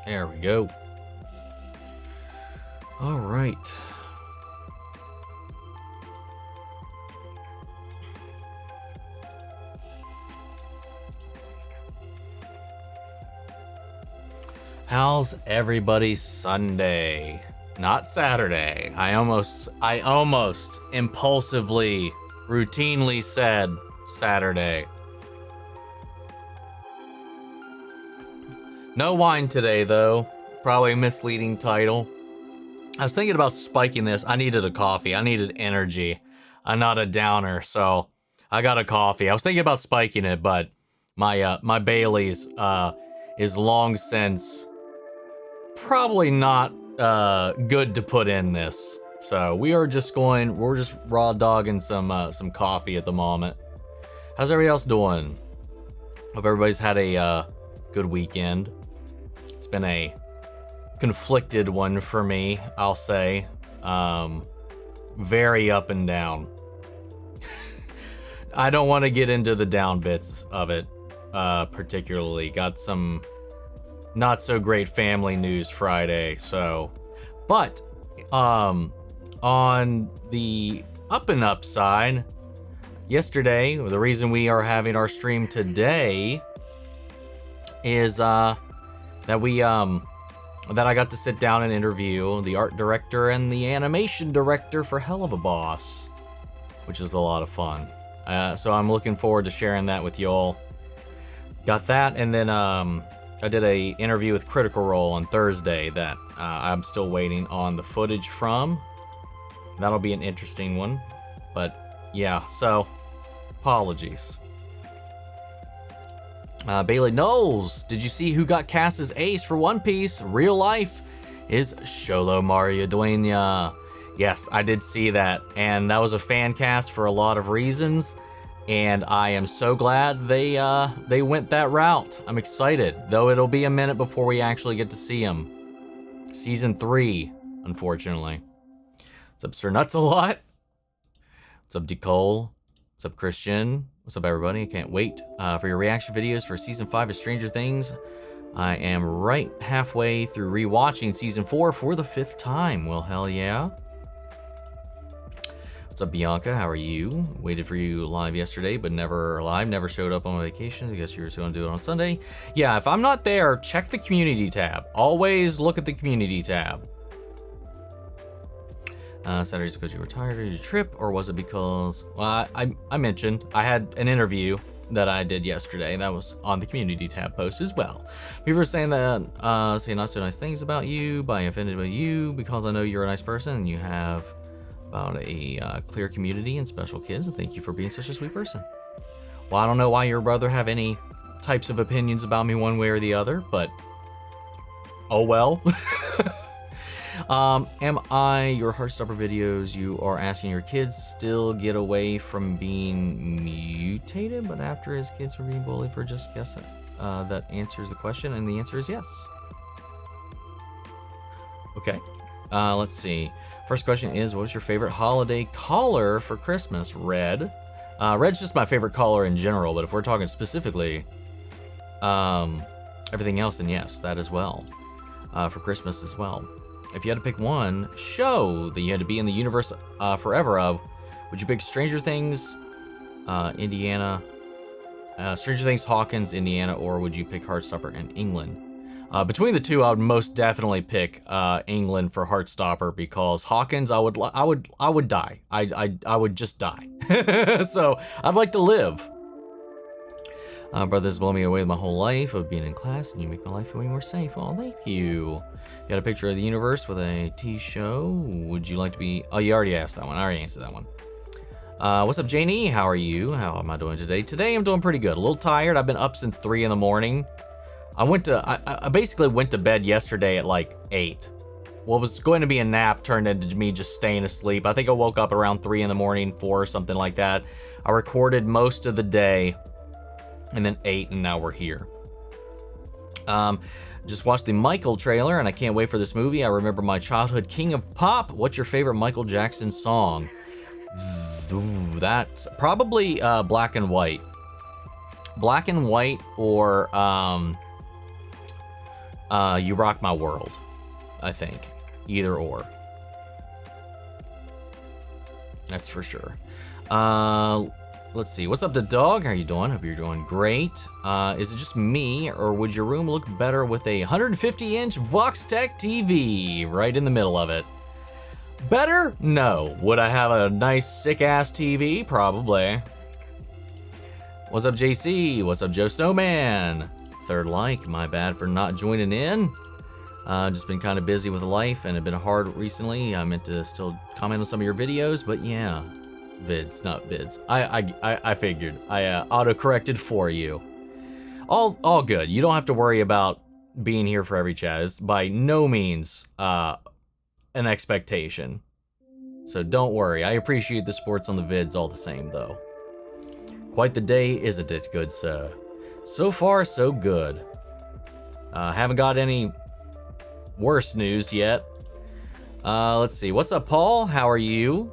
There we go. All right. How's everybody's Sunday? Not Saturday. I almost impulsively, routinely said Saturday. No wine today, though. Probably a misleading title. I was thinking about spiking this. I needed a coffee. I needed energy. I'm not a downer, so I got a coffee. I was thinking about spiking it, but my Bailey's is long since probably not good to put in this. So we're just raw dogging some coffee at the moment. How's everybody else doing? Hope everybody's had a good weekend. It's been a conflicted one for me, I'll say. Very up and down. I don't want to get into the down bits of it, particularly. Got some not so great family news Friday, so. But, on the up and up side, yesterday, the reason we are having our stream today is, that I got to sit down and interview the art director and the animation director for Hell of a Boss, which is a lot of fun. So I'm looking forward to sharing that with y'all. Got that, and then I did a interview with Critical Role on Thursday that I'm still waiting on the footage from. That'll be an interesting one, but yeah, so apologies. Bailey Knowles, did you see who got cast as Ace for One Piece? Real life is Sholo Mario Duena. Yes, I did see that, and that was a fan cast for a lot of reasons, and I am so glad they went that route. I'm excited, though it'll be a minute before we actually get to see him. Season 3, unfortunately. What's up, Sir Nuts a Lot? What's up, Decole? What's up, Christian? What's up, everybody? I can't wait for your reaction videos for Season 5 of Stranger Things. I am right halfway through rewatching Season 4 for the 5th time. Well, hell yeah. What's up, Bianca? How are you? Waited for you live yesterday, but never live. Never showed up on vacation. I guess you were still going to do it on Sunday. Yeah, if I'm not there, check the community tab. Always look at the community tab. Saturday's because you were tired of your trip, or was it because, well, I mentioned I had an interview that I did yesterday. That was on the community tab post as well. People were saying that, saying not so nice things about you, being offended by you, because I know you're a nice person and you have about a clear community and special kids, and thank you for being such a sweet person. Well, I don't know why your brother have any types of opinions about me one way or the other, but oh well. Am I your Heartstopper videos you are asking your kids still get away from being mutated, but after his kids were being bullied for just guessing? That answers the question, and the answer is yes. Okay, let's see. First question is, what was your favorite holiday color for Christmas? Red. Red's just my favorite color in general, but if we're talking specifically everything else, then yes, that as well. For Christmas as well. If you had to pick one show that you had to be in the universe forever of, would you pick Stranger Things, Indiana, Stranger Things, Hawkins, Indiana, or would you pick Heartstopper and England? Between the two, I would most definitely pick England for Heartstopper, because Hawkins, I would die. I would just die. So I'd like to live. Brothers blow me away with my whole life of being in class, and you make my life way more safe. Oh, thank you. You got a picture of the universe with a T show. Would you like to be? Oh, you already asked that one. I already answered that one. What's up, Janie? How are you? How am I doing today? Today I'm doing pretty good. A little tired. I've been up since 3 in the morning. I basically went to bed yesterday at like 8. What was going to be a nap turned into me just staying asleep. I think I woke up around 3 in the morning, 4 or something like that. I recorded most of the day, and then 8, and now we're here. Just watched the Michael trailer, and I can't wait for this movie. I remember my childhood king of pop. What's your favorite Michael Jackson song? Ooh, that's probably Black and White. Black and White, or You Rock My World, I think. Either or. That's for sure. Let's see. What's up to Dog? How you doing? Hope you're doing great. Is it just me, or would your room look better with a 150-inch Voxtech TV right in the middle of it? Better? No. Would I have a nice sick-ass TV? Probably. What's up, JC? What's up, Joe Snowman? Third like, my bad for not joining in. Just been kind of busy with life and have been hard recently. I meant to still comment on some of your videos, but yeah. Vids, not vids. I figured. I auto-corrected for you. All good. You don't have to worry about being here for every chat. It's by no means an expectation. So don't worry. I appreciate the sports on the vids all the same, though. Quite the day, isn't it, good sir? So far, so good. Haven't got any worse news yet. Let's see. What's up, Paul? How are you?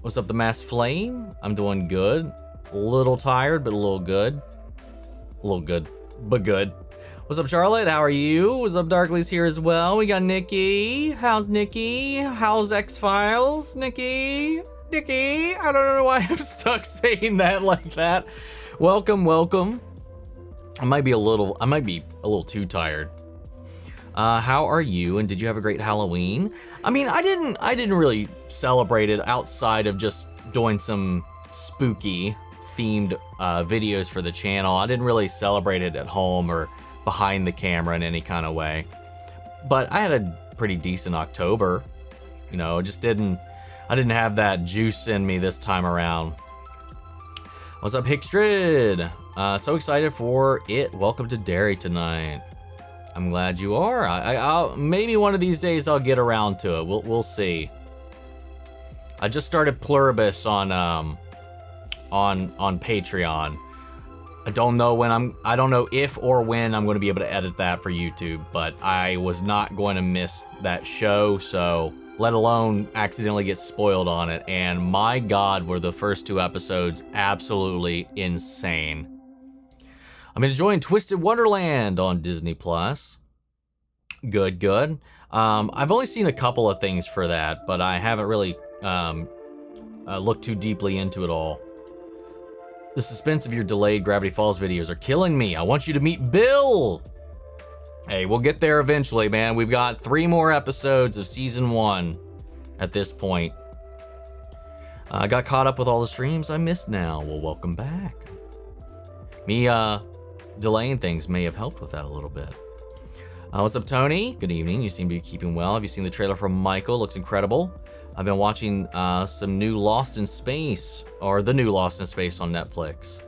What's up, the Masked Flame? I'm doing good. A little tired, but a little good. A little good, but good. What's up, Charlotte? How are you? What's up, Darkly's here as well. We got Nikki. How's Nikki? How's X-Files? Nikki? Nikki? I don't know why I'm stuck saying that like that. Welcome, welcome. I might be a little too tired. How are you? And did you have a great Halloween? I mean, I didn't really celebrate it outside of just doing some spooky themed videos for the channel. I didn't really celebrate it at home or behind the camera in any kind of way. But I had a pretty decent October. You know, I didn't have that juice in me this time around. What's up, Hickstrid? So excited for it. Welcome to Derry tonight. I'm glad you are. I'll maybe one of these days I'll get around to it. We'll see. I just started Pluribus on Patreon. I don't know if or when I'm going to be able to edit that for YouTube, but I was not going to miss that show, so let alone accidentally get spoiled on it. And my God, were the first 2 episodes absolutely insane. I'm enjoying Twisted Wonderland on Disney Plus. Good, good. I've only seen a couple of things for that, but I haven't really looked too deeply into it all. The suspense of your delayed Gravity Falls videos are killing me. I want you to meet Bill. Hey, we'll get there eventually, man. We've got 3 more episodes of season 1 at this point. I got caught up with all the streams I missed now. Well, welcome back. Me, delaying things may have helped with that a little bit. What's up, Tony? Good evening. You seem to be keeping well. Have you seen the trailer for Michael? Looks incredible. I've been watching some new Lost in Space, or the new Lost in Space on Netflix.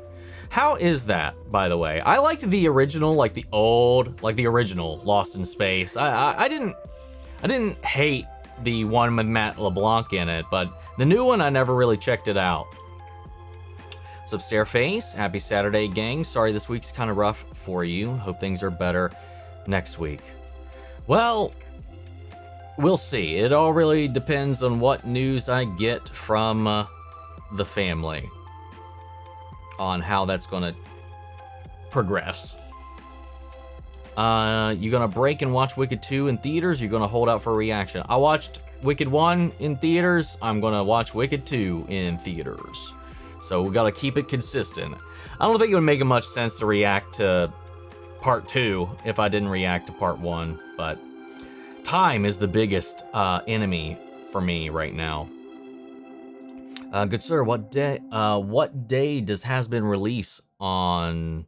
How is that, by the way? I liked the original, like the original Lost in Space. I didn't hate the one with Matt LeBlanc in it, but the new one, I never really checked it out. What's up, Stairface? Happy Saturday, gang. Sorry this week's kind of rough for you. Hope things are better next week. Well, we'll see. It all really depends on what news I get from the family on how that's going to progress. You gonna break and watch Wicked 2 in theaters? You're gonna hold out for a reaction? I watched Wicked 1 in theaters. I'm gonna watch Wicked 2 in theaters. So we gotta keep it consistent. I don't think it would make much sense to react to part 2 if I didn't react to part 1, but time is the biggest enemy for me right now. Good sir, what day does Hazbin release on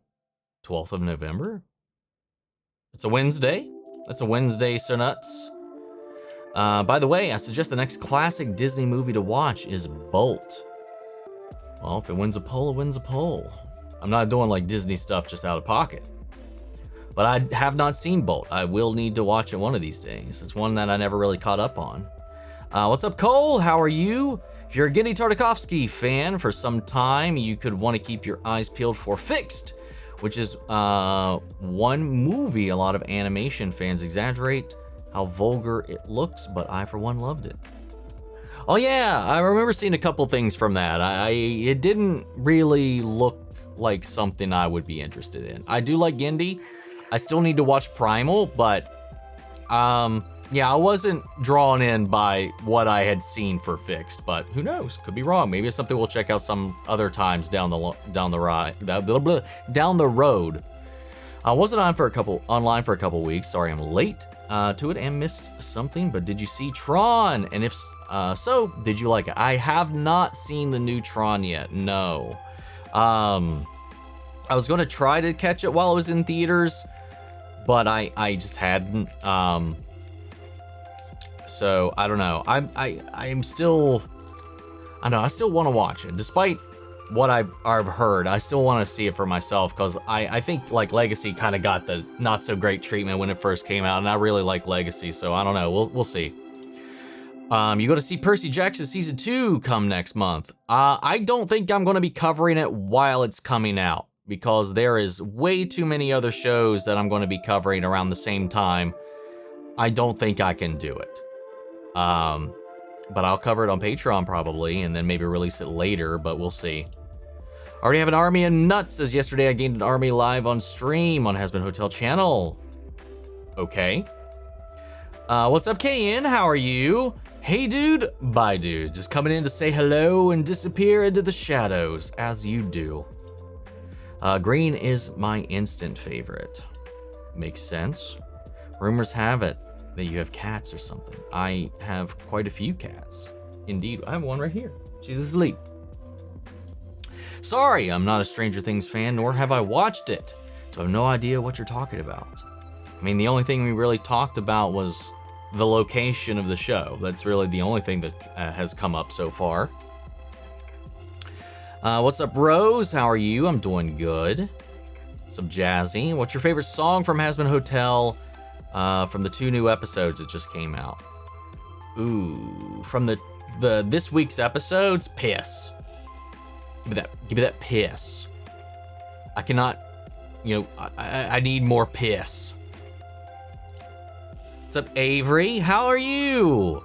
12th of November? It's a Wednesday. That's a Wednesday, so nuts. By the way, I suggest the next classic Disney movie to watch is Bolt. Well, if it wins a poll, it wins a poll. I'm not doing like Disney stuff just out of pocket. But I have not seen Bolt. I will need to watch it one of these days. It's one that I never really caught up on. What's up, Cole? How are you? If you're a Genndy Tartakovsky fan for some time, you could want to keep your eyes peeled for Fixed, which is one movie a lot of animation fans exaggerate how vulgar it looks, but I for one loved it. Oh yeah, I remember seeing a couple things from that. It didn't really look like something I would be interested in. I do like Genndy. I still need to watch Primal, but yeah, I wasn't drawn in by what I had seen for Fixed, but who knows? Could be wrong. Maybe it's something we'll check out some other times down the road. I wasn't online for a couple weeks. Sorry, I'm late to it and missed something. But did you see Tron? And if so, did you like it? I have not seen the new Tron yet. No. I was going to try to catch it while it was in theaters, but I just hadn't. So I don't know. I'm still, I know I still want to watch it, despite what I've heard. I still want to see it for myself, because I think like Legacy kind of got the not so great treatment when it first came out, and I really like Legacy. So I don't know. We'll see. You go to see Percy Jackson season 2 come next month. I don't think I'm going to be covering it while it's coming out, because there is way too many other shows that I'm going to be covering around the same time. I don't think I can do it. But I'll cover it on Patreon probably, and then maybe release it later, but we'll see. Already have an army of nuts, says yesterday I gained an army live on stream on Hazbin Hotel channel. Okay. What's up, KN? How are you? Hey dude, bye dude. Just coming in to say hello and disappear into the shadows, as you do. Green is my instant favorite. Makes sense. Rumors have it that you have cats or something. I have quite a few cats. Indeed, I have one right here. She's asleep. Sorry, I'm not a Stranger Things fan, nor have I watched it, so I have no idea what you're talking about. I mean, the only thing we really talked about was the location of the show. That's really the only thing that has come up so far. What's up, Rose? How are you? I'm doing good. What's up, Jazzy? What's your favorite song from Hazbin Hotel? From the 2 new episodes that just came out. Ooh, from the this week's episodes, piss. Give me that piss. I cannot, I need more piss. What's up, Avery? How are you?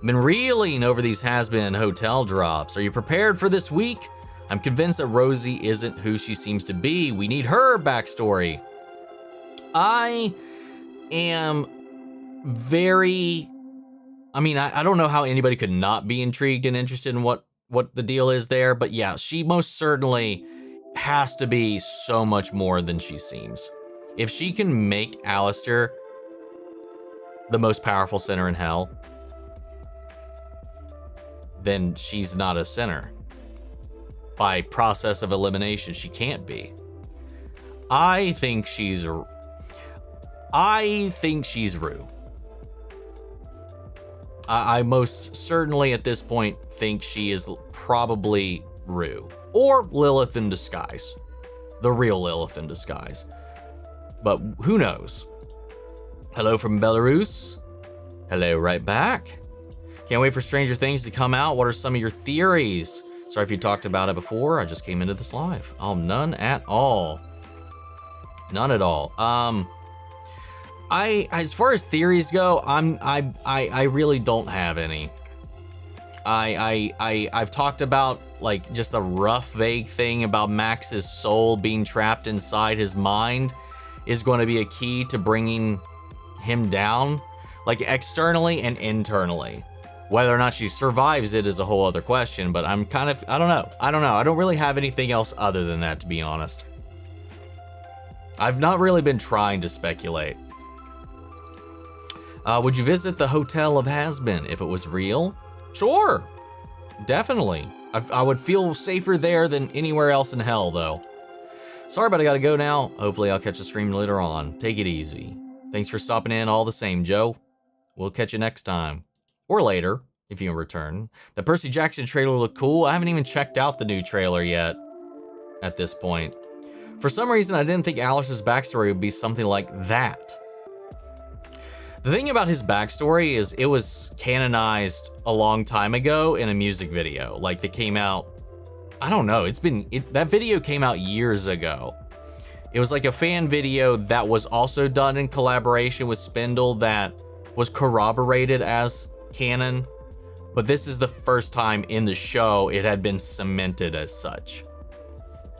Been reeling over these Hazbin Hotel drops. Are you prepared for this week? I'm convinced that Rosie isn't who she seems to be. We need her backstory. I am very, I don't know how anybody could not be intrigued and interested in what the deal is there, but yeah, she most certainly has to be so much more than she seems. If she can make Alistair the most powerful sinner in hell, then she's not a sinner. By process of elimination, she can't be. I think she's Rue. I most certainly at this point think she is probably Rue. Or Lilith in disguise. The real Lilith in disguise. But who knows? Hello from Belarus. Hello right back. Can't wait for Stranger Things to come out. What are some of your theories? Sorry if you talked about it before. I just came into this live. Oh, none at all. None at all. As far as theories go, I really don't have any. I've talked about like just a rough, vague thing about Max's soul being trapped inside his mind is going to be a key to bringing him down, like externally and internally. Whether or not she survives it is a whole other question, but I don't know. I don't really have anything else other than that, to be honest. I've not really been trying to speculate. Would you visit the Hotel of Hazbin if it was real? Sure, definitely. I would feel safer there than anywhere else in hell, though. Sorry, but I gotta go now. Hopefully I'll catch a stream later on. Take it easy. Thanks for stopping in all the same, Joe. We'll catch you next time. Or later, if you return. The Percy Jackson trailer looked cool. I haven't even checked out the new trailer yet at this point. For some reason, I didn't think Alice's backstory would be something like that. The thing about his backstory is it was canonized a long time ago in a music video. Like, they came out, I don't know, that video came out years ago. It was like a fan video that was also done in collaboration with Spindle that was corroborated as canon, but this is the first time in the show it had been cemented as such.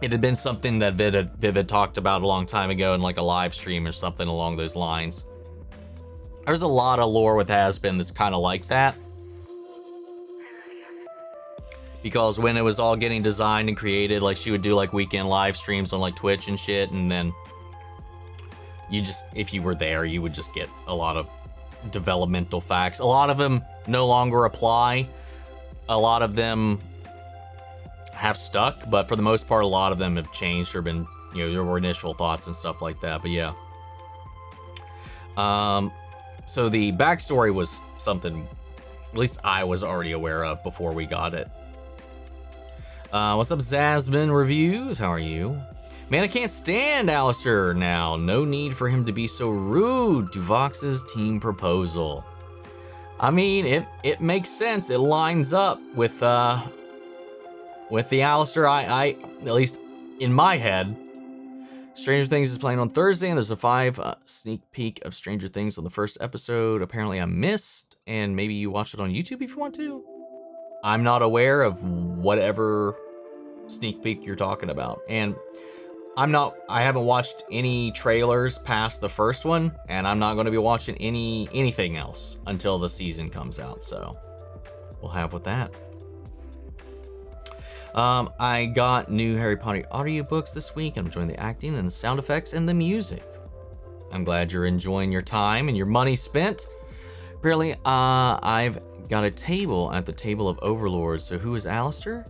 It had been something that Vivid talked about a long time ago in like a live stream or something along those lines. There's a lot of lore with Hazbin that's kind of like that. Because when it was all getting designed and created, like she would do like weekend live streams on like Twitch and shit, and then you just, if you were there, you would just get a lot of developmental facts. A lot of them no longer apply. A lot of them have stuck, but for the most part, a lot of them have changed or been, you know, there were initial thoughts and stuff like that. But yeah. So the backstory was something at least I was already aware of before we got it. What's up, Hazbin Reviews? How are you? Man, I can't stand Alistair now. No need for him to be so rude to Vox's team proposal. I mean, it makes sense. It lines up with the Alistair I at least in my head. Stranger Things is playing on Thursday, and there's a 5 sneak peek of Stranger Things on the first episode. Apparently I missed, and maybe you watch it on YouTube if you want to. I'm not aware of whatever sneak peek you're talking about, and I haven't watched any trailers past the first one, and I'm not going to be watching anything else until the season comes out, so we'll have with that. I got new Harry Potter audiobooks this week. I'm enjoying the acting and the sound effects and the music. I'm glad you're enjoying your time and your money spent. Apparently, I've got a table at the table of overlords. So who is Alistair?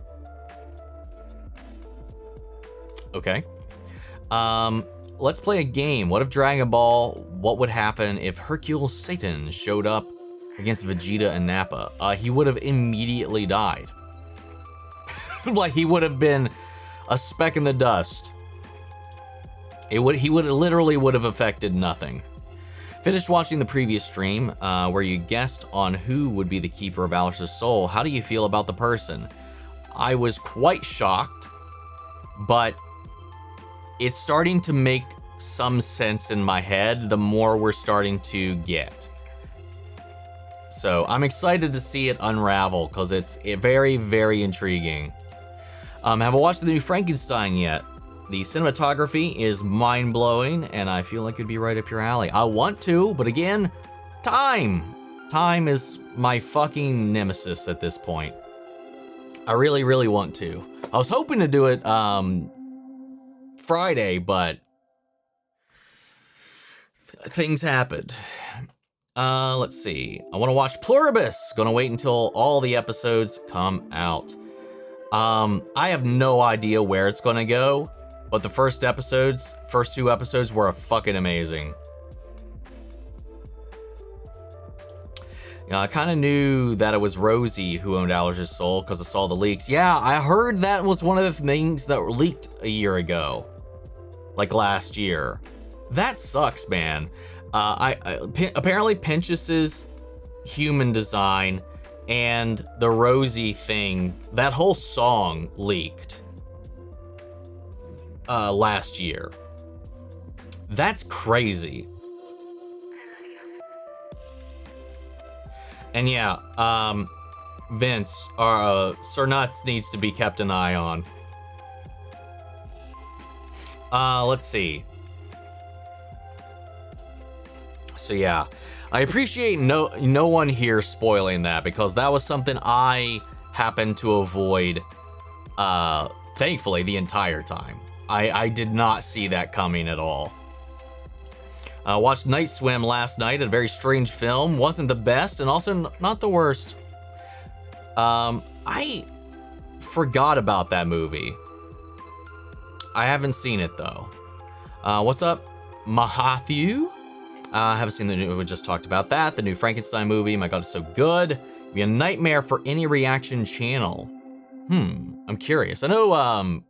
Okay. Let's play a game. What if Dragon Ball? What would happen if Hercule Satan showed up against Vegeta and Nappa? He would have immediately died. Like he would have been a speck in the dust. He literally would have affected nothing. Finished watching the previous stream where you guessed on who would be the keeper of Alistair's soul. How do you feel about the person? I was quite shocked, but it's starting to make some sense in my head the more we're starting to get. So I'm excited to see it unravel because it's very, very intriguing. Haven't watched the new Frankenstein yet. The cinematography is mind-blowing, and I feel like it'd be right up your alley. I want to, but again, time. Time is my fucking nemesis at this point. I really, really want to. I was hoping to do it Friday, but things happened. Let's see. I want to watch Pluribus. Gonna wait until all the episodes come out. I have no idea where it's gonna go, but the first 2 episodes were fucking amazing. You know, I kind of knew that it was Rosie who owned Alistair's soul because I saw the leaks. Yeah, I heard that was one of the things that were leaked a year ago, like last year. That sucks, man. Apparently Pinchas's human design and the Rosie thing, that whole song leaked last year. That's crazy. And yeah, Vince, Sir Nuts needs to be kept an eye on. Let's see. So yeah, I appreciate no one here spoiling that, because that was something I happened to avoid, thankfully, the entire time. I did not see that coming at all. Watched Night Swim last night, a very strange film. Wasn't the best, and also not the worst. I forgot about that movie. I haven't seen it, though. What's up, Mahathew? I haven't seen the new, we just talked about that. The new Frankenstein movie, my god, it's so good. It'd be a nightmare for any reaction channel. I'm curious. I know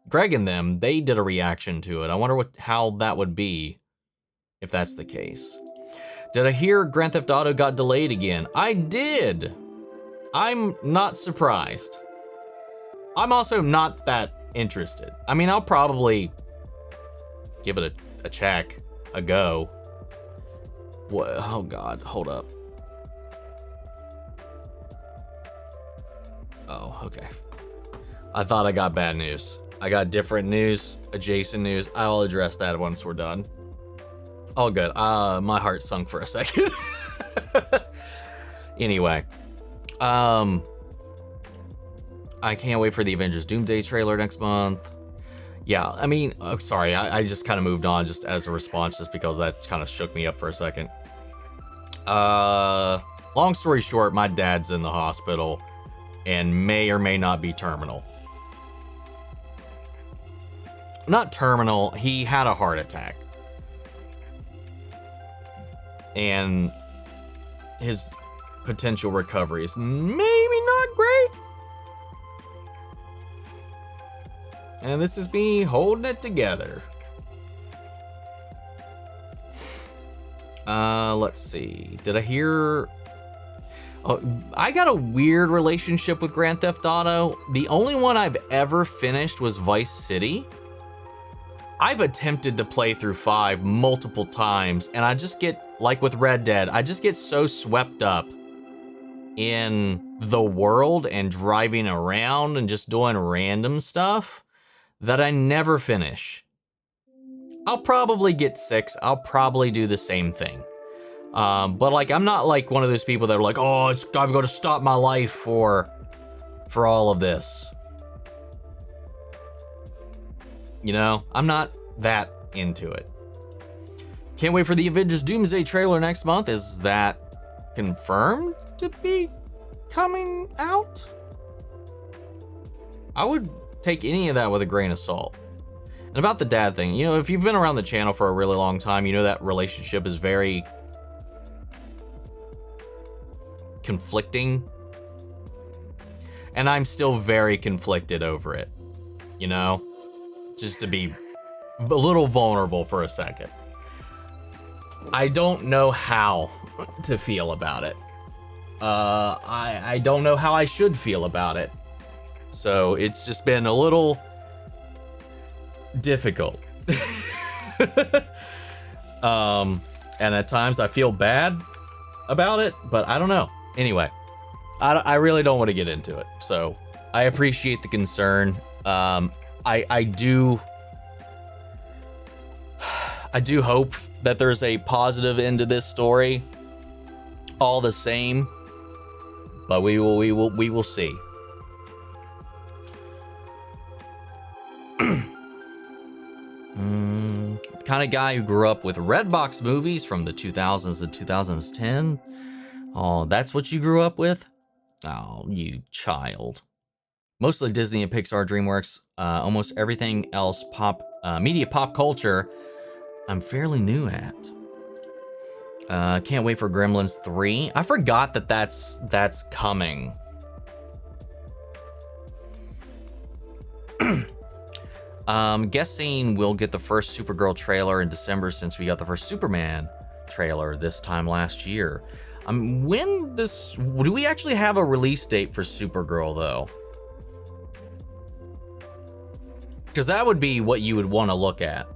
Greg and them, they did a reaction to it. I wonder how that would be if that's the case. Did I hear Grand Theft Auto got delayed again? I did. I'm not surprised. I'm also not that interested. I mean, I'll probably give it a check, a go. What? Oh god, hold up. Oh, okay. I thought I got bad news. I got different news, adjacent news. I'll address that once we're done. All good. My heart sunk for a second. Anyway, I can't wait for the Avengers Doomsday trailer next month. Yeah, I mean, sorry, I just kind of moved on just as a response, just because that kind of shook me up for a second. Long story short, my dad's in the hospital and may or may not be terminal. Not terminal, he had a heart attack. And his potential recovery is maybe not great. And this is me holding it together. Let's see. Did I hear... Oh, I got a weird relationship with Grand Theft Auto. The only one I've ever finished was Vice City. I've attempted to play through 5 multiple times, and I just get, like with Red Dead, I just get so swept up in the world and driving around and just doing random stuff that I never finish. I'll probably get 6. I'll probably do the same thing. But like, I'm not like one of those people that are like, oh, I'm going to stop my life for all of this. You know, I'm not that into it. Can't wait for the Avengers Doomsday trailer next month. Is that confirmed to be coming out? I would take any of that with a grain of salt. And about the dad thing, you know, if you've been around the channel for a really long time, you know that relationship is very conflicting. And I'm still very conflicted over it, you know? Just to be a little vulnerable for a second. I don't know how to feel about it. I don't know how I should feel about it. So it's just been a little difficult. And at times I feel bad about it, but I don't know. Anyway, I really don't want to get into it. So I appreciate the concern. I do hope that there's a positive end to this story. All the same, but we will see. Kind of guy who grew up with Redbox movies from the 2000s to 2010. Oh, that's what you grew up with? Oh, you child. Mostly Disney and Pixar, DreamWorks, almost everything else media pop culture, I'm fairly new at. Can't wait for Gremlins 3. I forgot that that's coming. Guessing we'll get the first Supergirl trailer in December, since we got the first Superman trailer this time last year. Do we actually have a release date for Supergirl though? Because that would be what you would want to look at.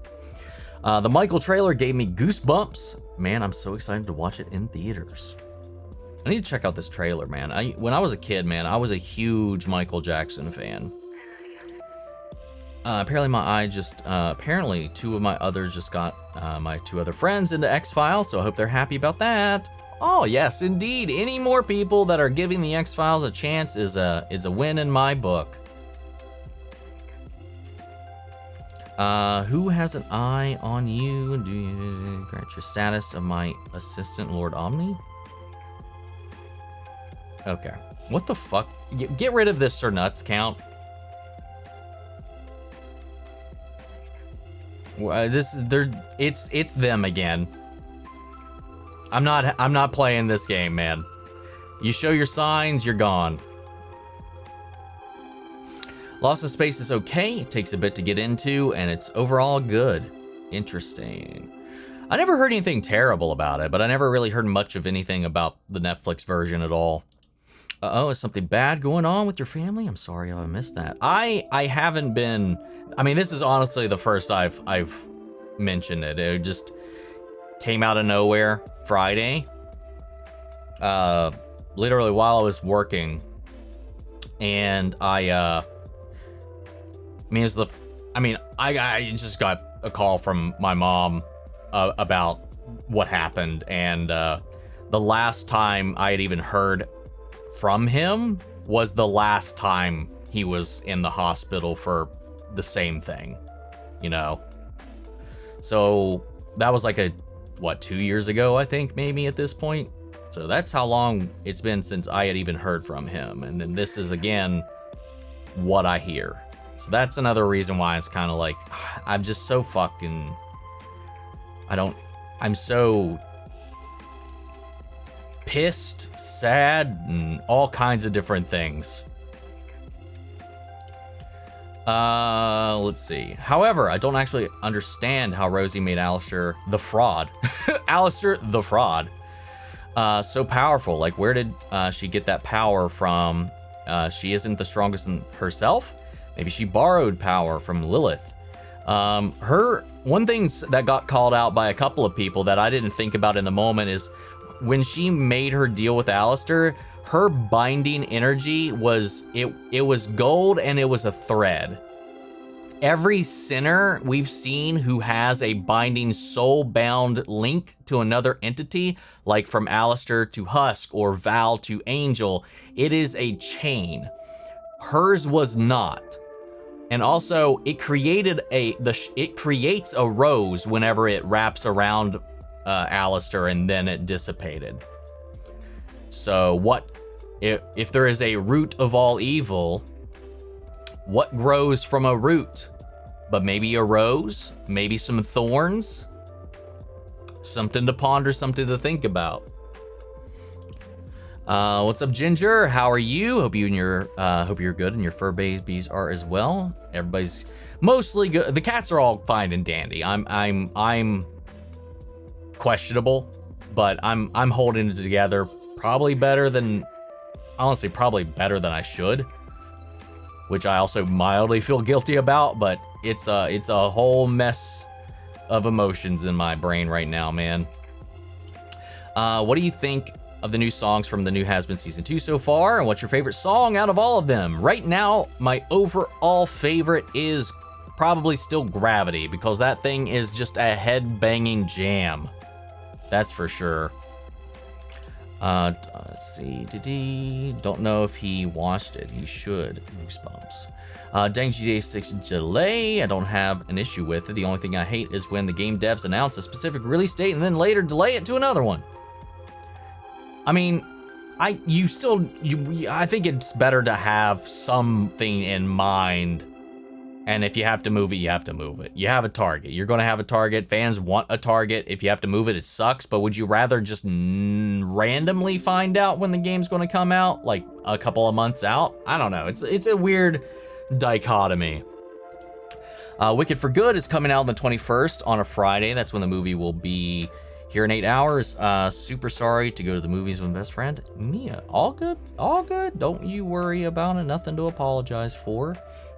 The Michael trailer gave me goosebumps. Man, I'm so excited to watch it in theaters. I need to check out this trailer, man. When I was a kid, man, I was a huge Michael Jackson fan. Apparently 2 of my others just got my 2 other friends into X-Files, so I hope they're happy about that. Oh, yes, indeed. Any more people that are giving the X-Files a chance is a win in my book. Who has an eye on you? Do you grant your status of my assistant, Lord Omni? Okay. What the fuck? Get rid of this Sir Nuts count. It's them again. I'm not playing this game, man. You show your signs, you're gone. Lost in Space is okay. It takes a bit to get into, and it's overall good. Interesting. I never heard anything terrible about it, but I never really heard much of anything about the Netflix version at all. Uh-oh, is something bad going on with your family? I'm sorry I missed that. I haven't been... I mean, this is honestly the first I've mentioned it. It just came out of nowhere Friday. Literally while I was working. And I mean, I just got a call from my mom about what happened, and the last time I had even heard from him was the last time he was in the hospital for the same thing, you know? So that was like 2 years ago, I think, maybe at this point. So that's how long it's been since I had even heard from him. And then this is, again, what I hear. So that's another reason why it's kind of like, I'm just so fucking... I'm so pissed, sad, and all kinds of different things. Let's see. However, I don't actually understand how Rosie made Alistair the fraud. Alistair the fraud. So powerful. Like, where did she get that power from? She isn't the strongest in herself? Maybe she borrowed power from Lilith. One thing that got called out by a couple of people that I didn't think about in the moment is when she made her deal with Alistair, her binding energy was, it was gold and it was a thread. Every sinner we've seen who has a binding soul-bound link to another entity, like from Alistair to Husk or Val to Angel, it is a chain. Hers was not. And also, it created it creates a rose whenever it wraps around Alistair, and then it dissipated. So what if there is a root of all evil? What grows from a root? But maybe a rose, maybe some thorns. Something to ponder, something to think about. What's up, Ginger? How are you? Hope you're good and your fur babies are as well. Everybody's mostly good. The cats are all fine and dandy. I'm questionable, but I'm holding it together. Probably better than I should, which I also mildly feel guilty about, but it's a whole mess of emotions in my brain right now, man. What do you think of the new songs from the new Hazbin Season 2 so far, and what's your favorite song out of all of them? Right now, my overall favorite is probably still Gravity, because that thing is just a head-banging jam. That's for sure. Let's see. Don't know if he watched it. He should. Goosebumps. Dang GTA 6 delay, I don't have an issue with it. The only thing I hate is when the game devs announce a specific release date and then later delay it to another one. I mean, I think it's better to have something in mind, and if you have to move it, you have to move it. You have a target. You're going to have a target. Fans want a target. If you have to move it, it sucks, but would you rather just randomly find out when the game's going to come out, like a couple of months out? I don't know. It's a weird dichotomy. Wicked for Good is coming out on the 21st on a Friday. That's when the movie will be here in 8 hours. Super sorry to go to the movies with my best friend. Mia, all good? All good? Don't you worry about it. Nothing to apologize for.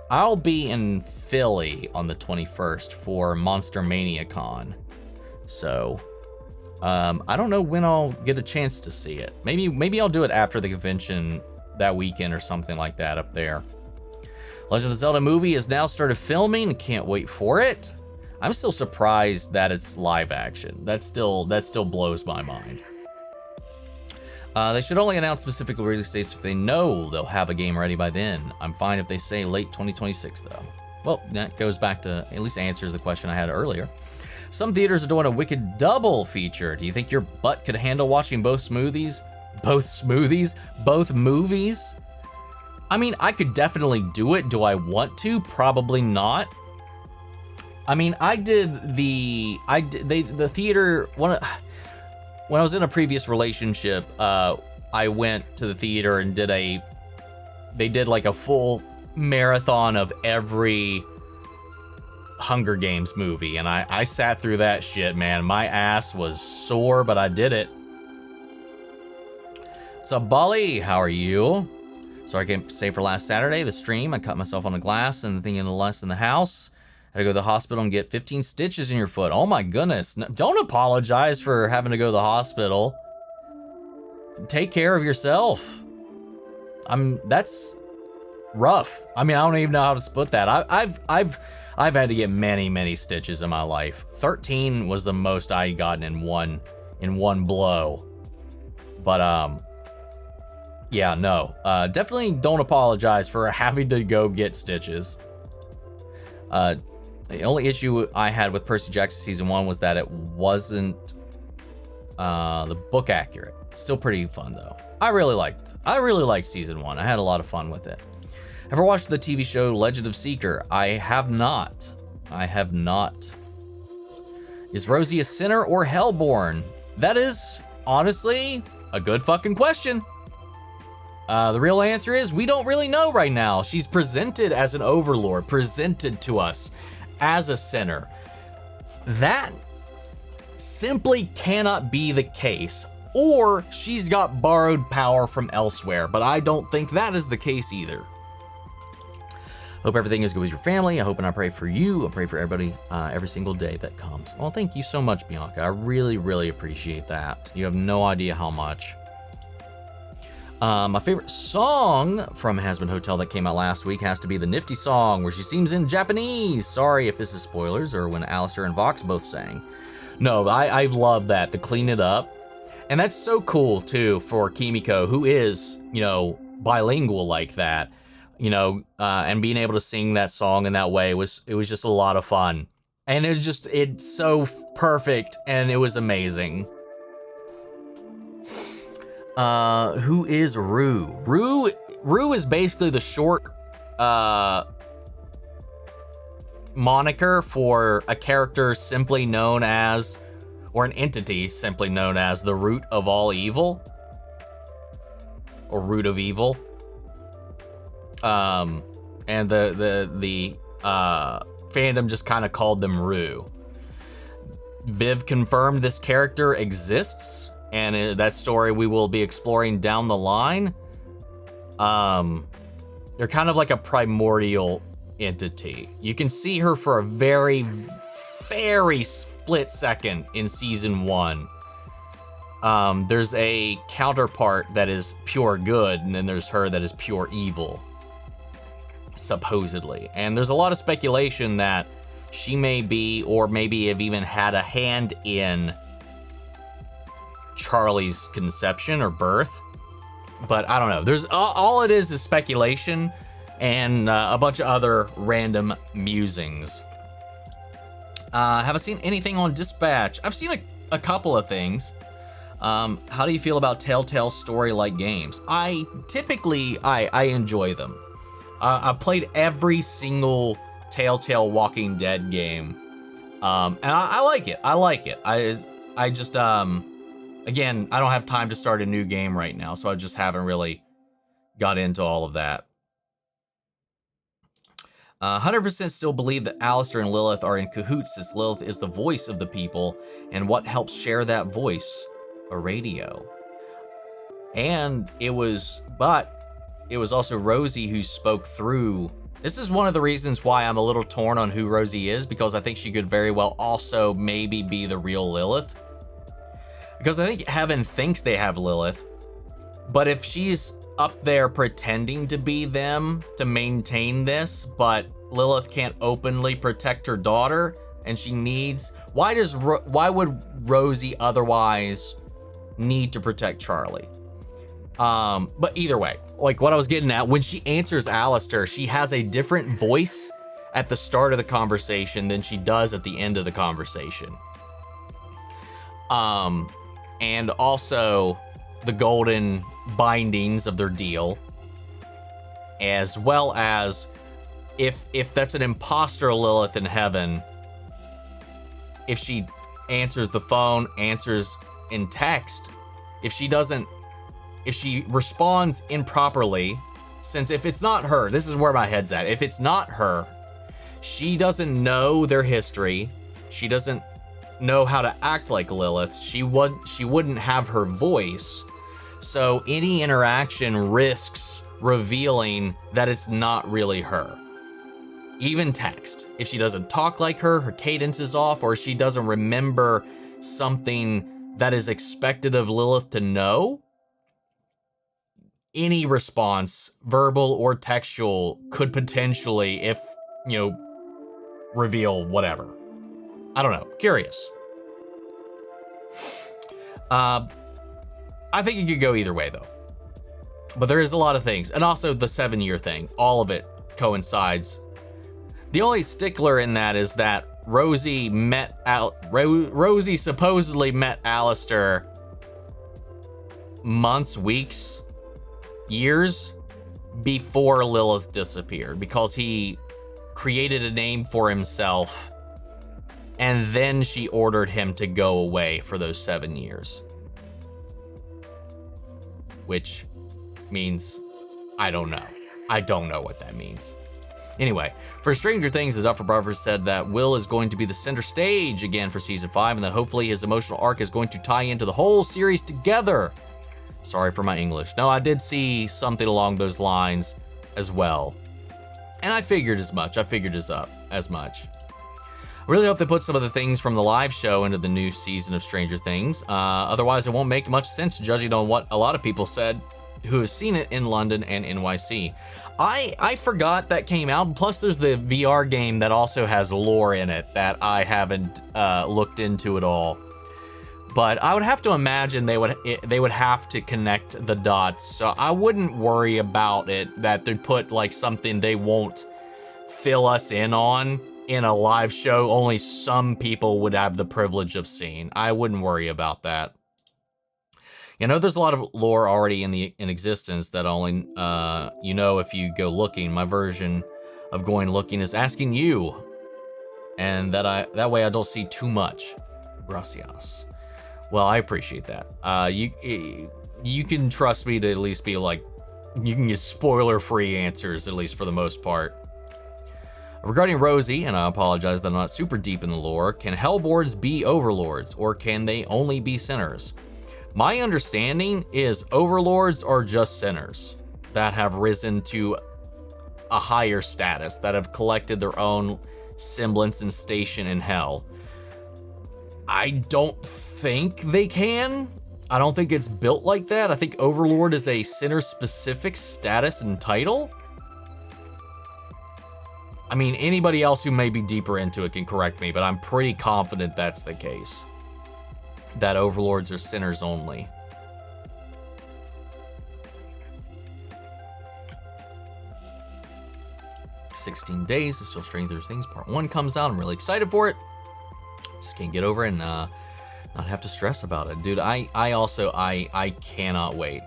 I'll be in Philly on the 21st for Monster Mania Con. So, I don't know when I'll get a chance to see it. Maybe I'll do it after the convention that weekend or something like that up there. Legend of Zelda movie has now started filming. Can't wait for it. I'm still surprised that it's live action. That still blows my mind. They should only announce specific release dates if they know they'll have a game ready by then. I'm fine if they say late 2026 though. Well, that goes back to, at least answers the question I had earlier. Some theaters are doing a Wicked double feature. Do you think your butt could handle watching both movies? I mean, I could definitely do it. Do I want to? Probably not. I mean, the theater, when I was in a previous relationship, I went to the theater and they did like a full marathon of every Hunger Games movie, and I sat through that shit, man. My ass was sore, but I did it. What's up, Bolly? How are you? Sorry I can't stay for last Saturday, the stream. I cut myself on the glass and thinking of less in the house. Had to go to the hospital and get 15 stitches in your foot. Oh my goodness. No, don't apologize for having to go to the hospital. Take care of yourself. rough. I mean, I don't even know how to split that. I've had to get many stitches in my life. 13 was the most I had gotten in one blow. But yeah, no. Definitely don't apologize for having to go get stitches. The only issue I had with Percy Jackson season 1 was that it wasn't the book accurate. Still pretty fun though. I really liked season 1. I had a lot of fun with it. Ever watched the TV show Legend of Seeker? I have not. Is Rosie a sinner or hellborn? That is honestly a good fucking question. The real answer is we don't really know right now. She's presented as an overlord, presented to us as a sinner. That simply cannot be the case. Or she's got borrowed power from elsewhere, but I don't think that is the case either. Hope everything is good with your family. I hope and I pray for you. I pray for everybody every single day that comes. Well, thank you so much, Bianca. I really appreciate that. You have no idea how much. My favorite song from Hazbin Hotel that came out last week has to be the Nifty song where she sings in Japanese. Sorry if this is spoilers, or when Alistair and Vox both sang. No, I love that, the clean it up. And that's so cool too for Kimiko, who is, bilingual like that, and being able to sing that song in that way it was just a lot of fun. And it's so perfect and it was amazing. Who is Rue? Rue is basically the short moniker for a character simply known as, or an entity simply known as, the root of all evil, or root of evil. And the fandom just kind of called them Rue. Viv confirmed this character exists, and that story we will be exploring down the line. They're kind of like a primordial entity. You can see her for a very split second in season 1. There's a counterpart that is pure good, and then there's her that is pure evil, supposedly. And there's a lot of speculation that she may be, or maybe have even had a hand in Charlie's conception or birth, but I don't know. There's all it is speculation and a bunch of other random musings. Have I seen anything on Dispatch? I've seen a couple of things. How do you feel about Telltale story-like games? I enjoy them. I've played every single Telltale Walking Dead game, and I like it. I just again, I don't have time to start a new game right now, so I just haven't really got into all of that. 100% still believe that Alistair and Lilith are in cahoots, since Lilith is the voice of the people, and what helps share that voice? A radio. And it was also Rosie who spoke through. This is one of the reasons why I'm a little torn on who Rosie is, because I think she could very well also maybe be the real Lilith. Because I think Heaven thinks they have Lilith, but if she's up there pretending to be them to maintain this, but Lilith can't openly protect her daughter, and she needs, why would Rosie otherwise need to protect Charlie? But either way, like what I was getting at, when she answers Alistair, she has a different voice at the start of the conversation than she does at the end of the conversation. And also the golden bindings of their deal, as well as if that's an imposter Lilith in Heaven, if she answers the phone, answers in text, if she responds improperly, since if it's not her, this is where my head's at, if it's not her, she doesn't know their history, she doesn't know how to act like Lilith, she wouldn't have her voice, so any interaction risks revealing that it's not really her. Even text, if she doesn't talk like her cadence is off, or she doesn't remember something that is expected of Lilith to know, any response, verbal or textual, could potentially, if, you know, reveal whatever. I don't know. Curious. I think it could go either way, though. But there is a lot of things. And also the 7-year thing. All of it coincides. The only stickler in that is that Rosie supposedly met Alistair months, weeks, years before Lilith disappeared, because he created a name for himself and then she ordered him to go away for those 7 years. Which means, I don't know. I don't know what that means. Anyway, for Stranger Things, the Duffer Brothers said that Will is going to be the center stage again for season 5, and that hopefully his emotional arc is going to tie into the whole series together. Sorry for my English. No, I did see something along those lines as well. And I figured as much. I figured as much. I really hope they put some of the things from the live show into the new season of Stranger Things. Otherwise, it won't make much sense judging on what a lot of people said who have seen it in London and NYC. I forgot that came out. Plus, there's the VR game that also has lore in it that I haven't looked into at all. But I would have to imagine they would have to connect the dots. So I wouldn't worry about it that they'd put like something they won't fill us in on in a live show. Only some people would have the privilege of seeing. I wouldn't worry about that. You know, there's a lot of lore already in existence that only you know if you go looking. My version of going looking is asking you, and that way I don't see too much. Gracias. Well, I appreciate that. You can trust me to at least be like, you can get spoiler-free answers, at least for the most part. Regarding Rosie, and I apologize that I'm not super deep in the lore, can Hellboards be overlords, or can they only be sinners? My understanding is overlords are just sinners that have risen to a higher status, that have collected their own semblance and station in hell. I don't think they can. I don't think it's built like that. I think Overlord is a sinner-specific status and title. I mean, anybody else who may be deeper into it can correct me, but I'm pretty confident that's the case. That overlords are sinners only. "16 days until Stranger Things Part 1 comes out. I'm really excited for it. Just can't get over it and not have to stress about it. Dude, I cannot wait.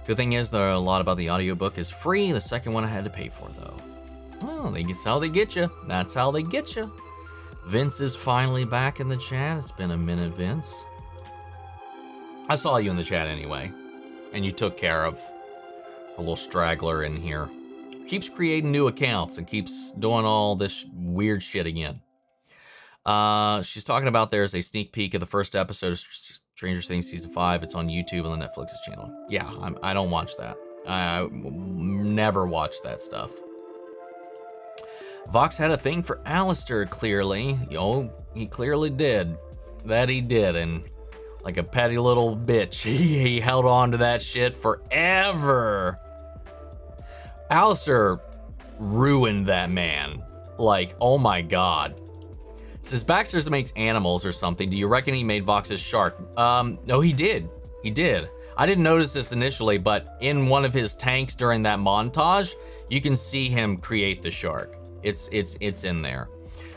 Good thing is, a lot about the audiobook is free. The second one I had to pay for, though. Oh, that's how they get you. That's how they get you. Vince is finally back in the chat. It's been a minute, Vince. I saw you in the chat anyway, and you took care of a little straggler in here. Keeps creating new accounts and keeps doing all this weird shit again. She's talking about there's a sneak peek of the first episode of Stranger Things Season 5. It's on YouTube on the Netflix's channel. Yeah, I don't watch that. I never watch that stuff. Vox had a thing for Alistair, clearly. He clearly did. That he did, and like a petty little bitch, he held on to that shit forever. Alistair ruined that man. Like, oh my god. It says Baxter's makes animals or something. Do you reckon he made Vox's shark? No, he did. He did. I didn't notice this initially, but in one of his tanks during that montage, you can see him create the shark. It's in there.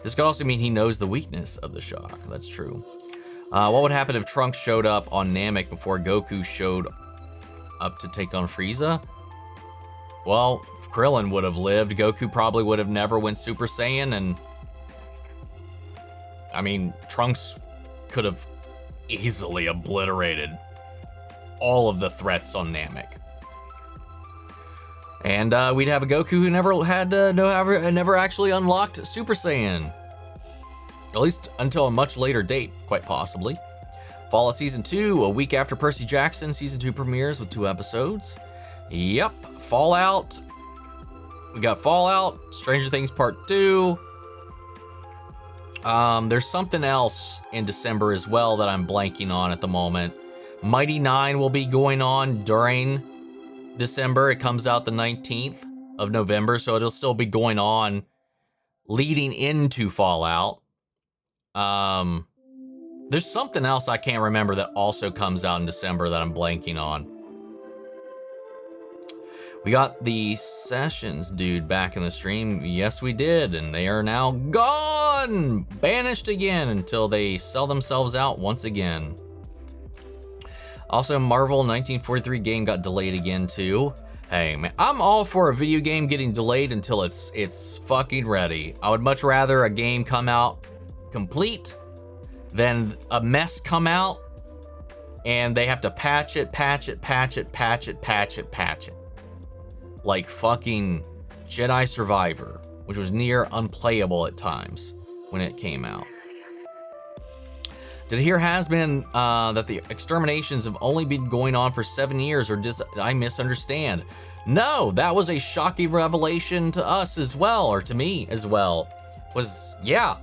This could also mean he knows the weakness of the shark. That's true. What would happen if Trunks showed up on Namek before Goku showed up to take on Frieza? Well, if Krillin would have lived, Goku probably would have never went Super Saiyan, and I mean, Trunks could have easily obliterated all of the threats on Namek. And we'd have a Goku who never had never actually unlocked Super Saiyan. At least until a much later date, quite possibly. Fallout Season 2, a week after Percy Jackson Season 2 premieres with 2 episodes. Yep, Fallout. We got Fallout, Stranger Things Part 2. There's something else in December as well that I'm blanking on at the moment. Mighty 9 will be going on during December. It comes out the 19th of November, so it'll still be going on leading into Fallout. There's something else I can't remember that also comes out in December that I'm blanking on. We got the Sessions dude back in the stream. Yes, we did, and they are now gone! Banished again until they sell themselves out once again. Also, Marvel 1943 game got delayed again, too. Hey, man, I'm all for a video game getting delayed until it's fucking ready. I would much rather a game come out complete than a mess come out and they have to patch it. Like fucking Jedi Survivor, which was near unplayable at times when it came out. Did I hear Hazbin that the exterminations have only been going on for 7 years, or did I misunderstand? No, that was a shocking revelation to us as well, or to me as well. Yeah,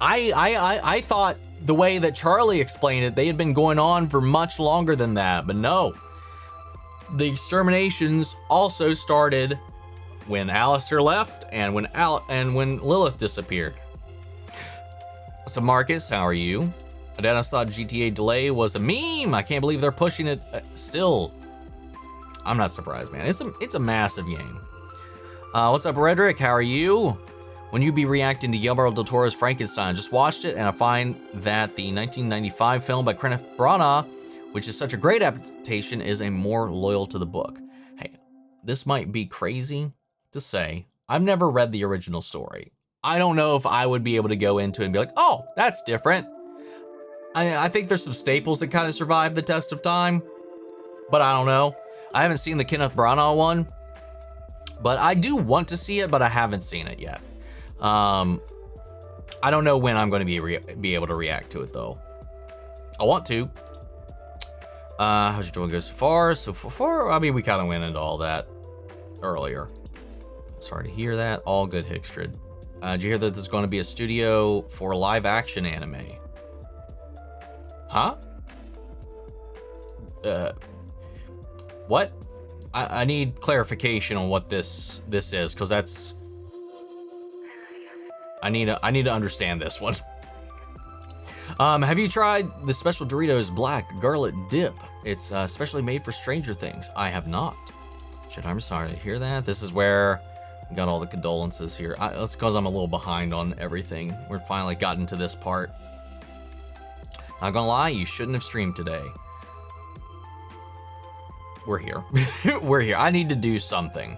I thought the way that Charlie explained it, they had been going on for much longer than that, but no. The exterminations also started when Alistair left and when Lilith disappeared. So Marcus, how are you? Dennis thought GTA delay was a meme. I can't believe they're pushing it still. I'm not surprised, man. It's a massive game. What's up, Redrick? How are you? When you be reacting to Guillermo del Toro's Frankenstein, just watched it and I find that the 1995 film by Kenneth Branagh, which is such a great adaptation, is a more loyal to the book. Hey, this might be crazy to say. I've never read the original story. I don't know if I would be able to go into it and be like, oh, that's different. I think there's some staples that kind of survive the test of time, but I don't know. I haven't seen the Kenneth Branagh one, but I do want to see it, but I haven't seen it yet. I don't know when I'm going to be able to react to it though. I want to. How's your doing? Go so far? So far, I mean, we kind of went into all that earlier. Sorry to hear that. All good, Hickstrid. Did you hear that there's going to be a studio for live action anime? Huh? What? I need clarification on what this is, because that's... I need to understand this one. Have you tried the special Doritos Black Garlic Dip? It's specially made for Stranger Things. I have not. Shit, I'm sorry to hear that. This is where we got all the condolences here. That's because I'm a little behind on everything. We're finally gotten to this part. Not gonna lie, you shouldn't have streamed today. We're here. We're here. I need to do something.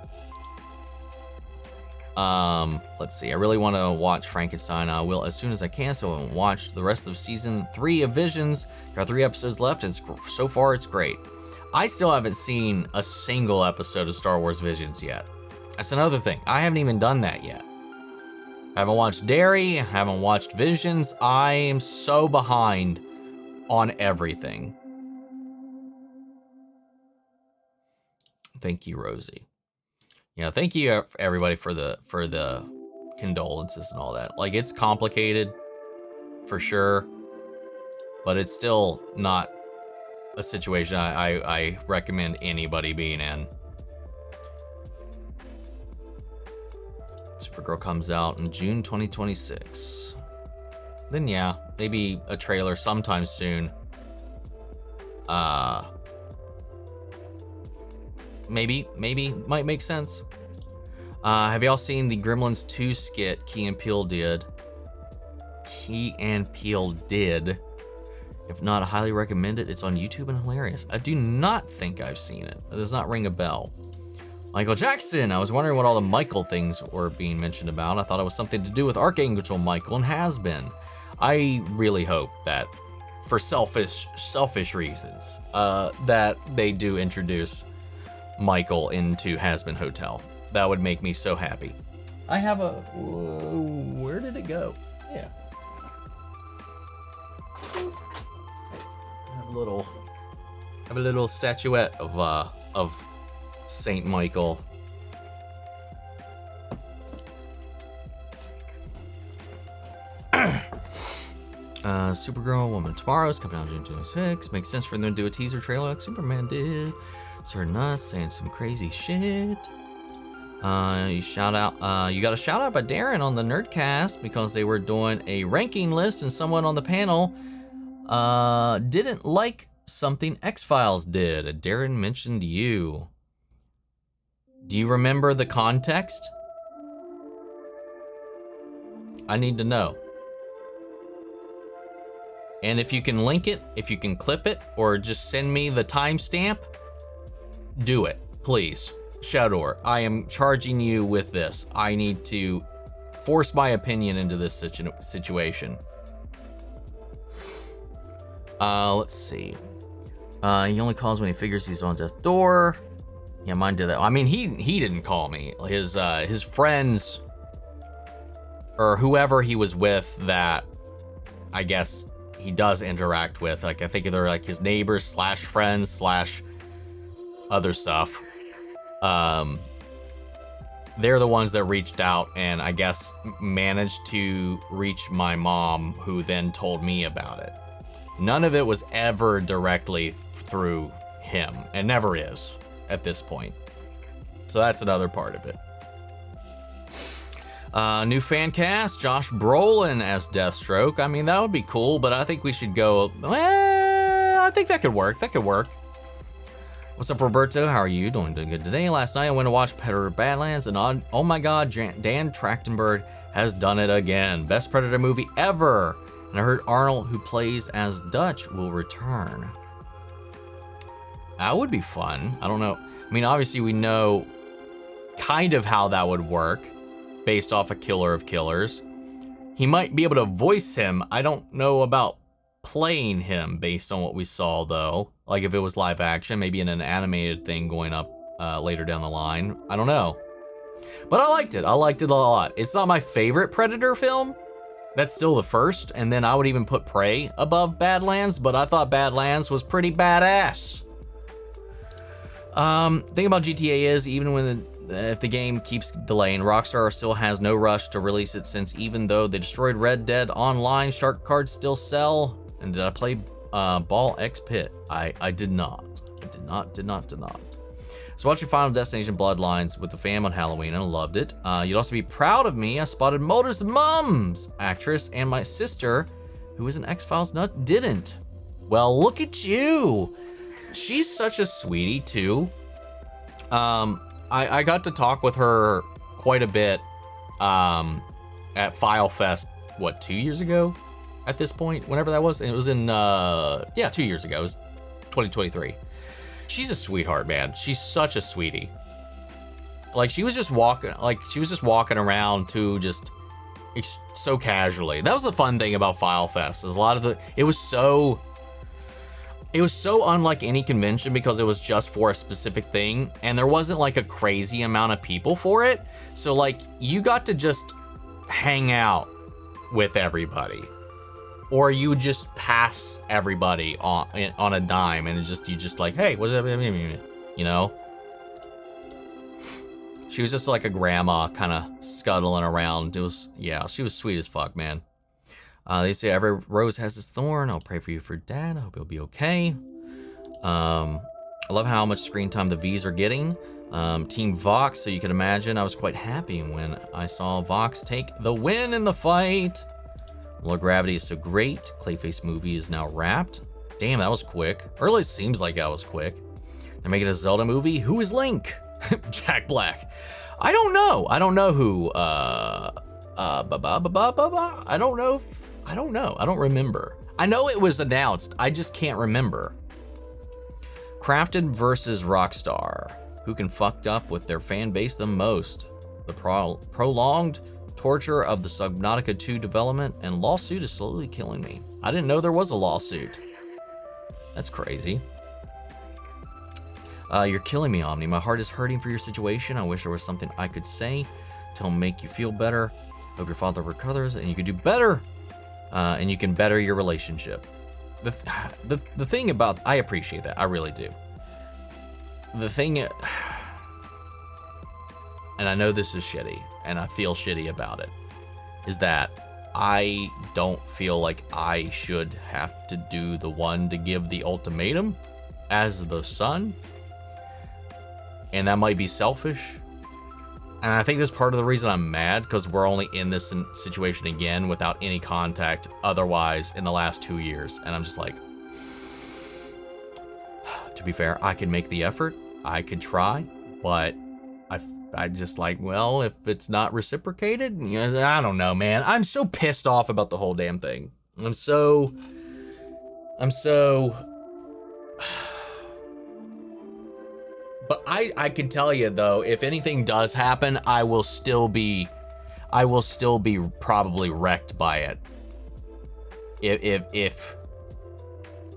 Let's see. I really want to watch Frankenstein. I will as soon as I can, so I'll watch the rest of season 3 of Visions. Got 3 episodes left, and so far it's great. I still haven't seen a single episode of Star Wars Visions yet. That's another thing. I haven't even done that yet. I haven't watched Derry. I haven't watched Visions. I am so behind on everything. Thank you, Rosie. Yeah, thank you everybody for the condolences and all that. Like, it's complicated for sure, but it's still not a situation I recommend anybody being in. Supergirl comes out in June 2026. Then yeah, maybe a trailer sometime soon. Maybe might make sense. Have y'all seen the Gremlins 2 skit Key and Peele did? If not, I highly recommend it. It's on YouTube and hilarious. I do not think I've seen it. It does not ring a bell. Michael Jackson. I was wondering what all the Michael things were being mentioned about. I thought it was something to do with Archangel Michael and Hazbin. I really hope that, for selfish reasons, that they do introduce Michael into Hazbin Hotel. That would make me so happy. I have a... where did it go? Yeah. I have a little statuette of Saint Michael. Supergirl, Woman of Tomorrow is coming out June 26. Makes sense for them to do a teaser trailer like Superman did. Sir Nuts saying some crazy shit. You got a shout out by Darren on the Nerdcast because they were doing a ranking list and someone on the panel didn't like something X-Files did. Darren mentioned you. Do you remember the context? I need to know. And if you can link it, if you can clip it, or just send me the timestamp, do it, please. Shador, I am charging you with this. I need to force my opinion into this situation. Let's see. He only calls when he figures he's on death's door. Yeah, mine did that. I mean, he didn't call me. His friends, or whoever he was with that, I guess he does interact with. Like, I think they're like his neighbors / friends / other stuff. They're the ones that reached out and I guess managed to reach my mom, who then told me about it. None of it was ever directly through him, and never is at this point. So that's another part of it. New fan cast, Josh Brolin as Deathstroke. I mean, that would be cool, but I think we should go, I think that could work. That could work. What's up, Roberto? How are you? Doing good today. Last night I went to watch Predator Badlands, and oh my god, Dan Trachtenberg has done it again. Best Predator movie ever. And I heard Arnold, who plays as Dutch, will return. That would be fun. I don't know. I mean, obviously we know kind of how that would work based off a Killer of Killers. He might be able to voice him. I don't know about playing him based on what we saw, though. Like if it was live action, maybe in an animated thing going up later down the line. I don't know. But I liked it. I liked it a lot. It's not my favorite Predator film. That's still the first. And then I would even put Prey above Badlands, but I thought Badlands was pretty badass. Thing about GTA is, even when if the game keeps delaying, Rockstar still has no rush to release it, since even though they destroyed Red Dead Online, shark cards still sell. And did I play Ball X Pit? I did not. I did not. So watching Final Destination Bloodlines with the fam on Halloween, and I loved it. You'd also be proud of me. I spotted Mulder's mom's actress, and my sister, who is an X-Files nut, didn't. Well, look at you. She's such a sweetie too. I got to talk with her quite a bit at File Fest, what, 2 years ago at this point, whenever that was. And it was in 2 years ago. It was 2023. She's a sweetheart, man. She's such a sweetie. Like, she was just walking around too, just so casually. That was the fun thing about File Fest, is it was so unlike any convention because it was just for a specific thing, and there wasn't like a crazy amount of people for it. So like, you got to just hang out with everybody, or you just pass everybody on a dime, and you just like, hey, what's up, you know? She was just like a grandma kind of scuttling around. She was sweet as fuck, man. They say every rose has its thorn. I'll pray for you for Dad. I hope he'll be okay. I love how much screen time the V's are getting. Team Vox, so you can imagine, I was quite happy when I saw Vox take the win in the fight. Low Gravity is so great. Clayface movie is now wrapped. Damn, that was quick. Or at least seems like that was quick. They're making a Zelda movie. Who is Link? Jack Black. I don't know. I don't know who. I don't know. I don't remember. I know it was announced. I just can't remember. Crafted versus Rockstar. Who can fucked up with their fan base the most? The prolonged torture of the Subnautica 2 development and lawsuit is slowly killing me. I didn't know there was a lawsuit. That's crazy. You're killing me, Omni. My heart is hurting for your situation. I wish there was something I could say to make you feel better. Hope your father recovers and you can do better. And you can better your relationship. The thing about, I appreciate that. I really do. The thing, and I know this is shitty, and I feel shitty about it, is that I don't feel like I should have to do the one to give the ultimatum as the son. And that might be selfish. And I think that's part of the reason I'm mad, because we're only in this situation again without any contact otherwise in the last 2 years. And I'm just like, to be fair, I can make the effort. I could try, but I just like, well, if it's not reciprocated, you know, I don't know, man. I'm so pissed off about the whole damn thing. I'm so But I can tell you though, if anything does happen, I will still be probably wrecked by it. If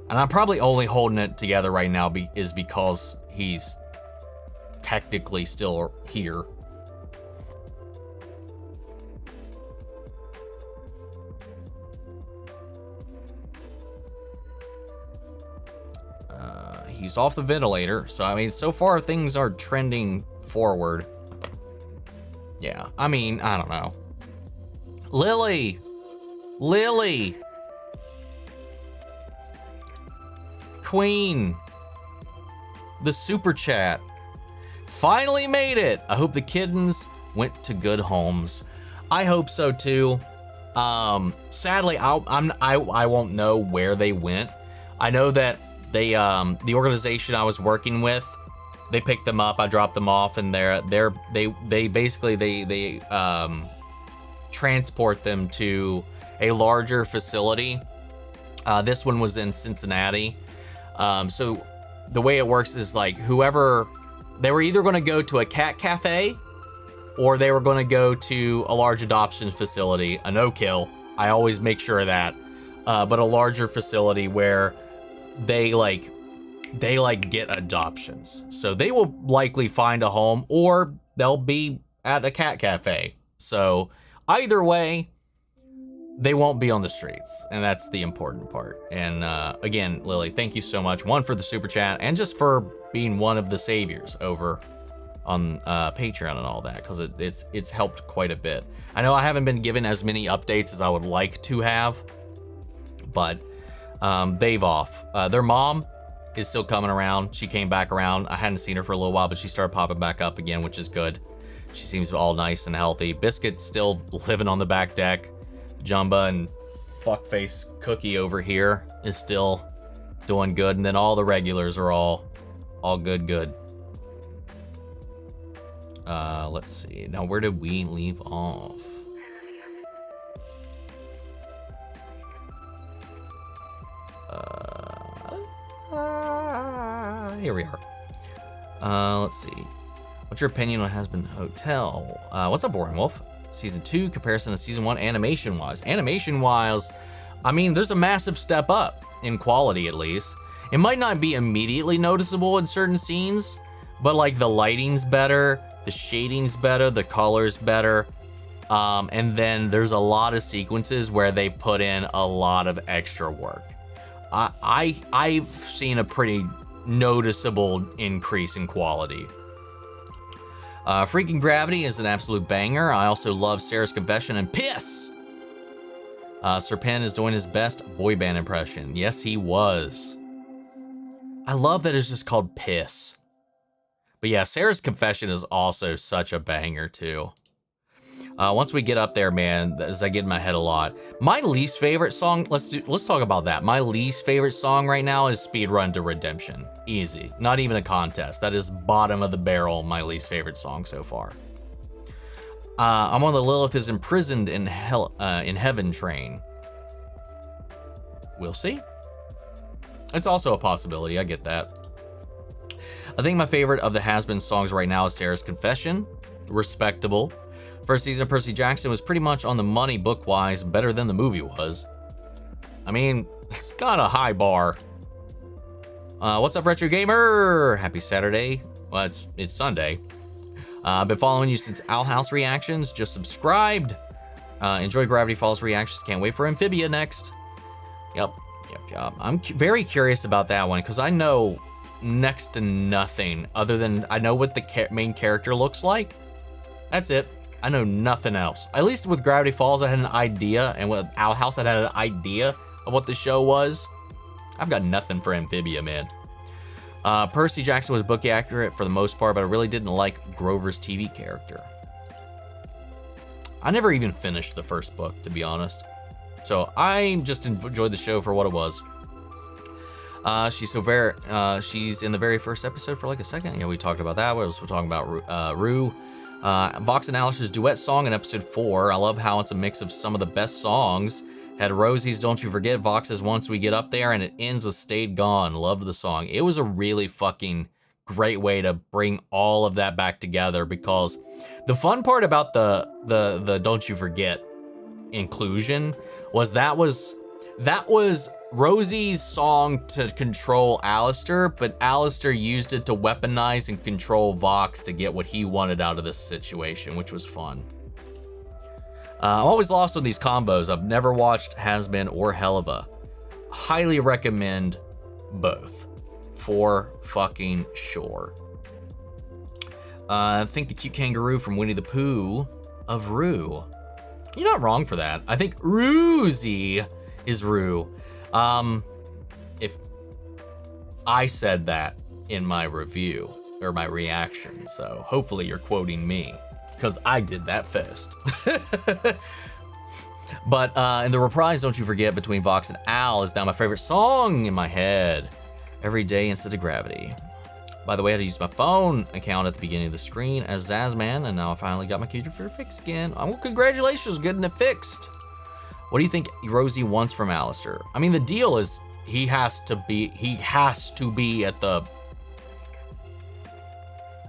and I'm probably only holding it together right now is because he's technically still here. He's off the ventilator, so I mean, so far things are trending forward. Yeah, I mean, I don't know. Lily! Queen! The super chat. Finally made it! I hope the kittens went to good homes. I hope so too. Sadly, I won't know where they went. I know that they the organization I was working with, they picked them up. I dropped them off, and they basically transport them to a larger facility. This one was in Cincinnati. So the way it works is like whoever, they were either going to go to a cat cafe or they were going to go to a large adoption facility, a no-kill. I always make sure of that. But a larger facility where they get adoptions. So they will likely find a home or they'll be at a cat cafe. So either way, they won't be on the streets, and that's the important part. And again, Lily, thank you so much. One, for the super chat, and just for being one of the saviors over on Patreon and all that, because it's helped quite a bit. I know I haven't been given as many updates as I would like to have, but they've off. Their mom is still coming around. She came back around. I hadn't seen her for a little while, but she started popping back up again, which is good. She seems all nice and healthy. Biscuit's still living on the back deck. Jumba and fuckface Cookie over here is still doing good, and then all the regulars are all good. Let's see. Now, where did we leave off? Here we are. Let's see. What's your opinion on Hazbin Hotel? What's up, Boring Wolf? Season 2 comparison to Season 1 animation-wise. Animation-wise, I mean, there's a massive step up in quality, at least. It might not be immediately noticeable in certain scenes, but like the lighting's better, the shading's better, the color's better. And then there's a lot of sequences where they've put in a lot of extra work. I've seen a pretty noticeable increase in quality. Freaking Gravity is an absolute banger. I also love Sarah's Confession and Piss. Sir Penn is doing his best boy band impression. Yes, he was. I love that it's just called Piss. But yeah, Sarah's Confession is also such a banger too. Once we get up there, man, as I get in my head a lot. My least favorite song, let's talk about that. My least favorite song right now is Speedrun to Redemption. Easy. Not even a contest. That is bottom of the barrel, my least favorite song so far. I'm on the Lilith is imprisoned in heaven train. We'll see. It's also a possibility, I get that. I think my favorite of the Hazbin songs right now is Sarah's Confession. Respectable. First season of Percy Jackson was pretty much on the money book-wise, better than the movie was. I mean, it's not a high bar. What's up, Retro Gamer? Happy Saturday. Well, it's Sunday. I've been following you since Owl House Reactions. Just subscribed. Enjoy Gravity Falls Reactions. Can't wait for Amphibia next. Yep. I'm very curious about that one, because I know next to nothing other than I know what the main character looks like. That's it. I know nothing else. At least with Gravity Falls, I had an idea, and with Owl House, I had an idea of what the show was. I've got nothing for Amphibia, man. Percy Jackson was book accurate for the most part, but I really didn't like Grover's TV character. I never even finished the first book, to be honest. So I just enjoyed the show for what it was. She's in the very first episode for like a second. Yeah, we talked about that. We're talking about Rue. Vox and Alistair's duet song in episode 4. I love how it's a mix of some of the best songs. Had Rosie's Don't You Forget, Vox's Once We Get Up There, and it ends with Stayed Gone. Loved the song. It was a really fucking great way to bring all of that back together, because the fun part about the Don't You Forget inclusion was that was Rosie's song to control Alistair, but Alistair used it to weaponize and control Vox to get what he wanted out of this situation, which was fun. I'm always lost on these combos. I've never watched Hazbin or Helva. Highly recommend both, for fucking sure. I think the cute kangaroo from Winnie the Pooh of Rue. You're not wrong for that. I think Roosie is Rue. If I said that in my review or my reaction, so hopefully you're quoting me, because I did that first. But in the reprise, Don't You Forget, between Vox and Al is now my favorite song in my head. Every day instead of Gravity. By the way, I had to use my phone account at the beginning of the screen as Zazman, and now I finally got my computer fixed again. Well, congratulations, getting it fixed. What do you think Rosie wants from Alistair? I mean, the deal is he has to be at the,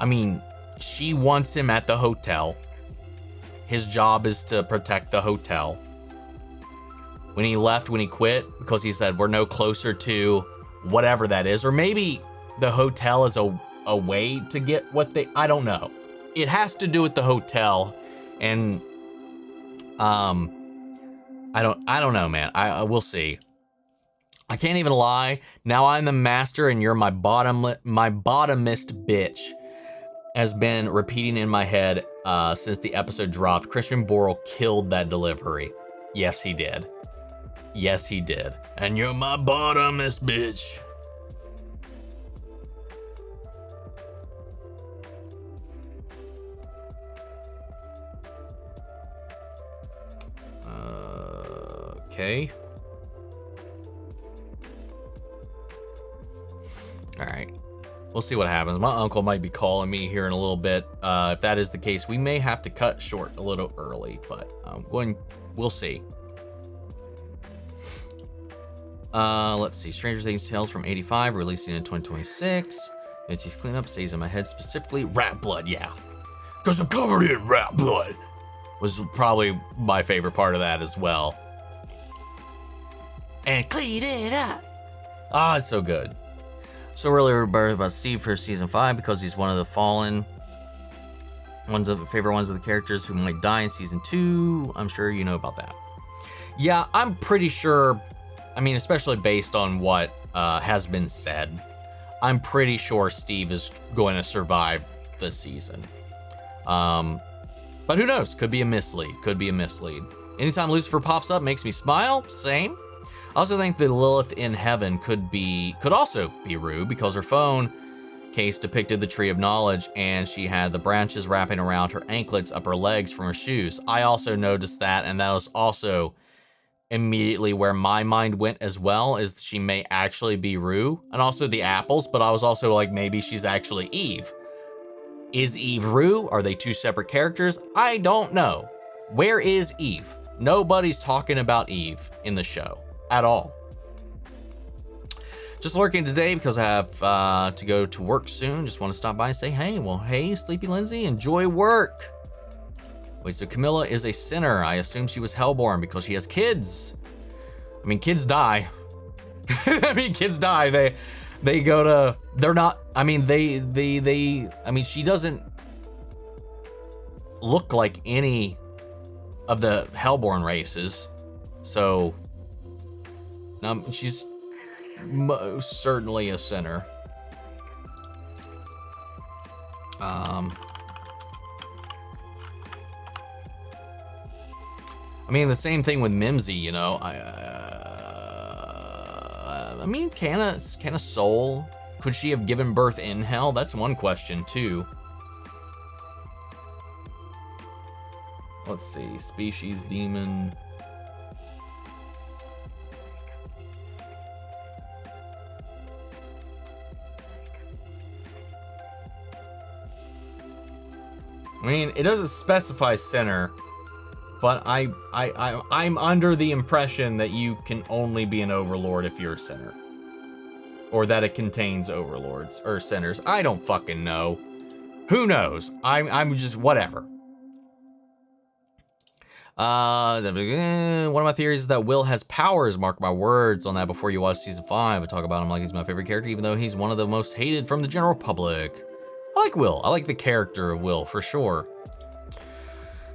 I mean, she wants him at the hotel. His job is to protect the hotel. When he quit, because he said, we're no closer to whatever that is, or maybe the hotel is a way to get what I don't know. It has to do with the hotel, and I don't know, man. I will see. I can't even lie. Now I'm the master, and you're my bottomist bitch. Has been repeating in my head since the episode dropped. Christian Borle killed that delivery. Yes, he did. Yes, he did. And you're my bottomist bitch. Okay. All right. We'll see what happens. My uncle might be calling me here in a little bit. If that is the case, we may have to cut short a little early, but we'll see. Let's see. Stranger Things Tales from 85, releasing in 2026. Mitchie's cleanup stays in my head, specifically rat blood. Yeah. Because I'm covered in rat blood. Was probably my favorite part of that as well. And clean it up. Ah, it's so good. So really worried about Steve for season 5 because he's one of the fallen favorite ones of the characters who might die in season 2. I'm sure you know about that. Yeah, I'm pretty sure. I mean, especially based on what has been said, I'm pretty sure Steve is going to survive this season. But who knows? Could be a mislead. Anytime Lucifer pops up makes me smile. Same. I also think that Lilith in Heaven could also be Rue, because her phone case depicted the Tree of Knowledge, and she had the branches wrapping around her anklets up her legs from her shoes. I also noticed that, and that was also immediately where my mind went as well, is she may actually be Rue, and also the apples, but I was also like, maybe she's actually Eve. Is Eve Rue? Are they two separate characters? I don't know. Where is Eve? Nobody's talking about Eve in the show at all. Just lurking today because I have to go to work soon. Just want to stop by and say, hey, well, hey, Sleepy Lindsay, enjoy work. Wait, so Camilla is a sinner. I assume she was hellborn because she has kids. I mean, kids die. Kids die. They go to, they're not, I mean, she doesn't look like any of the hellborn races. So, she's most certainly a sinner. I mean, the same thing with Mimsy, you know. I mean, can a soul, could she have given birth in hell? That's one question too. Let's see, species, demon. I mean, it doesn't specify sinner, but I'm under the impression that you can only be an overlord if you're a sinner. Or that it contains overlords or sinners. I don't fucking know. Who knows? I'm just whatever. One of my theories is that Will has powers. Mark my words on that before you watch season 5. I talk about him like he's my favorite character, even though he's one of the most hated from the general public. I like Will. I like the character of Will for sure.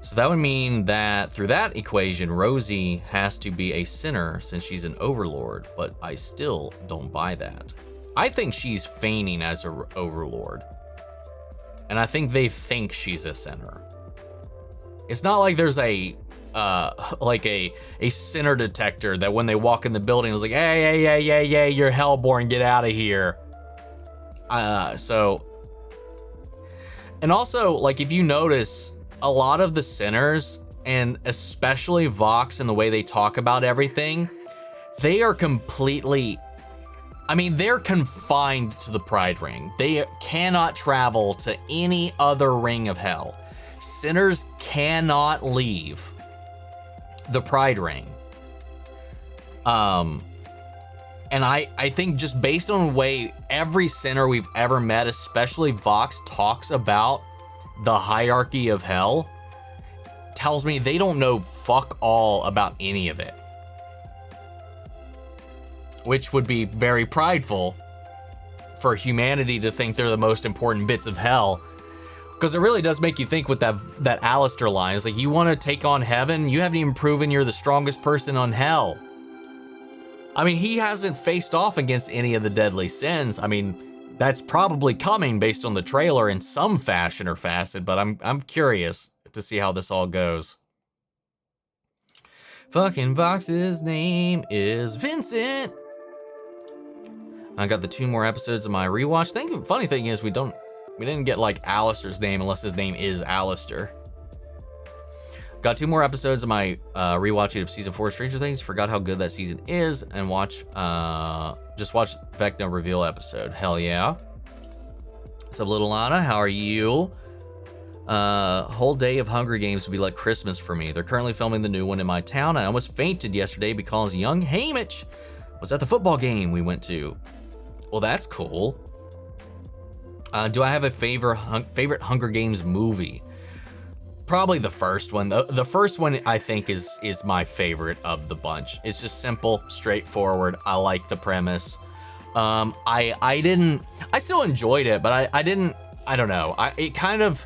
So that would mean that through that equation, Rosie has to be a sinner since she's an overlord, but I still don't buy that. I think she's feigning as an overlord. And I think they think she's a sinner. It's not like there's a sinner detector that when they walk in the building is like, hey, you're hellborn, get out of here. And also, like, if you notice, a lot of the sinners, and especially Vox and the way they talk about everything, they are completely, I mean, they're confined to the Pride Ring. They cannot travel to any other ring of hell. Sinners cannot leave the Pride Ring. And I think just based on the way every sinner we've ever met, especially Vox, talks about the hierarchy of hell, tells me they don't know fuck all about any of it. Which would be very prideful for humanity to think they're the most important bits of hell. Because it really does make you think with that Alistair line. It's like, you want to take on heaven? You haven't even proven you're the strongest person on hell. I mean, he hasn't faced off against any of the deadly sins. I mean, that's probably coming based on the trailer in some fashion or facet, but I'm curious to see how this all goes. Fucking Vox's name is Vincent. I got the 2 more episodes of my rewatch. Funny thing is, we didn't get like Alistair's name unless his name is Alistair. Got 2 more episodes of my rewatching of season 4 of Stranger Things. Forgot how good that season is, and just watch Vecna reveal episode. Hell yeah. What's up, little Lana? How are you? Whole day of Hunger Games would be like Christmas for me. They're currently filming the new one in my town. I almost fainted yesterday because young Hamish was at the football game we went to. Well, that's cool. Do I have a favorite Hunger Games movie? Probably the first one. The first one I think is my favorite of the bunch. It's just simple, straightforward. I like the premise. I still enjoyed it, but I don't know. It kind of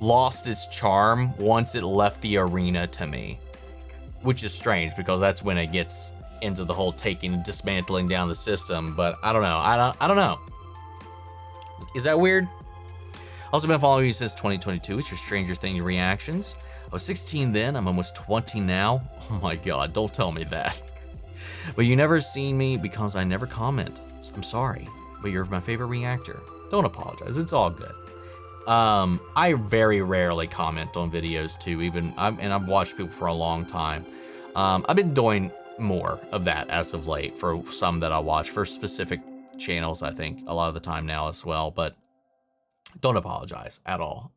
lost its charm once it left the arena to me, which is strange because that's when it gets into the whole taking and dismantling down the system. But I don't know. I don't know. Is that weird? Also been following you since 2022. It's your Stranger Things reactions. I was 16 then. I'm almost 20 now. Oh my God, don't tell me that. But you never seen me because I never comment. I'm sorry, but you're my favorite reactor. Don't apologize. It's all good. I very rarely comment on videos too. And I've watched people for a long time. I've been doing more of that as of late for some that I watch for specific channels. I think a lot of the time now as well, but. Don't apologize at all.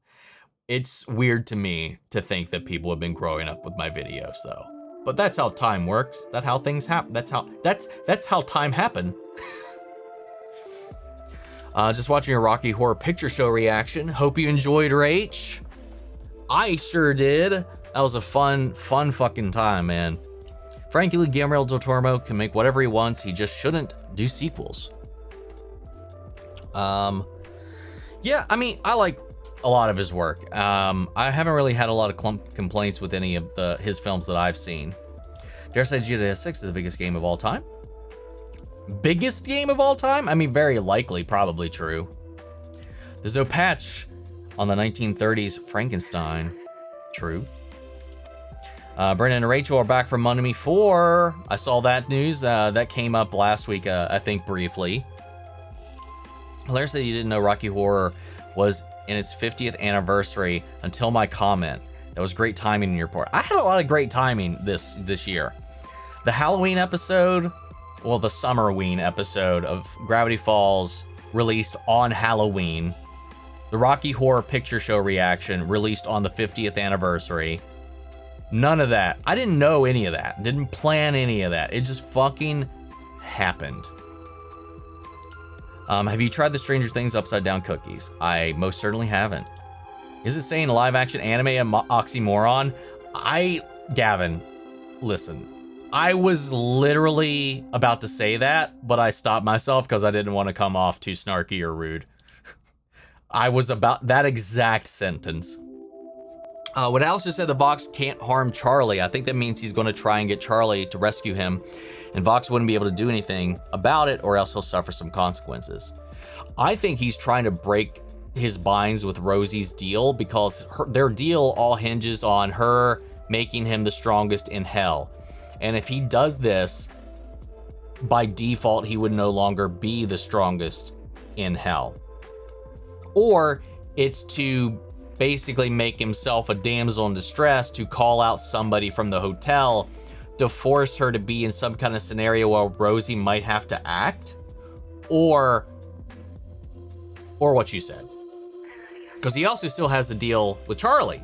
It's weird to me to think that people have been growing up with my videos though. But that's how time works. That's how things happen. That's how time happened. Just watching your Rocky Horror Picture Show reaction. Hope you enjoyed, Rach. I sure did. That was a fun fucking time, man. Frankly, Guillermo del Toro can make whatever he wants. He just shouldn't do sequels. Yeah, I mean, I like a lot of his work. I haven't really had a lot of complaints with any of his films that I've seen. Dare say GTA 6 is the biggest game of all time? Biggest game of all time? I mean, very likely, probably true. There's no patch on the 1930s Frankenstein. True. Brendan and Rachel are back from Monday 4. I saw that news. That came up last week, I think, briefly. Hilaire said you didn't know Rocky Horror was in its 50th anniversary until my comment. That was great timing in your report. I had a lot of great timing this year. The Halloween episode, well, the Summerween episode of Gravity Falls released on Halloween. The Rocky Horror Picture Show reaction released on the 50th anniversary. None of that. I didn't know any of that. Didn't plan any of that. It just fucking happened. Have you tried the Stranger Things upside down cookies? I most certainly haven't. Is it saying live action anime an oxymoron? Gavin, listen. I was literally about to say that, but I stopped myself because I didn't want to come off too snarky or rude. I was about that exact sentence. When Alistair said the Vox can't harm Charlie, I think that means he's going to try and get Charlie to rescue him, and Vox wouldn't be able to do anything about it, or else he'll suffer some consequences. I think he's trying to break his binds with Rosie's deal, because their deal all hinges on her making him the strongest in hell. And if he does this, by default, he would no longer be the strongest in hell. Or it's to basically make himself a damsel in distress, to call out somebody from the hotel to force her to be in some kind of scenario where Rosie might have to act, or what you said. Because he also still has the deal with Charlie.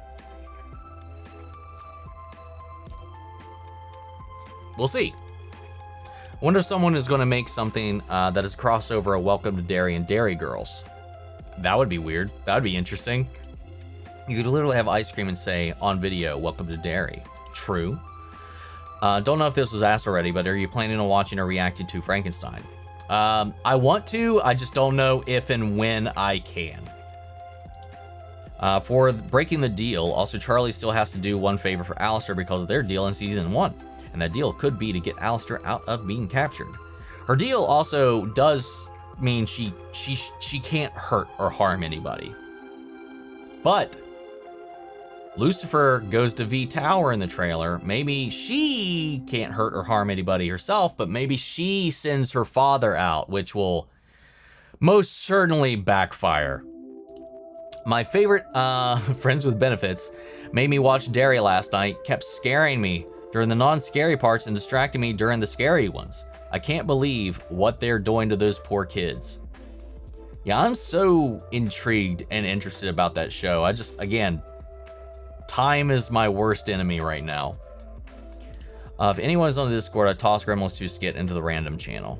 We'll see. I wonder if someone is going to make something that is crossover a Welcome to Derry and Dairy Girls. That would be weird. That would be interesting. You could literally have ice cream and say on video, "Welcome to Dairy." True. Don't know if this was asked already, but are you planning on watching or reacting to Frankenstein? I want to. I just don't know if and when I can. For breaking the deal, also Charlie still has to do one favor for Alistair because of their deal in season 1. And that deal could be to get Alistair out of being captured. Her deal also does mean she can't hurt or harm anybody. But Lucifer goes to V Tower in the trailer. Maybe she can't hurt or harm anybody herself, but maybe she sends her father out, which will most certainly backfire. My favorite Friends with Benefits made me watch Derry last night, kept scaring me during the non-scary parts and distracting me during the scary ones. I can't believe what they're doing to those poor kids. Yeah, I'm so intrigued and interested about that show. Again, time is my worst enemy right now. If anyone's on the Discord, I toss Gremlins 2 skit into the random channel.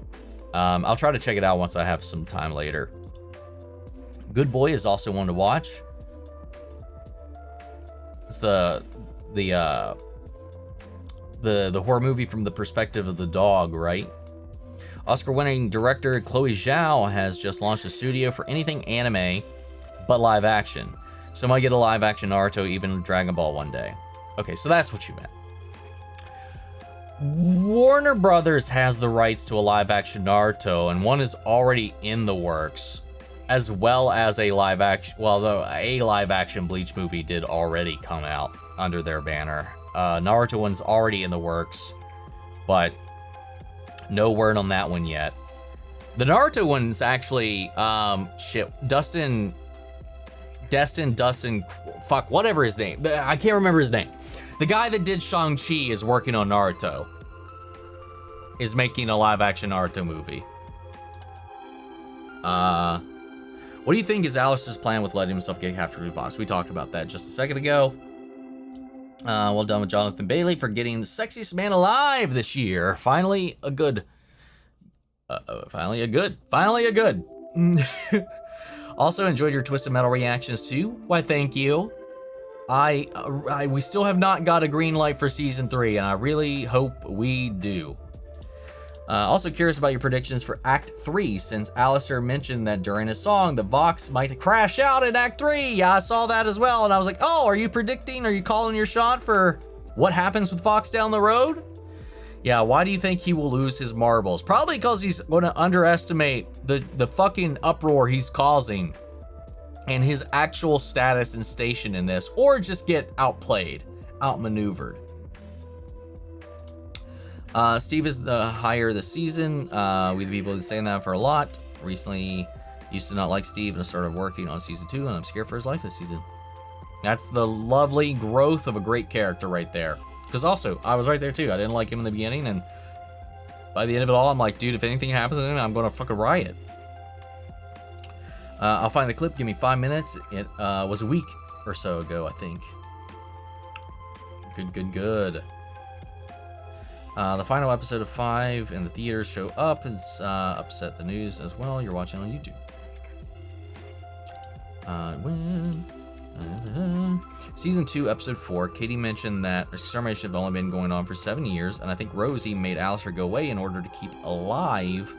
I'll try to check it out once I have some time later. Good Boy is also one to watch. It's the horror movie from the perspective of the dog, right? Oscar-winning director Chloe Zhao has just launched a studio for anything anime but live action. So might get a live action Naruto, even Dragon Ball one day. Okay, so that's what you meant. Warner Brothers has the rights to a live action Naruto, and one is already in the works, as well as a live action, well, though a live action Bleach movie did already come out under their banner. Naruto one's already in the works, but no word on that one yet. The Naruto one's actually, Dustin, fuck, whatever his name. I can't remember his name. The guy that did Shang-Chi is working on Naruto. Is making a live action Naruto movie. What do you think is Alistair's plan with letting himself get captured with Boss? We talked about that just a second ago. Well done with Jonathan Bailey for getting the sexiest man alive this year. Finally a good. Finally a good. Also enjoyed your Twisted Metal reactions too. Why, thank you. We still have not got a green light for season 3, and I really hope we do. Also curious about your predictions for Act 3, since Alistair mentioned that during his song, the Vox might crash out in Act 3. Yeah, I saw that as well, and I was like, oh, are you calling your shot for what happens with Vox down the road? Yeah, why do you think he will lose his marbles? Probably because he's going to underestimate the fucking uproar he's causing and his actual status and station in this, or just get outplayed, outmaneuvered. Steve is the hire this season. We the people have been saying that for a lot. Recently, used to not like Steve and I started working on season 2, and I'm scared for his life this season. That's the lovely growth of a great character right there. Because also, I was right there too. I didn't like him in the beginning, and by the end of it all, I'm like, dude, if anything happens to him, I'm gonna fucking riot. I'll find the clip. Give me 5 minutes. It was a week or so ago, I think. Good. The final episode of 5 in the theaters show up and upset the news as well. You're watching on YouTube. Season 2, episode 4. Katie mentioned that extermination have only been going on for 7 years, and I think Rosie made Alistair go away in order to keep alive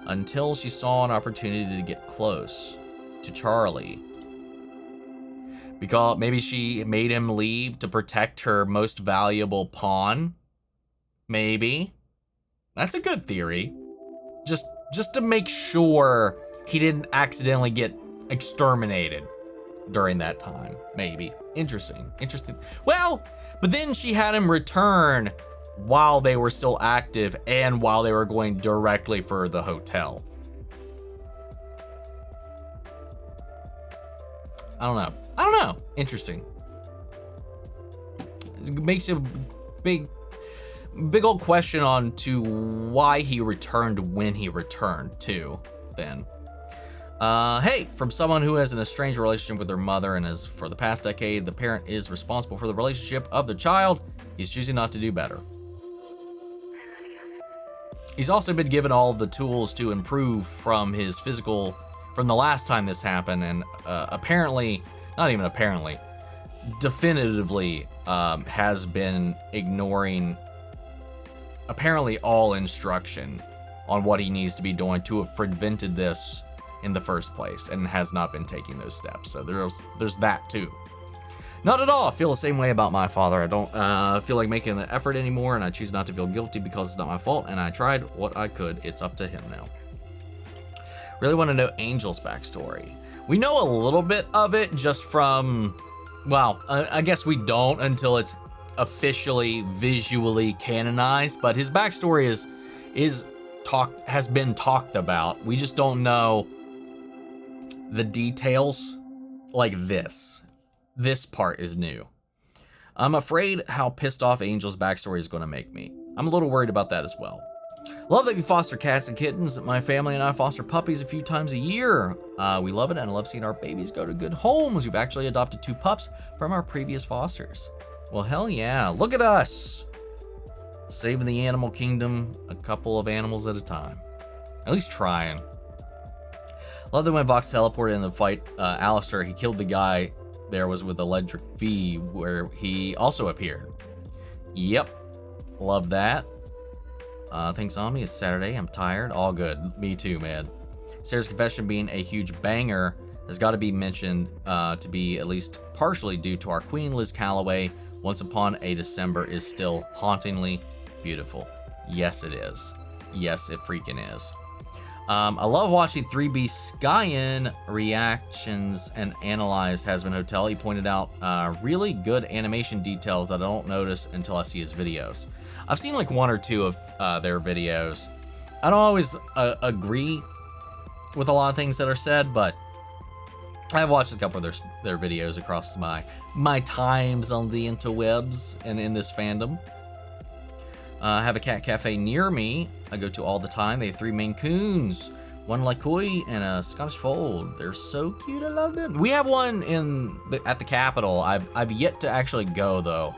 until she saw an opportunity to get close to Charlie. Because maybe she made him leave to protect her most valuable pawn. Maybe. That's a good theory. Just to make sure he didn't accidentally get exterminated during that time. Maybe. Interesting. Well, but then she had him return while they were still active and while they were going directly for the hotel. I don't know. Interesting. It makes a big old question on to why he returned when he returned too then. Hey, from someone who has an estranged relationship with their mother and has for the past decade, the parent is responsible for the relationship of the child. He's choosing not to do better. He's also been given all of the tools to improve from his physical, from the last time this happened, and apparently, not even apparently, definitively has been ignoring apparently all instruction on what he needs to be doing to have prevented this in the first place, and has not been taking those steps. So there's that too. Not at all. I feel the same way about my father. I don't feel like making the effort anymore, and I choose not to feel guilty because it's not my fault, and I tried what I could. It's up to him now. Really want to know Angel's backstory. We know a little bit of it just from, well, I guess we don't until it's officially visually canonized, but his backstory has been talked about. We just don't know the details like this. This part is new. I'm afraid how pissed off Angel's backstory is going to make me. I'm a little worried about that as well. Love that we foster cats and kittens. My family and I foster puppies a few times a year. We love it, and I love seeing our babies go to good homes. We've actually adopted 2 pups from our previous fosters. Well, hell yeah. Look at us. Saving the animal kingdom a couple of animals at a time. At least trying. Love that when Vox teleported in the fight, Alistair, he killed the guy there was with Electric V, where he also appeared. Yep. Love that. Thanks, Omni. It's Saturday. I'm tired. All good. Me too, man. Sarah's confession being a huge banger has got to be mentioned to be at least partially due to our queen, Liz Calloway. Once Upon a December is still hauntingly beautiful. Yes, it is. Yes, it freaking is. I love watching 3B Skyen reactions and analyze Hazbin Hotel. He pointed out really good animation details that I don't notice until I see his videos. I've seen like 1 or 2 of their videos. I don't always agree with a lot of things that are said, but I've watched a couple of their videos across my times on the interwebs and in this fandom. I have a cat cafe near me I go to all the time. They have 3 Maine Coons, 1 Lycoy, and a Scottish Fold. They're so cute. I love them. We have one at the Capitol. I've yet to actually go, though.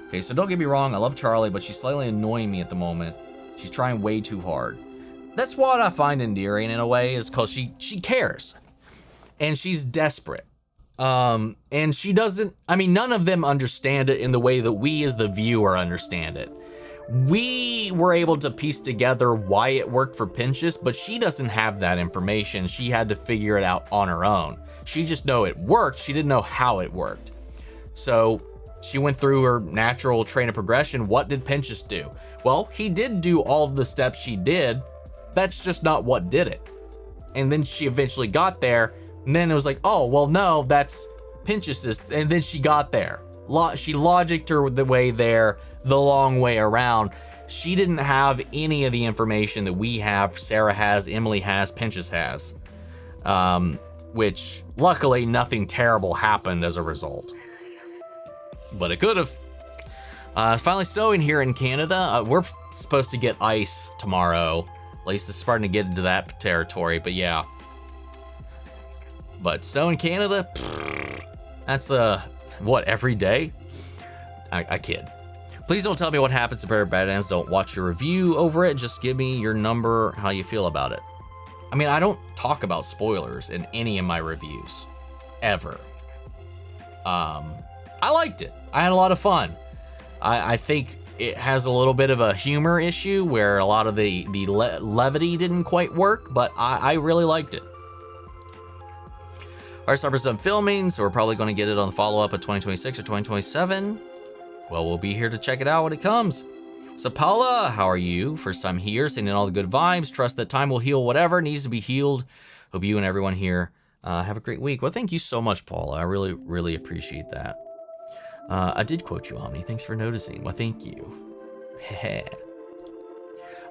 Okay, so don't get me wrong. I love Charlie, but she's slightly annoying me at the moment. She's trying way too hard. That's what I find endearing in a way, is because she cares. And she's desperate. And she doesn't, I mean, none of them understand it in the way that we as the viewer understand it. We were able to piece together why it worked for Pinchas, but she doesn't have that information. She had to figure it out on her own. She just know it worked. She didn't know how it worked. So she went through her natural train of progression. What did Pinchas do? Well, he did do all of the steps she did. That's just not what did it. And then she eventually got there. And then it was like, oh, well, no, that's Pinchas's. And then she got there. She logicked her the way there, the long way around. She didn't have any of the information that we have, Sarah has, Emily has, Pinchas has. Which, luckily, nothing terrible happened as a result. But it could have. It's finally snowing here in Canada. We're supposed to get ice tomorrow. At least it's starting to get into that territory, but yeah. But snow in Canada, that's, what, every day? I kid. Please don't tell me what happens if Bear Badlands. Don't watch your review over it. Just give me your number, how you feel about it. I mean, I don't talk about spoilers in any of my reviews. Ever. I liked it. I had a lot of fun. I think it has a little bit of a humor issue where a lot of the levity didn't quite work, but I really liked it. Heartstopper's done filming, so we're probably going to get it on the follow-up of 2026 or 2027. Well, we'll be here to check it out when it comes. So Paula, how are you? First time here, sending in all the good vibes. Trust that time will heal whatever needs to be healed. Hope you and everyone here have a great week. Well, thank you so much, Paula. I really, really appreciate that. I did quote you, Omni. Thanks for noticing. Well, thank you.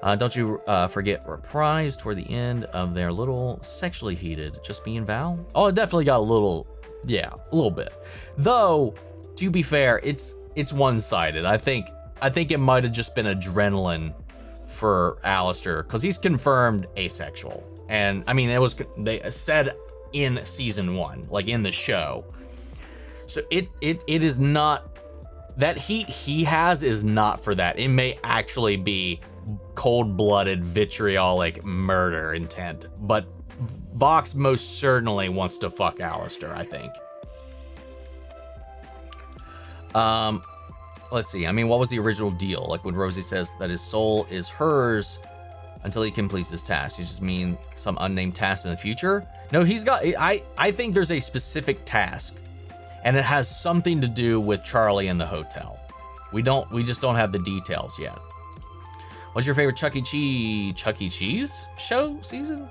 Don't you forget Reprise toward the end of their little sexually heated Just Me and Val. Oh, it definitely got a little, yeah, a little bit. Though, to be fair, it's one-sided. I think it might have just been adrenaline for Alistair because he's confirmed asexual. And I mean, they said in season 1, like in the show. So it is not, that heat he has is not for that. It may actually be cold-blooded, vitriolic murder intent, but Vox most certainly wants to fuck Alistair, I think. Let's see. I mean, what was the original deal? Like when Rosie says that his soul is hers until he completes this task. You just mean some unnamed task in the future? No, he's got, I think there's a specific task, and it has something to do with Charlie in the hotel. We just don't have the details yet. What's your favorite Chuck E. Cheese show season?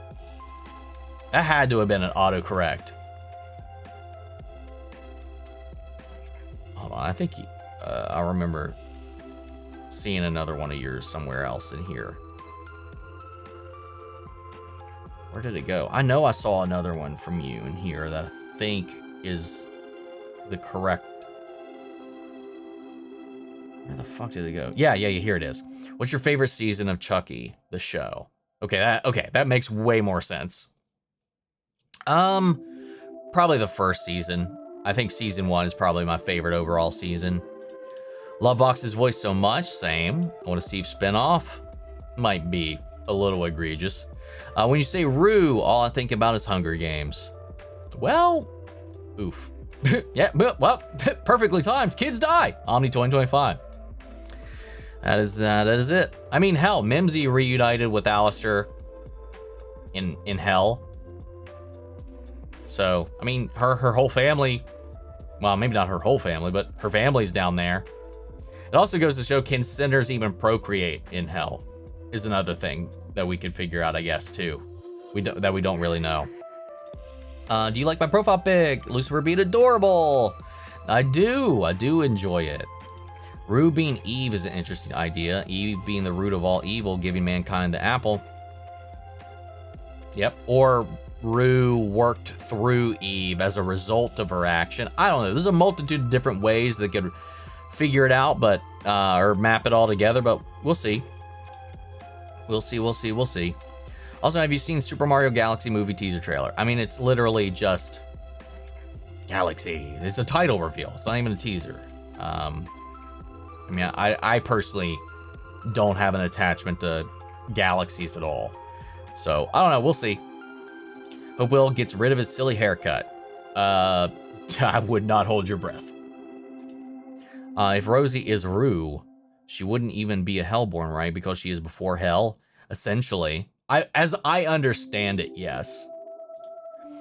That had to have been an autocorrect. Hold on, I think I remember seeing another one of yours somewhere else in here. Where did it go? I know I saw another one from you in here that I think is the correct. Where the fuck did it go? Yeah, here it is. What's your favorite season of Chucky, the show? Okay, that makes way more sense. Probably the first season. I think season 1 is probably my favorite overall season. Love Vox's voice so much, same. I want a Steve spinoff. Might be a little egregious. When you say Rue, all I think about is Hunger Games. Well, oof. Yeah, well, perfectly timed. Kids die. Omni 2025. That is it. I mean, hell, Mimsy reunited with Alistair in hell. So, I mean, her whole family, well, maybe not her whole family, but her family's down there. It also goes to show, can sinners even procreate in hell? Is another thing that we could figure out, I guess, too. That we don't really know. Do you like my profile pic? Lucifer being adorable. I do enjoy it. Rue being Eve is an interesting idea. Eve being the root of all evil, giving mankind the apple. Yep. Or Rue worked through Eve as a result of her action. I don't know. There's a multitude of different ways that could figure it out, but or map it all together, but we'll see. We'll see. Also, have you seen Super Mario Galaxy movie teaser trailer? I mean, it's literally just Galaxy. It's a title reveal. It's not even a teaser. I mean, I personally don't have an attachment to galaxies at all. So, I don't know. We'll see. Hope Will gets rid of his silly haircut. I would not hold your breath. If Rosie is Rue, she wouldn't even be a Hellborn, right? Because she is before Hell, essentially. As I understand it, yes.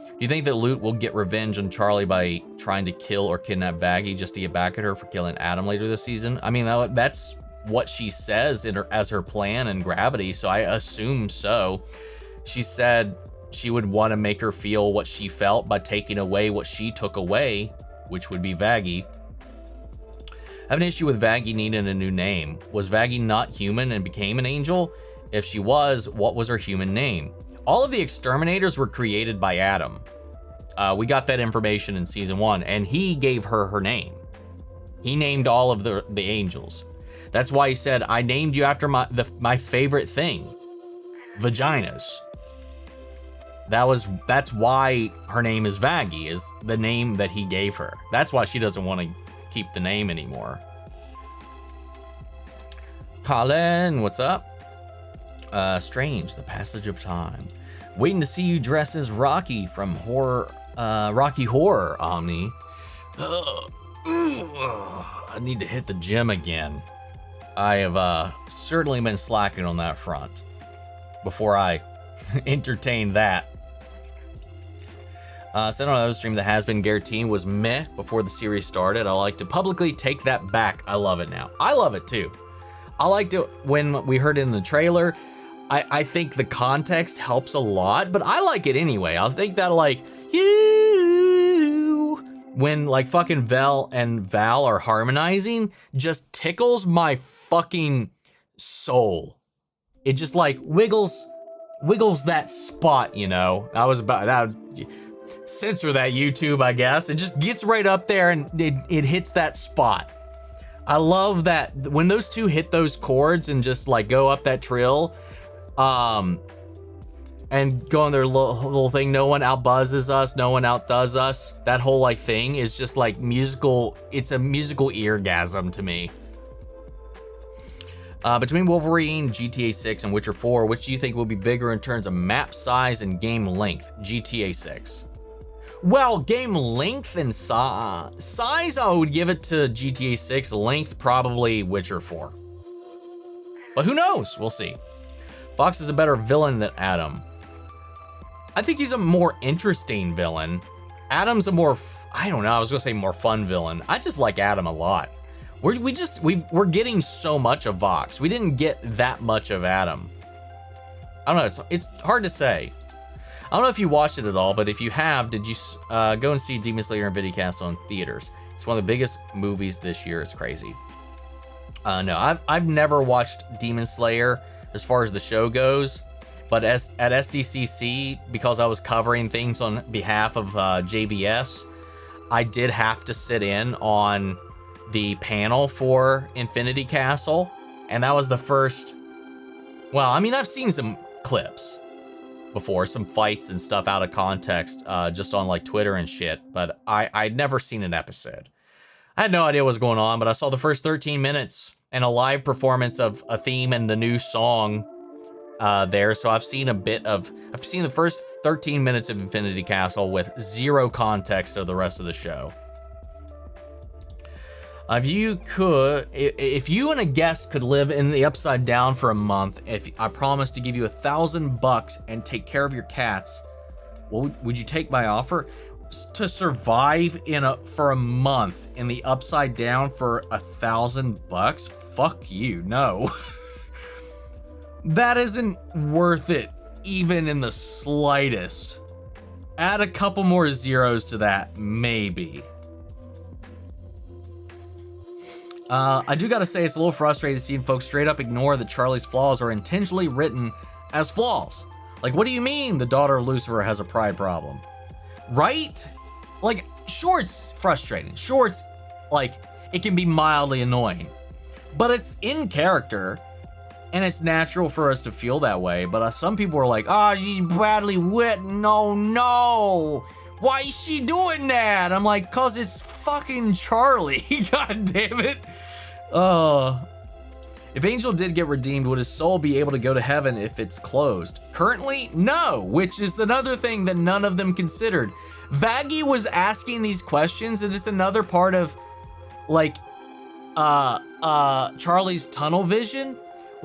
Do you think that Lute will get revenge on Charlie by trying to kill or kidnap Vaggie just to get back at her for killing Adam later this season? I mean, that's what she says as her plan in Gravity, so I assume so. She said she would want to make her feel what she felt by taking away what she took away, which would be Vaggie. I have an issue with Vaggie needing a new name. Was Vaggie not human and became an angel? If she was, what was her human name? All of the exterminators were created by Adam. We got that information in season 1, and he gave her her name. He named all of the angels. That's why he said, I named you after my favorite thing, vaginas. That's why her name is Vaggie, is the name that he gave her. That's why she doesn't want to keep the name anymore. Colin, what's up? Strange, the passage of time. Waiting to see you dressed as Rocky from Rocky Horror, Omni. I need to hit the gym again. I have certainly been slacking on that front before I entertain that. Said on another stream, the Hazbin Hotel was meh before the series started. I like to publicly take that back. I love it now. I love it too. I liked it when we heard it in the trailer. I think the context helps a lot, but I like it anyway. I think that like, when like fucking Vel and Val are harmonizing, just tickles my fucking soul. It just like wiggles that spot, you know. I was about that. Censor that, YouTube, I guess. It just gets right up there and it hits that spot. I love that when those two hit those chords and just like go up that trill, and go on their little thing. No one outbuzzes us, no one outdoes us. That whole like thing is just like musical. It's a musical eargasm to me. Between Wolverine, GTA 6, and Witcher 4, which do you think will be bigger in terms of map size and game length? GTA 6. Well, game length and size, I would give it to GTA 6. Length, probably Witcher 4. But who knows? We'll see. Fox is a better villain than Adam. I think he's a more interesting villain. Adam's a more, I don't know, I was gonna say more fun villain. I just like Adam a lot. We're getting so much of Vox. We didn't get that much of Adam. I don't know, it's hard to say. I don't know if you watched it at all, but if you have, did you go and see Demon Slayer and Vidicast in theaters? It's one of the biggest movies this year. It's crazy. No, I've never watched Demon Slayer as far as the show goes, but at SDCC, because I was covering things on behalf of JVS, I did have to sit in on the panel for Infinity Castle, and that was the first. Well, I mean, I've seen some clips before, some fights and stuff out of context, just on like Twitter and shit, but I'd never seen an episode. I had no idea what was going on, but I saw the first 13 minutes and a live performance of a theme and the new song there. So I've seen the first 13 minutes of Infinity Castle with zero context of the rest of the show. If you and a guest could live in the Upside Down for a month, if I promise to give you $1,000 and take care of your cats, would you take my offer? To survive for a month in the Upside Down for $1,000? Fuck you, no. That isn't worth it, even in the slightest. Add a couple more zeros to that, maybe. I do gotta say, it's a little frustrating seeing folks straight up ignore that Charlie's flaws are intentionally written as flaws. Like, what do you mean the daughter of Lucifer has a pride problem? Right? Like, sure, it's frustrating. Sure, it's like, it can be mildly annoying. But it's in character, and it's natural for us to feel that way. But some people are like, oh, she's badly written. No. Why is she doing that? I'm like, cause it's fucking Charlie. God damn it. If Angel did get redeemed, would his soul be able to go to heaven if it's closed? Currently, no, which is another thing that none of them considered. Vaggie was asking these questions, and it's another part of like Charlie's tunnel vision.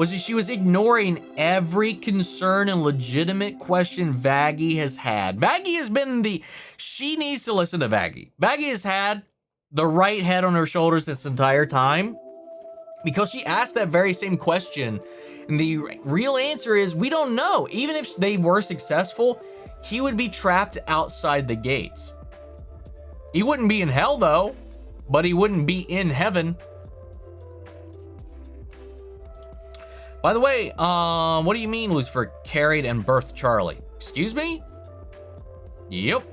She was ignoring every concern and legitimate question Vaggie has had. Vaggie has been she needs to listen to Vaggie. Vaggie has had the right head on her shoulders this entire time because she asked that very same question. And the real answer is, we don't know. Even if they were successful, he would be trapped outside the gates. He wouldn't be in hell though, but he wouldn't be in heaven. By the way, what do you mean Lucifer carried and birthed Charlie? Excuse me? Yep.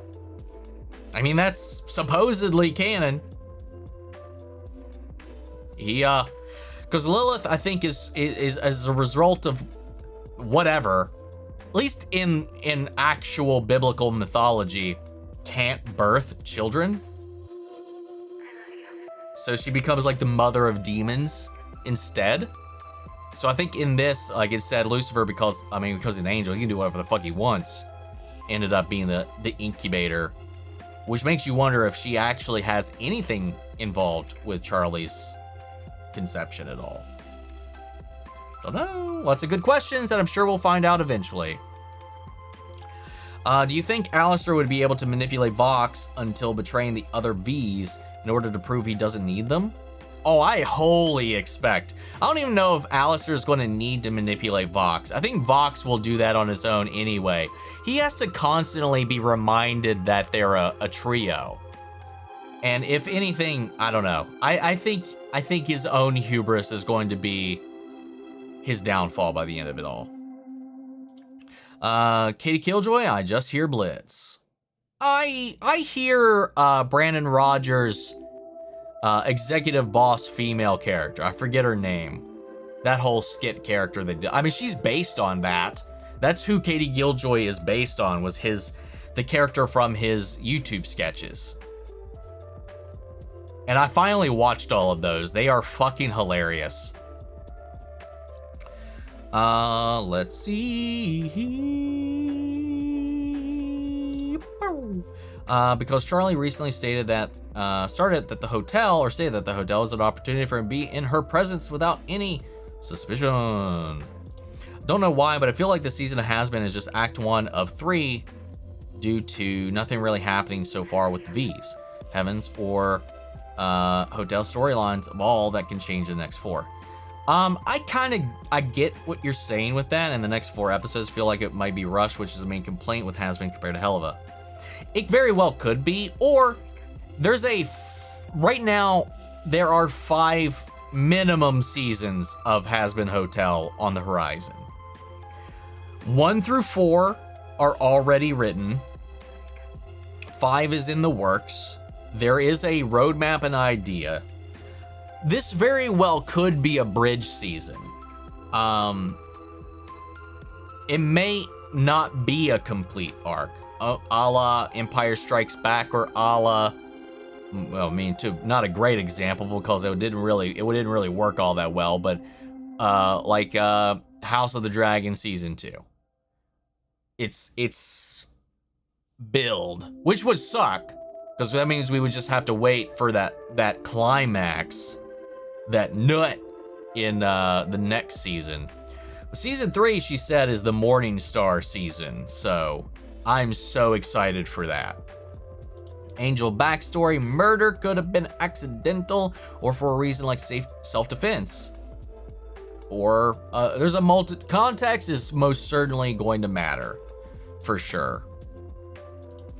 I mean, that's supposedly canon. He, because Lilith, I think, is as a result of whatever, at least in actual biblical mythology, can't birth children. So she becomes like the mother of demons instead. So I think in this, like it said, Lucifer, because he's an angel, he can do whatever the fuck he wants, ended up being the incubator, which makes you wonder if she actually has anything involved with Charlie's conception at all. Don't know. Lots of good questions that I'm sure we'll find out eventually. Do you think Alistair would be able to manipulate Vox until betraying the other Vs in order to prove he doesn't need them? Oh, I wholly expect. I don't even know if Alistair is going to need to manipulate Vox. I think Vox will do that on his own anyway. He has to constantly be reminded that they're a trio. And if anything, I don't know. I think his own hubris is going to be his downfall by the end of it all. Katie Killjoy, I just hear Blitz. I hear Brandon Rogers' executive boss female character. I forget her name. That whole skit character they did. I mean, she's based on that. That's who Katie Killjoy is based on, was the character from his YouTube sketches. And I finally watched all of those. They are fucking hilarious. Let's see. Because Charlie recently stated that stated that the hotel is an opportunity for him to be in her presence without any suspicion. Don't know why, but I feel like the season of Hazbin is just act 1 of 3 due to nothing really happening so far with the V's, Heavens, or hotel storylines of all that can change the next 4. I get what you're saying with that, and the next 4 episodes feel like it might be rushed, which is the main complaint with Hazbin compared to Helva. It very well could be, or there's right now there are 5 minimum seasons of Hazbin Hotel on the horizon. 1 through 4 are already written. 5 is in the works. There is a roadmap and idea. This very well could be a bridge season. It may not be a complete arc, a la Empire Strikes Back, or a la, well, I mean, not a great example because it didn't really work all that well, but like House of the Dragon season 2. It's build, which would suck, because that means we would just have to wait for that climax, that nut in the next season. Season 3, she said, is the Morning Star season, so I'm so excited for that. Angel backstory: murder could have been accidental or for a reason like self-defense. Or there's a context is most certainly going to matter, for sure.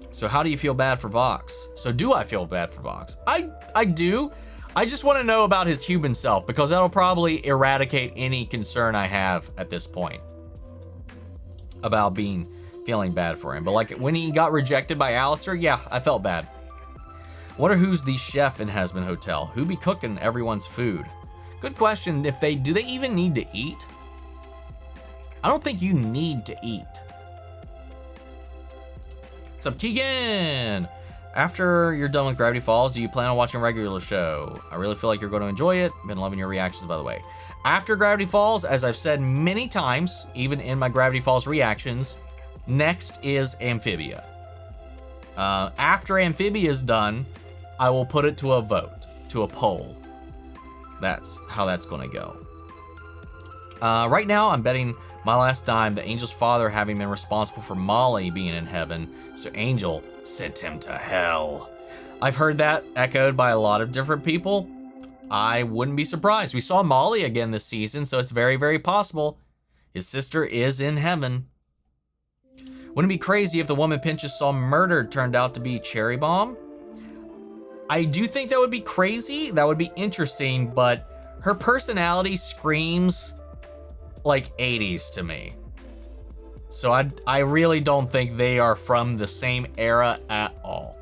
So how do you feel bad for Vox? So do I feel bad for Vox? I do. I just want to know about his human self, because that'll probably eradicate any concern I have at this point about feeling bad for him. But like when he got rejected by Alistair, yeah, I felt bad. Wonder who's the chef in Hazbin Hotel? Who be cooking everyone's food? Good question. Do they even need to eat? I don't think you need to eat. What's up, Keegan? After you're done with Gravity Falls, do you plan on watching a regular show? I really feel like you're going to enjoy it. Been loving your reactions, by the way. After Gravity Falls, as I've said many times, even in my Gravity Falls reactions, next is Amphibia. After Amphibia is done, I will put it to a vote, to a poll. That's how that's going to go. Right now, I'm betting my last dime that Angel's father having been responsible for Molly being in heaven, so Angel sent him to hell. I've heard that echoed by a lot of different people. I wouldn't be surprised. We saw Molly again this season, so it's very, very possible his sister is in heaven. Wouldn't it be crazy if the woman Pinchas saw murdered turned out to be Cherry Bomb? I do think that would be crazy. That would be interesting, but her personality screams like 80s to me. So I really don't think they are from the same era at all.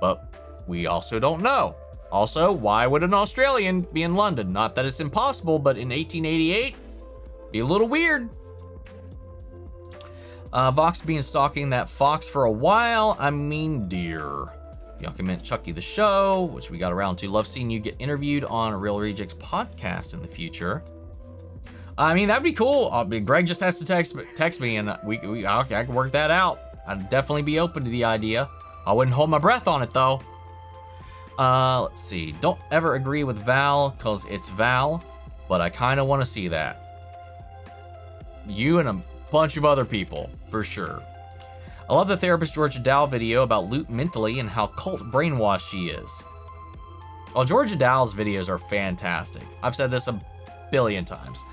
But we also don't know. Also, why would an Australian be in London? Not that it's impossible, but in 1888, be a little weird. Vox been stalking that fox for a while. I mean, dear. Bianca meant Chucky the Show, which we got around to. Love seeing you get interviewed on a Real Rejects podcast in the future. I mean, that'd be cool. Greg just has to text me, and I can work that out. I'd definitely be open to the idea. I wouldn't hold my breath on it, though. Let's see. Don't ever agree with Val, because it's Val, but I kind of want to see that. You and a bunch of other people, for sure. I love the therapist Georgia Dow video about Loot mentally and how cult brainwashed she is. Well, Georgia Dow's videos are fantastic. I've said this a billion times.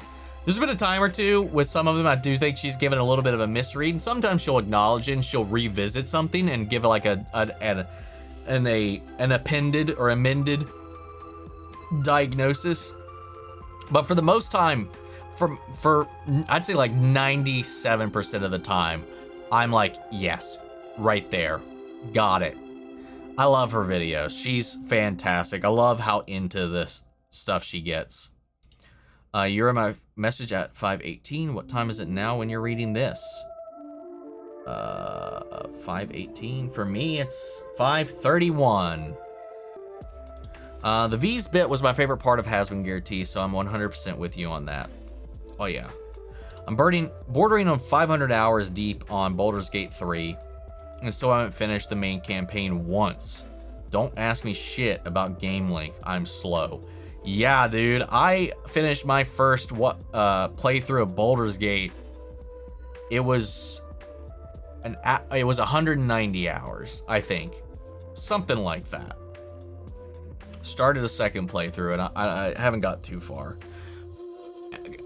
There's been a time or two with some of them I do think she's given a little bit of a misread, and sometimes she'll acknowledge it and she'll revisit something and give like an appended or amended diagnosis. But for the most time, for I'd say like 97% of the time, I'm like, yes, right there, got it. I love her videos. She's fantastic. I love how into this stuff she gets. You're in my message at 5:18. What time is it now when you're reading this? 5:18. For me, it's 5:31. The V's bit was my favorite part of Hazbin Guarantee, so I'm 100% with you on that. Oh yeah. I'm bordering on 500 hours deep on Baldur's Gate 3, and still haven't finished the main campaign once. Don't ask me shit about game length. I'm slow. Yeah, dude, I finished my first playthrough of Baldur's Gate. It was 190 hours, I think, something like that. Started a second playthrough, and I haven't got too far.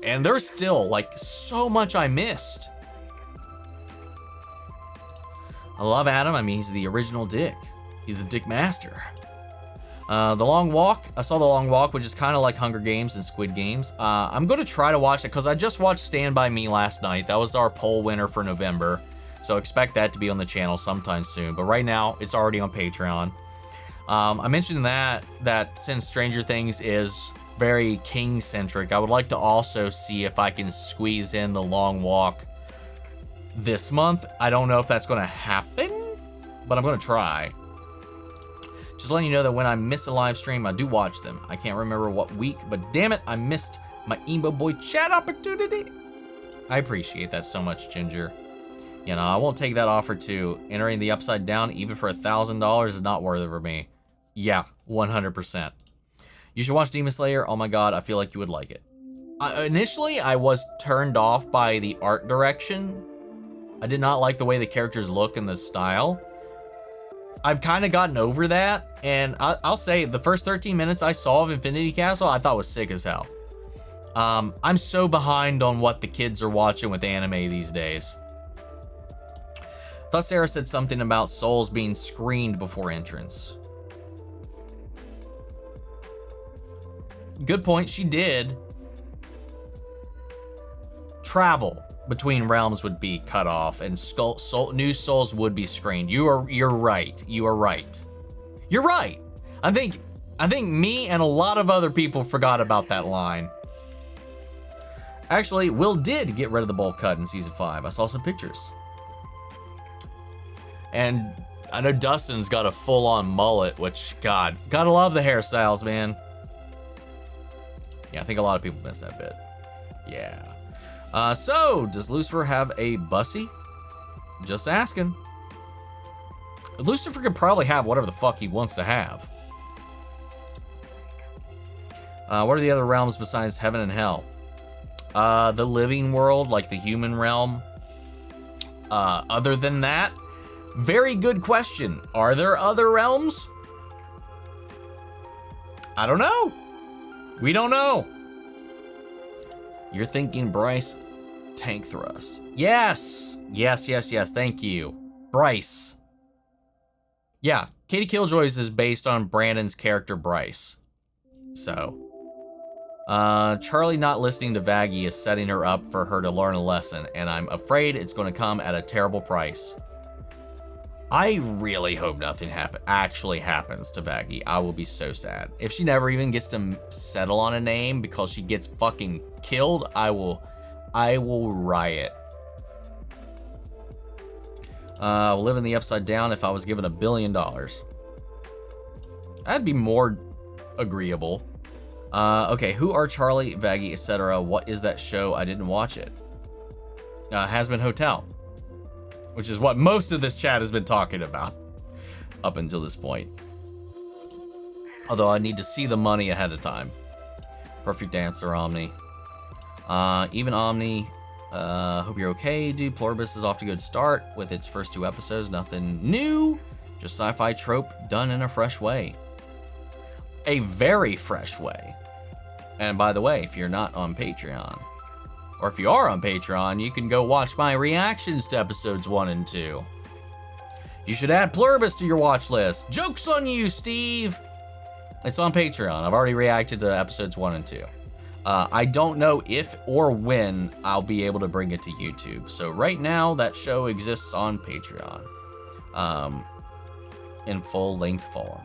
And there's still like so much I missed. I love Adam. I mean, he's the original Dick. He's the Dick Master. The Long Walk. I saw The Long Walk, which is kind of like Hunger Games and Squid Games. I'm going to try to watch it because I just watched Stand By Me last night. That was our poll winner for November. So expect that to be on the channel sometime soon. But right now, it's already on Patreon. I mentioned that since Stranger Things is very King-centric, I would like to also see if I can squeeze in The Long Walk this month. I don't know if that's going to happen, but I'm going to try. Just letting you know that when I miss a live stream, I do watch them. I can't remember what week, but damn it, I missed my Emo Boy chat opportunity. I appreciate that so much, Ginger. You know, I won't take that offer to entering the Upside Down, even for $1,000 is not worth it for me. Yeah, 100%. You should watch Demon Slayer. Oh my god, I feel like you would like it. Initially, I was turned off by the art direction. I did not like the way the characters look and the style. I've kind of gotten over that, and I'll say the first 13 minutes I saw of Infinity Castle, I thought was sick as hell. I'm so behind on what the kids are watching with anime these days. Thought Sarah said something about souls being screened before entrance. Good point, she did. Travel between realms would be cut off, and new souls would be screened. You're right. You are right. You're right. I think me and a lot of other people forgot about that line. Actually, Will did get rid of the bowl cut in season 5. I saw some pictures. And I know Dustin's got a full-on mullet, which, God, gotta love the hairstyles, man. Yeah, I think a lot of people miss that bit. Yeah. So, does Lucifer have a bussy? Just asking. Lucifer could probably have whatever the fuck he wants to have. What are the other realms besides heaven and hell? The living world, like the human realm. Other than that, very good question. Are there other realms? I don't know. We don't know. You're thinking Bryce tank thrust. Yes. Yes. Thank you. Bryce. Yeah. Katie Killjoys is based on Brandon's character Bryce. So. Charlie not listening to Vaggie is setting her up for her to learn a lesson, and I'm afraid it's going to come at a terrible price. I really hope nothing actually happens to Vaggie. I will be so sad. If she never even gets to settle on a name because she gets fucking killed, I will riot. Live in the upside down if I was given $1 billion. That'd be more agreeable. Okay, who are Charlie, Vaggie, etc.? What is that show? I didn't watch it. Hazbin Hotel, which is what most of this chat has been talking about up until this point. Although I need to see the money ahead of time. Perfect answer, Omni. Even Omni, hope you're okay, dude. Pluribus is off to a good start with its first 2 episodes. Nothing new, just sci-fi trope done in a fresh way. A very fresh way. And by the way, if you're not on Patreon, or if you are on Patreon, you can go watch my reactions to episodes 1 and 2. You should add Pluribus to your watch list. Joke's on you, Steve! It's on Patreon. I've already reacted to episodes 1 and 2. I don't know if or when I'll be able to bring it to YouTube. So right now, that show exists on Patreon. In full-length form.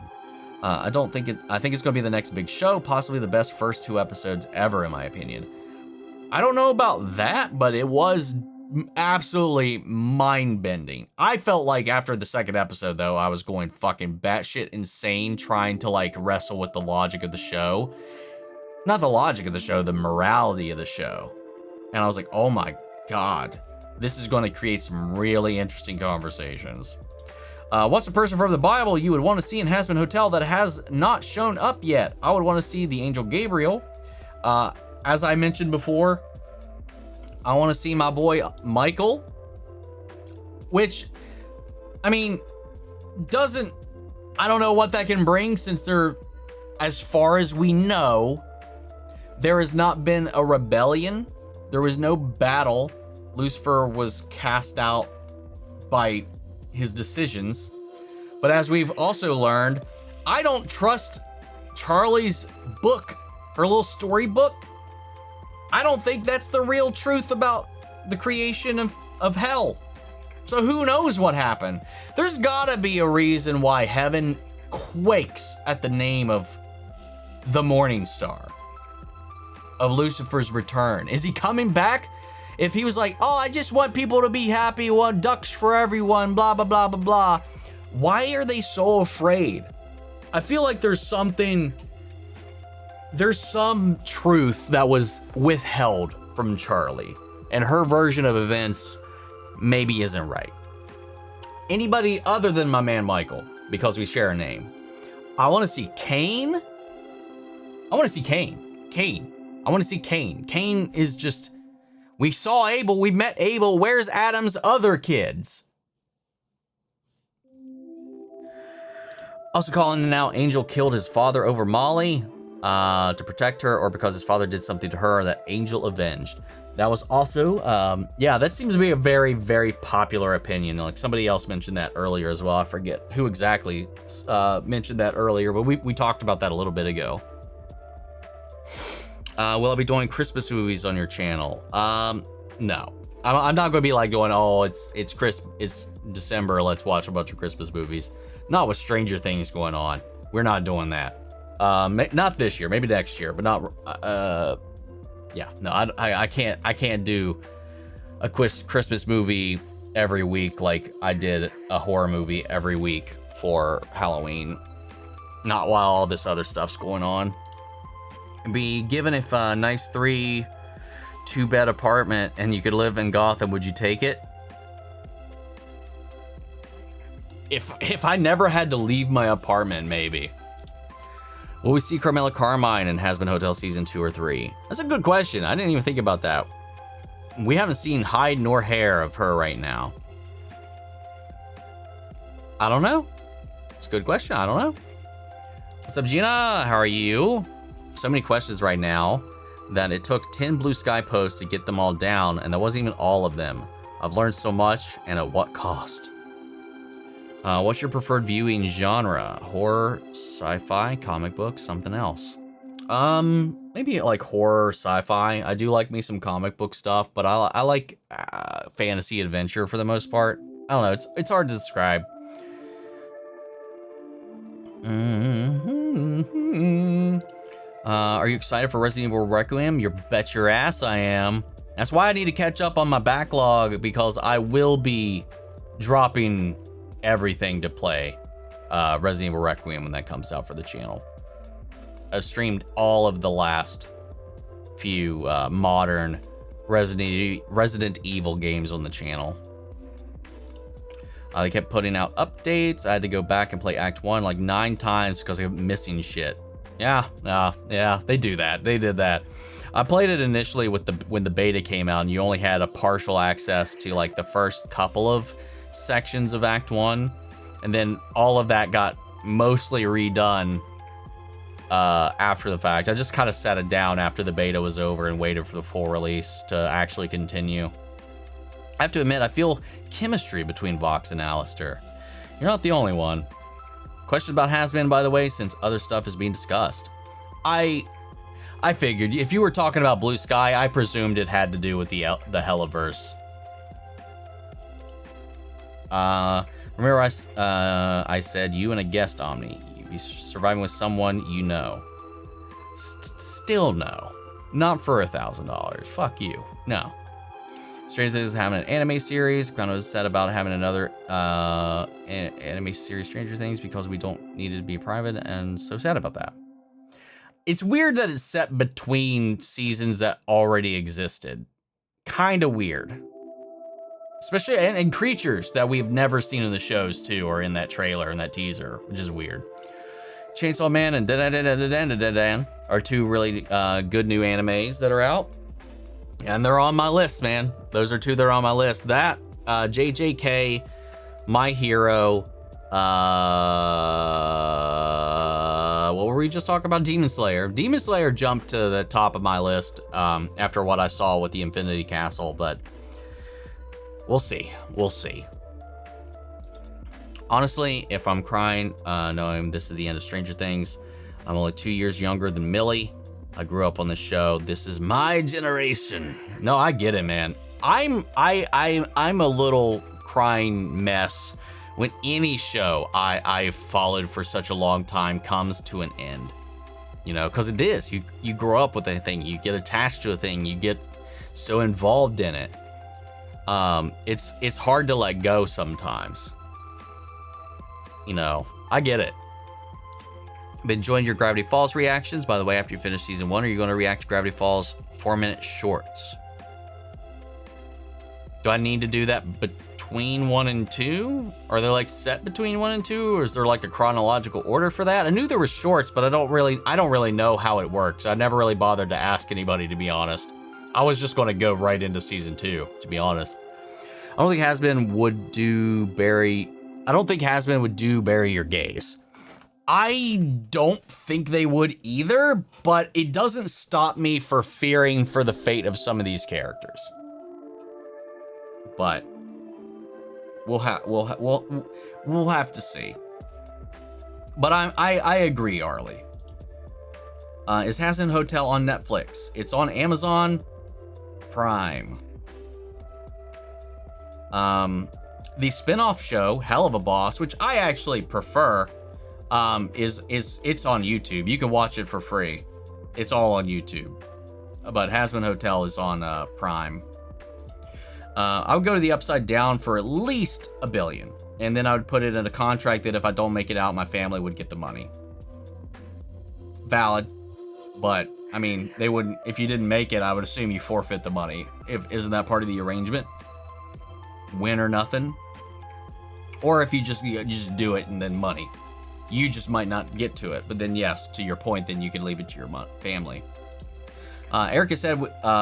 I think it's going to be the next big show, possibly the best first 2 episodes ever, in my opinion. I don't know about that, but it was absolutely mind-bending. I felt like after the 2nd episode, though, I was going fucking batshit insane trying to, like, wrestle with the logic of the show. Not the logic of the show, the morality of the show. And I was like, oh my god, this is going to create some really interesting conversations. What's a person from the Bible you would want to see in Hazbin Hotel that has not shown up yet? I would want to see the angel Gabriel. As I mentioned before, I want to see my boy Michael. Which, I mean, I don't know what that can bring since as far as we know, there has not been a rebellion. There was no battle. Lucifer was cast out by his decisions. But as we've also learned, I don't trust Charlie's book, her little storybook. I don't think that's the real truth about the creation of hell. So who knows what happened? There's gotta be a reason why heaven quakes at the name of the Morning Star, of Lucifer's return. Is he coming back? If he was like, oh, I just want people to be happy, want ducks for everyone, blah, blah, blah, blah, blah. Why are they so afraid? I feel like there's some truth that was withheld from Charlie, and her version of events maybe isn't right. Anybody other than my man Michael, because we share a name. I want to see Cain. I want to see Cain. I want to see Cain. Cain is just... We saw Abel, we met Abel. Where's Adam's other kids? Also calling now, Angel killed his father over Molly to protect her, or because his father did something to her that Angel avenged. That was also, yeah, that seems to be a very, very popular opinion. Like somebody else mentioned that earlier as well. I forget who exactly mentioned that earlier, but we talked about that a little bit ago. Will I be doing Christmas movies on your channel? No. I'm not going to be like going, oh, it's December, let's watch a bunch of Christmas movies. Not with Stranger Things going on. We're not doing that. Not this year, maybe next year, but not, yeah, no, I can't do a Christmas movie every week like I did a horror movie every week for Halloween. Not while all this other stuff's going on. Be given a nice 2-bed apartment and you could live in Gotham, would you take it? If I never had to leave my apartment, maybe. Will we see Carmela Carmine in Hazbin Hotel season 2 or 3? That's a good question. I didn't even think about that. We haven't seen hide nor hair of her right now. I don't know. It's a good question. I don't know. What's up, Gina? How are you? So many questions right now that it took 10 blue sky posts to get them all down, and that wasn't even all of them. I've learned so much, and at what cost? What's your preferred viewing genre? Horror, sci-fi, comic books, something else? Maybe like horror, sci-fi. I do like me some comic book stuff, but I like fantasy adventure for the most part. I don't know. It's hard to describe. Are you excited for Resident Evil Requiem? You bet your ass I am. That's why I need to catch up on my backlog, because I will be dropping everything to play Resident Evil Requiem when that comes out for the channel. I've streamed all of the last few modern Resident Evil games on the channel. They kept putting out updates. I had to go back and play Act 1 like 9 times because I kept missing shit. Yeah, they do that. They did that. I played it initially when the beta came out, and you only had a partial access to like the first couple of sections of Act 1, and then all of that got mostly redone after the fact. I just kind of set it down after the beta was over and waited for the full release to actually continue. I have to admit, I feel chemistry between Vox and Alistair. You're not the only one. Question about Hazbin, by the way, since other stuff is being discussed. I figured if you were talking about Blue Sky, I presumed it had to do with the Helliverse. Remember I said you and a guest Omni. You'd be surviving with someone you know. Still no. Not for $1,000. Fuck you. No. Stranger Things is having an anime series. Kind of sad about having another anime series, Stranger Things, because we don't need it to be private, and so sad about that. It's weird that it's set between seasons that already existed. Kind of weird. Especially, and creatures that we've never seen in the shows, too, or in that trailer, in that teaser, which is weird. Chainsaw Man and Dan are 2 really good new animes that are out. And they're on my list, man. Those are 2 that are on my list. That, JJK, My Hero, what were we just talking about? Demon Slayer. Demon Slayer jumped to the top of my list after what I saw with the Infinity Castle, but we'll see. We'll see. Honestly, if I'm crying, knowing this is the end of Stranger Things, I'm only 2 years younger than Millie. I grew up on the show. This is my generation. No, I get it, man. I'm a little crying mess when any show I followed for such a long time comes to an end. You know, because it is. You grow up with a thing. You get attached to a thing. You get so involved in it. It's hard to let go sometimes. You know, I get it. Been enjoying your Gravity Falls reactions. By the way, after you finish season 1, are you going to react to Gravity Falls 4-minute shorts? Do I need to do that between 1 and 2? Are they like set between 1 and 2, or is there like a chronological order for that? I knew there was shorts, but I don't really know how it works. I never really bothered to ask anybody, to be honest. I was just going to go right into season 2, to be honest. I don't think Hazbin would do Bury Your Gaze. I don't think they would either, but it doesn't stop me for fearing for the fate of some of these characters. But we'll have to see. But I agree, Arlie. Is Hazbin Hotel on Netflix? It's on Amazon Prime. The spin-off show, Hell of a Boss, which I actually prefer, it's on YouTube. You can watch it for free. It's all on YouTube. But Hazbin Hotel is on Prime. I would go to the Upside Down for at least $1 billion, and then I would put it in a contract that if I don't make it out, my family would get the money. Valid, but I mean, they wouldn't. If you didn't make it, I would assume you forfeit the money. Isn't that part of the arrangement? Win or nothing. Or if you just do it and then money. You just might not get to it, but then yes, to your point, then you can leave it to your family. Erica said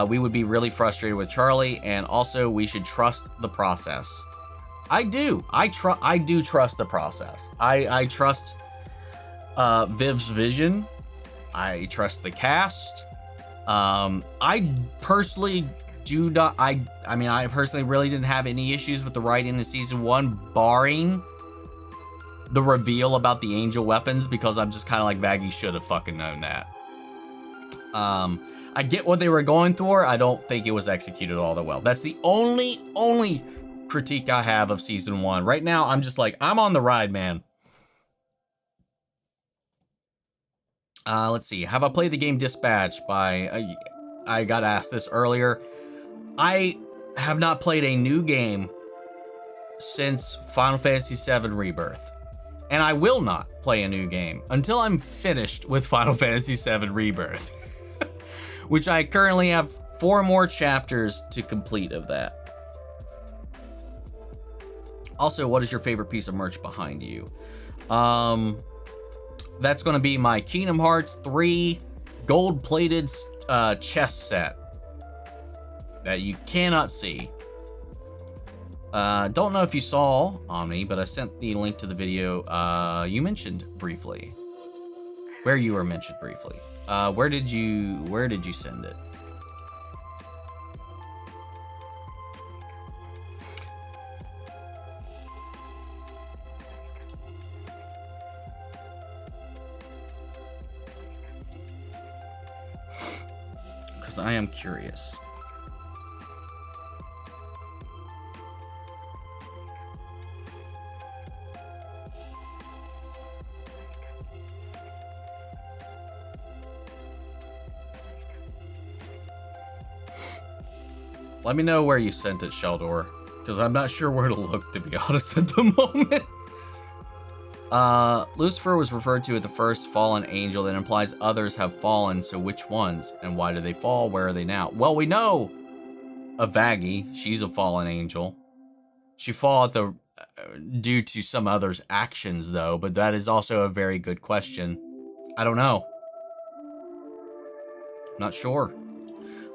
we would be really frustrated with Charlie, and also we should trust the process. I do. I do trust the process. I trust Viv's vision. I trust the cast. I personally do not. I mean, I personally really didn't have any issues with the writing in season 1, barring the reveal about the angel weapons, because I'm just kind of like, Vaggie should have fucking known that. I get what they were going for. I don't think it was executed all that well. That's the only critique I have of season 1. Right now, I'm just like, I'm on the ride, man. Let's see. Have I played the game Dispatch by... I got asked this earlier. I have not played a new game since Final Fantasy VII Rebirth. And I will not play a new game until I'm finished with Final Fantasy VII Rebirth. Which I currently have 4 more chapters to complete of that. Also, what is your favorite piece of merch behind you? That's going to be my Kingdom Hearts 3 gold-plated chest set that you cannot see. Don't know if you saw Omni, but I sent the link to the video you mentioned briefly. Where you were mentioned briefly. Where did you send it? Because I am curious. Let me know where you sent it, Sheldor, because I'm not sure where to look, to be honest, at the moment. Lucifer was referred to as the first fallen angel. That implies others have fallen, so which ones? And why did they fall? Where are they now? Well, we know Avagi, she's a fallen angel. She fell due to some others' actions, though, but that is also a very good question. I don't know. Not sure.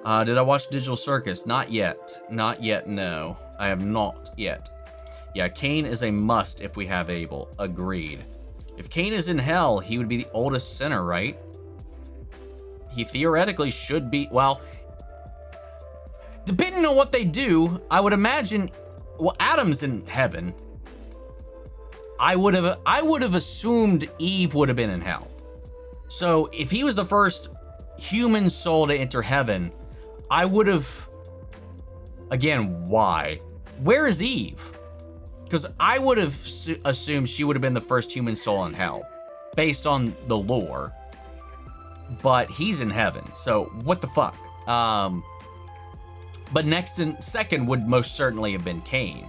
Did I watch Digital Circus? Not yet. Not yet, no. I have not yet. Yeah, Cain is a must if we have Abel. Agreed. If Cain is in hell, he would be the oldest sinner, right? He theoretically should be... Well, depending on what they do, I would imagine... Well, Adam's in heaven. I would have assumed Eve would have been in hell. So if he was the first human soul to enter heaven... I would have, again, why? Where is Eve? Because I would have assumed she would have been the first human soul in hell, based on the lore. But he's in heaven, so what the fuck? But next and second would most certainly have been Cain.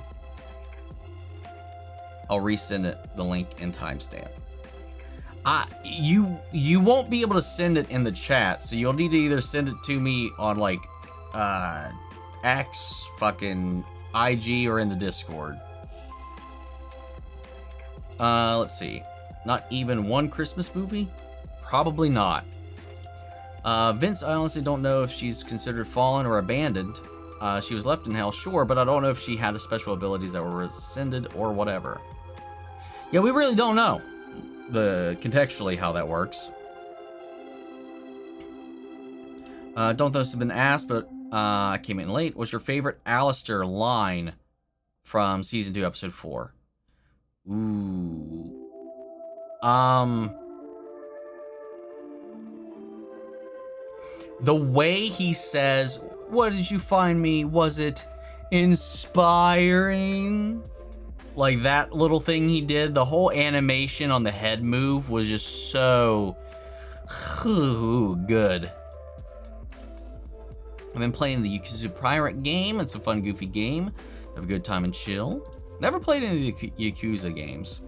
I'll resend it, the link and timestamp. You won't be able to send it in the chat, so you'll need to either send it to me on like X, fucking IG, or in the Discord. Let's see. Not even one Christmas movie? Probably not. Vince, I honestly don't know if she's considered fallen or abandoned. She was left in hell, sure, but I don't know if she had special abilities that were rescinded or whatever. Yeah, we really don't know contextually how that works. Don't know if this has been asked, but I came in late. What's your favorite Alistair line from season 2, episode 4? Ooh. The way he says, "What did you find me? Was it inspiring?" Like that little thing he did, the whole animation on the head move was just so good. I've been playing the Yakuza Pirate game. It's a fun, goofy game. Have a good time and chill. Never played any of the Yakuza games.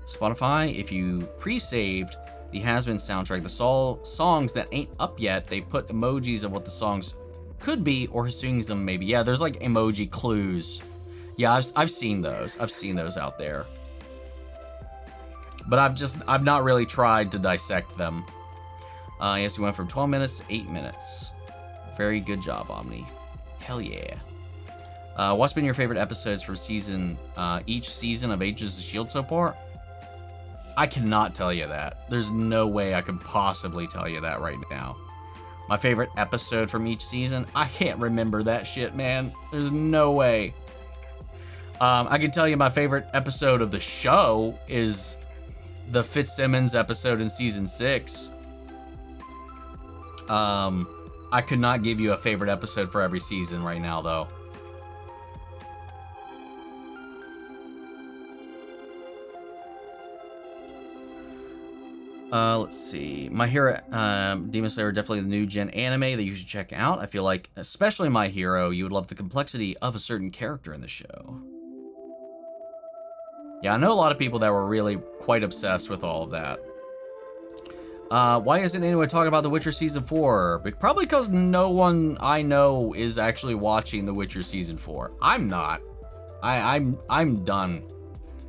Spotify, if you pre-saved the Hazbin soundtrack, the songs that ain't up yet, they put emojis of what the songs could be or who sings them maybe. Yeah, there's like emoji clues. Yeah, I've seen those. I've seen those out there. But I've not really tried to dissect them. Yes, we went from 12 minutes to 8 minutes. Very good job, Omni. Hell yeah. What's been your favorite episodes from each season of Agents of S.H.I.E.L.D. so far? I cannot tell you that. There's no way I could possibly tell you that right now. My favorite episode from each season? I can't remember that shit, man. There's no way. I can tell you my favorite episode of the show is the Fitzsimmons episode in season 6. I could not give you a favorite episode for every season right now, though. Let's see. My Hero, Demon Slayer, definitely the new gen anime that you should check out. I feel like, especially My Hero, you would love the complexity of a certain character in the show. Yeah, I know a lot of people that were really quite obsessed with all of that. Why isn't anyone talking about The Witcher Season 4? Probably because no one I know is actually watching The Witcher Season 4. I'm not. I'm done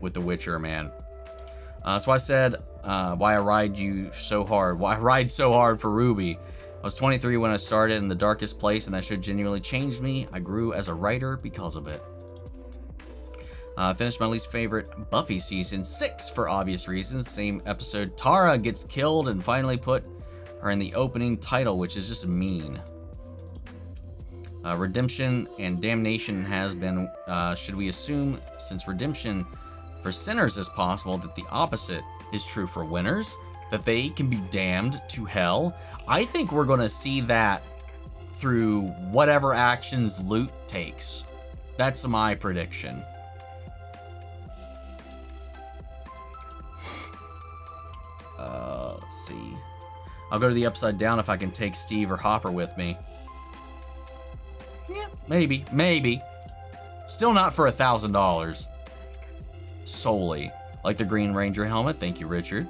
with The Witcher, man. So I said, why I ride you so hard. Why I ride so hard for Ruby. I was 23 when I started in the darkest place, and that should genuinely change me. I grew as a writer because of it. Finished my least favorite Buffy season 6 for obvious reasons. Same episode, Tara gets killed and finally put her in the opening title, which is just mean. Redemption and damnation has been, should we assume, since redemption for sinners is possible, that the opposite is true for winners, that they can be damned to hell? I think we're going to see that through whatever actions Lute takes. That's my prediction. Let's see. I'll go to the Upside Down if I can take Steve or Hopper with me. Yeah, maybe. Still not for $1,000. Solely. Like the Green Ranger helmet. Thank you, Richard.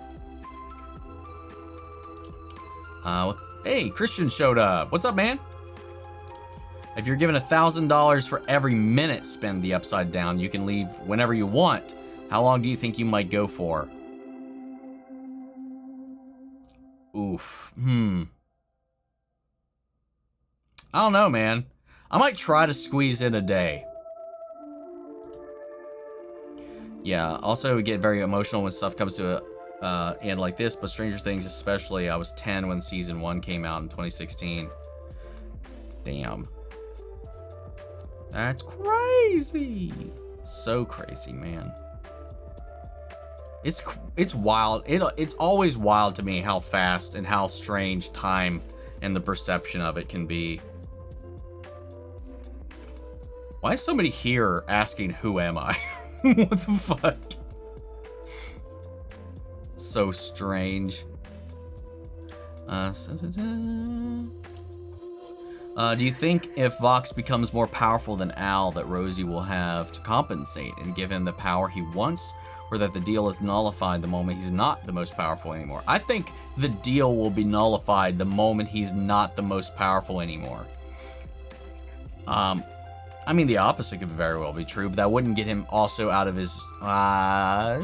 Hey, Christian showed up. What's up, man? If you're given $1,000 for every minute spent the Upside Down, you can leave whenever you want. How long do you think you might go for? Oof. I don't know, man. I might try to squeeze in a day. Yeah, also we get very emotional when stuff comes to a end like this, but Stranger Things especially. I was 10 when season 1 came out in 2016. Damn. That's crazy. So crazy, man. It's wild. It's always wild to me how fast and how strange time and the perception of it can be. Why is somebody here asking, who am I? What the fuck? So strange. Do you think if Vox becomes more powerful than Al, that Rosie will have to compensate and give him the power he wants? Or that the deal is nullified the moment he's not the most powerful anymore? I think the deal will be nullified the moment he's not the most powerful anymore. I mean, the opposite could very well be true, but that wouldn't get him also out of his... I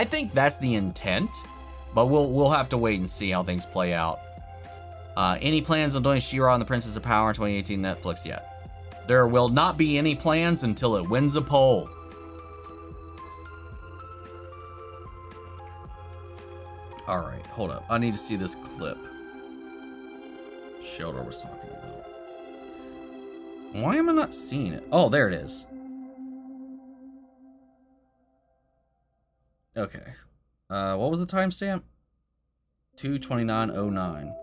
think that's the intent, but we'll have to wait and see how things play out. Any plans on doing She-Ra and the Princess of Power in 2018 Netflix yet? There will not be any plans until it wins a poll. All right, hold up. I need to see this clip Sheldon was talking about. Why am I not seeing it? Oh, there it is. Okay. What was the timestamp? 2:29:09.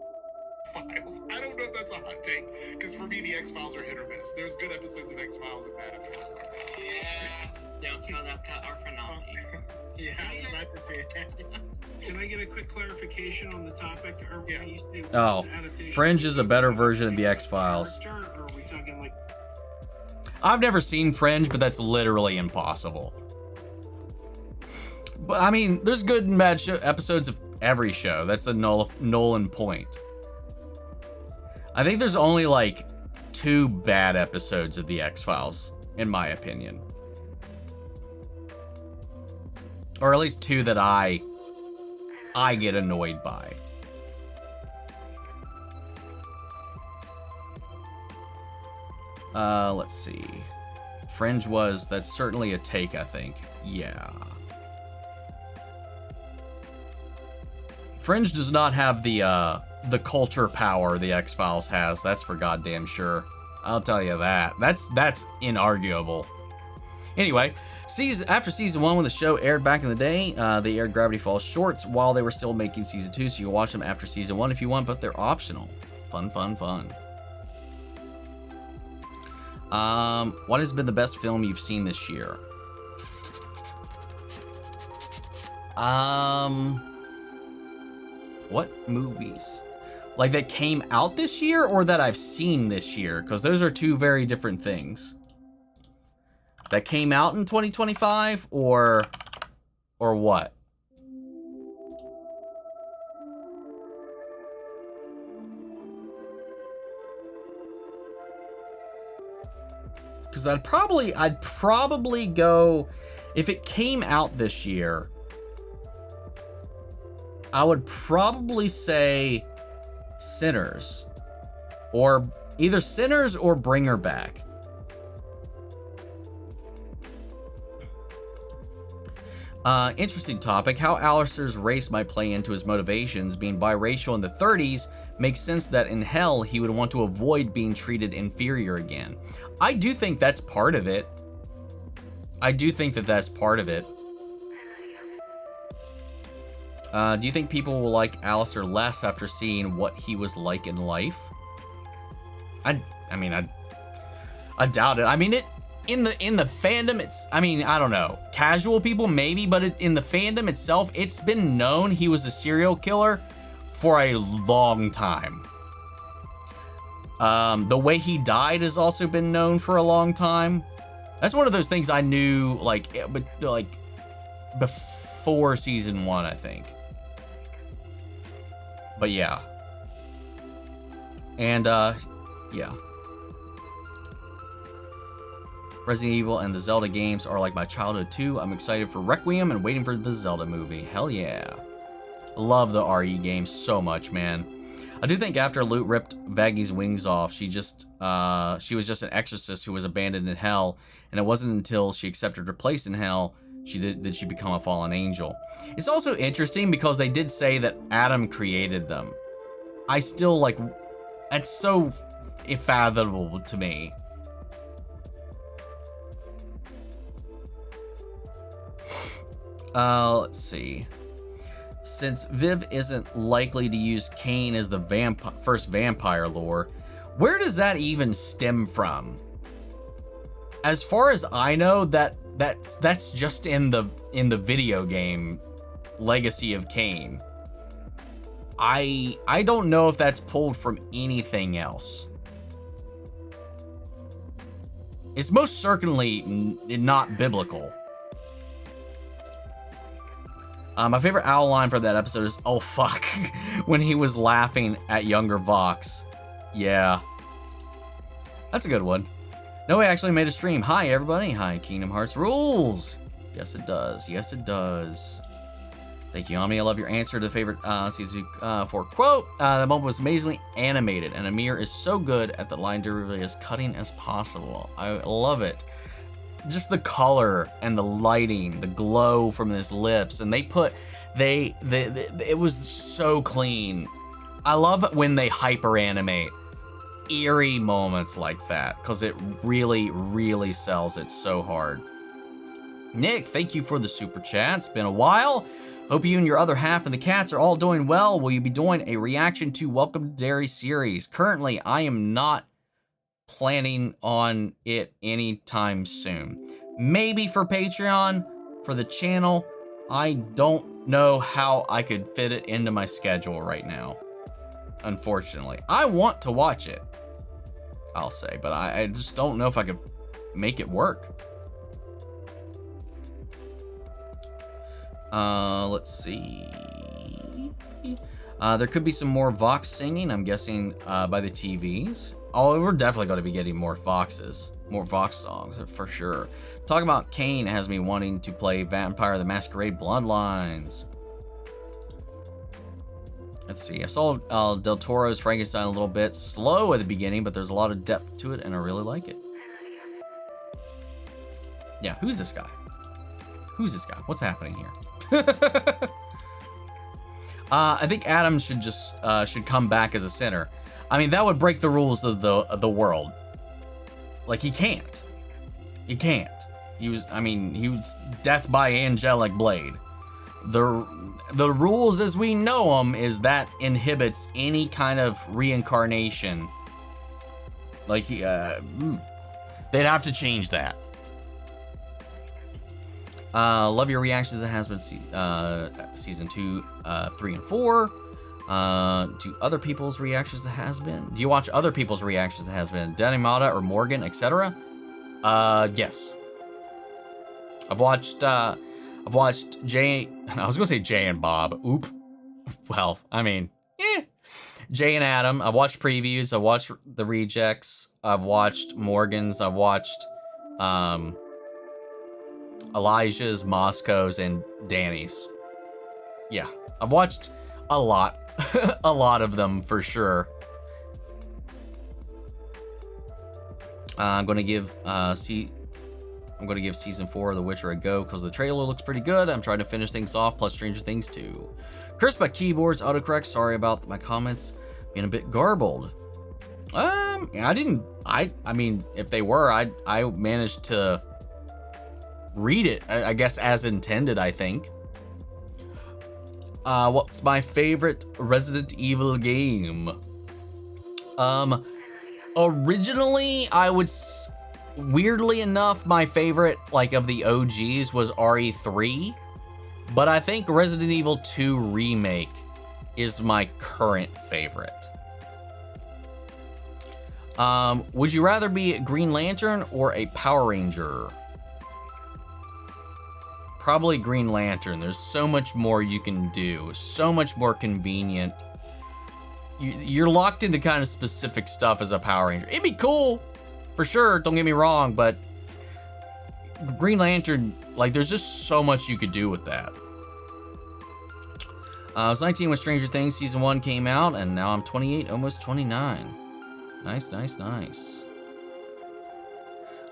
Files. I don't know if that's a hot take, because for me the X-Files are hit or miss. There's good episodes of X-Files and bad episodes. Yeah, don't count out our finale. Yeah, I was about to say that. Can I get a quick clarification on the topic? Or Yeah. you say Oh, adaptation, Fringe is a better version of the X-Files. Or are we talking like... I've never seen Fringe, but that's literally impossible. But I mean, there's good and bad episodes of every show. That's a Nolan point. I think there's only like 2 bad episodes of the X-Files, in my opinion. Or at least 2 that I get annoyed by. Let's see. Fringe that's certainly a take, I think. Yeah. Fringe does not have the culture power the X-Files has. That's for goddamn sure. I'll tell you that. That's inarguable. Anyway, after season 1, when the show aired back in the day, they aired Gravity Falls shorts while they were still making season 2, so you can watch them after season 1 if you want, but they're optional. Fun, fun, fun. What has been the best film you've seen this year? What movies? Like that came out this year or that I've seen this year? Because those are two very different things. That came out in 2025 or what? Because I'd probably go, if it came out this year, I would probably say Sinners, or either Sinners or Bring Her Back. Interesting topic. How Alistair's race might play into his motivations. Being biracial in the 30s makes sense that in hell he would want to avoid being treated inferior again. I do think that's part of it. Do you think people will like Alistair less after seeing what he was like in life? I doubt it. I mean, in the fandom, it's, I mean, I don't know. Casual people, maybe, but in the fandom itself, it's been known he was a serial killer for a long time. The way he died has also been known for a long time. That's one of those things I knew, like before season 1, I think. But yeah. And, yeah. Resident Evil and the Zelda games are like my childhood too. I'm excited for Requiem and waiting for the Zelda movie. Hell yeah. Love the RE games so much, man. I do think after Lute ripped Vaggy's wings off, she was just an exorcist who was abandoned in hell, and it wasn't until she accepted her place in hell did she become a fallen angel. It's also interesting because they did say that Adam created them. I still, like, it's so unfathomable to me. Let's see. Since Viv isn't likely to use Cain as the first vampire lore, where does that even stem from? As far as I know, that's just in the video game Legacy of Cain. I don't know if that's pulled from anything else. It's most certainly not biblical. My favorite owl line from that episode is, "Oh fuck," when he was laughing at younger Vox. Yeah. That's a good one. No Way actually made a stream. Hi everybody. Hi, Kingdom Hearts rules. Yes it does. Yes it does. Thank you, Omni. I love your answer to the favorite season 4 quote. The moment was amazingly animated, and Amir is so good at the line delivery as cutting as possible. I love it. Just the color and the lighting, the glow from his lips, and it was so clean. I love it when they hyper animate eerie moments like that, because it really, really sells it so hard. Nick, thank you for the super chat. It's been a while. Hope you and your other half and the cats are all doing well. Will you be doing a reaction to Welcome to Derry series? Currently, I am not planning on it anytime soon. Maybe for Patreon, for the channel. I don't know how I could fit it into my schedule right now, unfortunately. I want to watch it, I'll say, but I just don't know if I could make it work. Let's see. There could be some more Vox singing, I'm guessing, by the TVs. Oh, we're definitely going to be getting more Voxes. More Vox songs, for sure. Talking about Cain has me wanting to play Vampire the Masquerade Bloodlines. Let's see. I saw Del Toro's Frankenstein a little bit slow at the beginning, but there's a lot of depth to it, and I really like it. Yeah, who's this guy? Who's this guy? What's happening here? I think Adam should just should come back as a sinner. I mean, that would break the rules of the world. Like, he can't. He can't. He was death by angelic blade. The rules as we know them is that inhibits any kind of reincarnation. Like, they'd have to change that. Love your reactions to Hazbin season 2, 3, and 4. To other people's reactions to Hazbin. Do you watch other people's reactions to Hazbin? Danimata or Morgan, etc.? Yes. I've watched Jay. I was gonna say Jay and Bob. Oop. Well, I mean, Jay and Adam. I've watched previews. I've watched the rejects. I've watched Morgan's. I've watched Elijah's, Moscow's, and Danny's. Yeah, I've watched a lot. A lot of them for sure. I'm gonna give season 4 of The Witcher a go because the trailer looks pretty good. I'm trying to finish things off, plus Stranger Things 2. Cursed by keyboards, autocorrect. Sorry about my comments being a bit garbled. I mean, if they were, I managed to read it, I guess, as intended, I think. What's my favorite Resident Evil game? Originally, weirdly enough, my favorite, like, of the OGs was RE3, but I think Resident Evil 2 Remake is my current favorite. Would you rather be a Green Lantern or a Power Ranger? Probably Green Lantern. There's so much more you can do, so much more convenient. You're locked into kind of specific stuff as a Power Ranger. It'd be cool, for sure, don't get me wrong, but Green Lantern, like, there's just so much you could do with that. I was 19 when Stranger Things Season 1 came out, and now I'm 28, almost 29. Nice, nice, nice.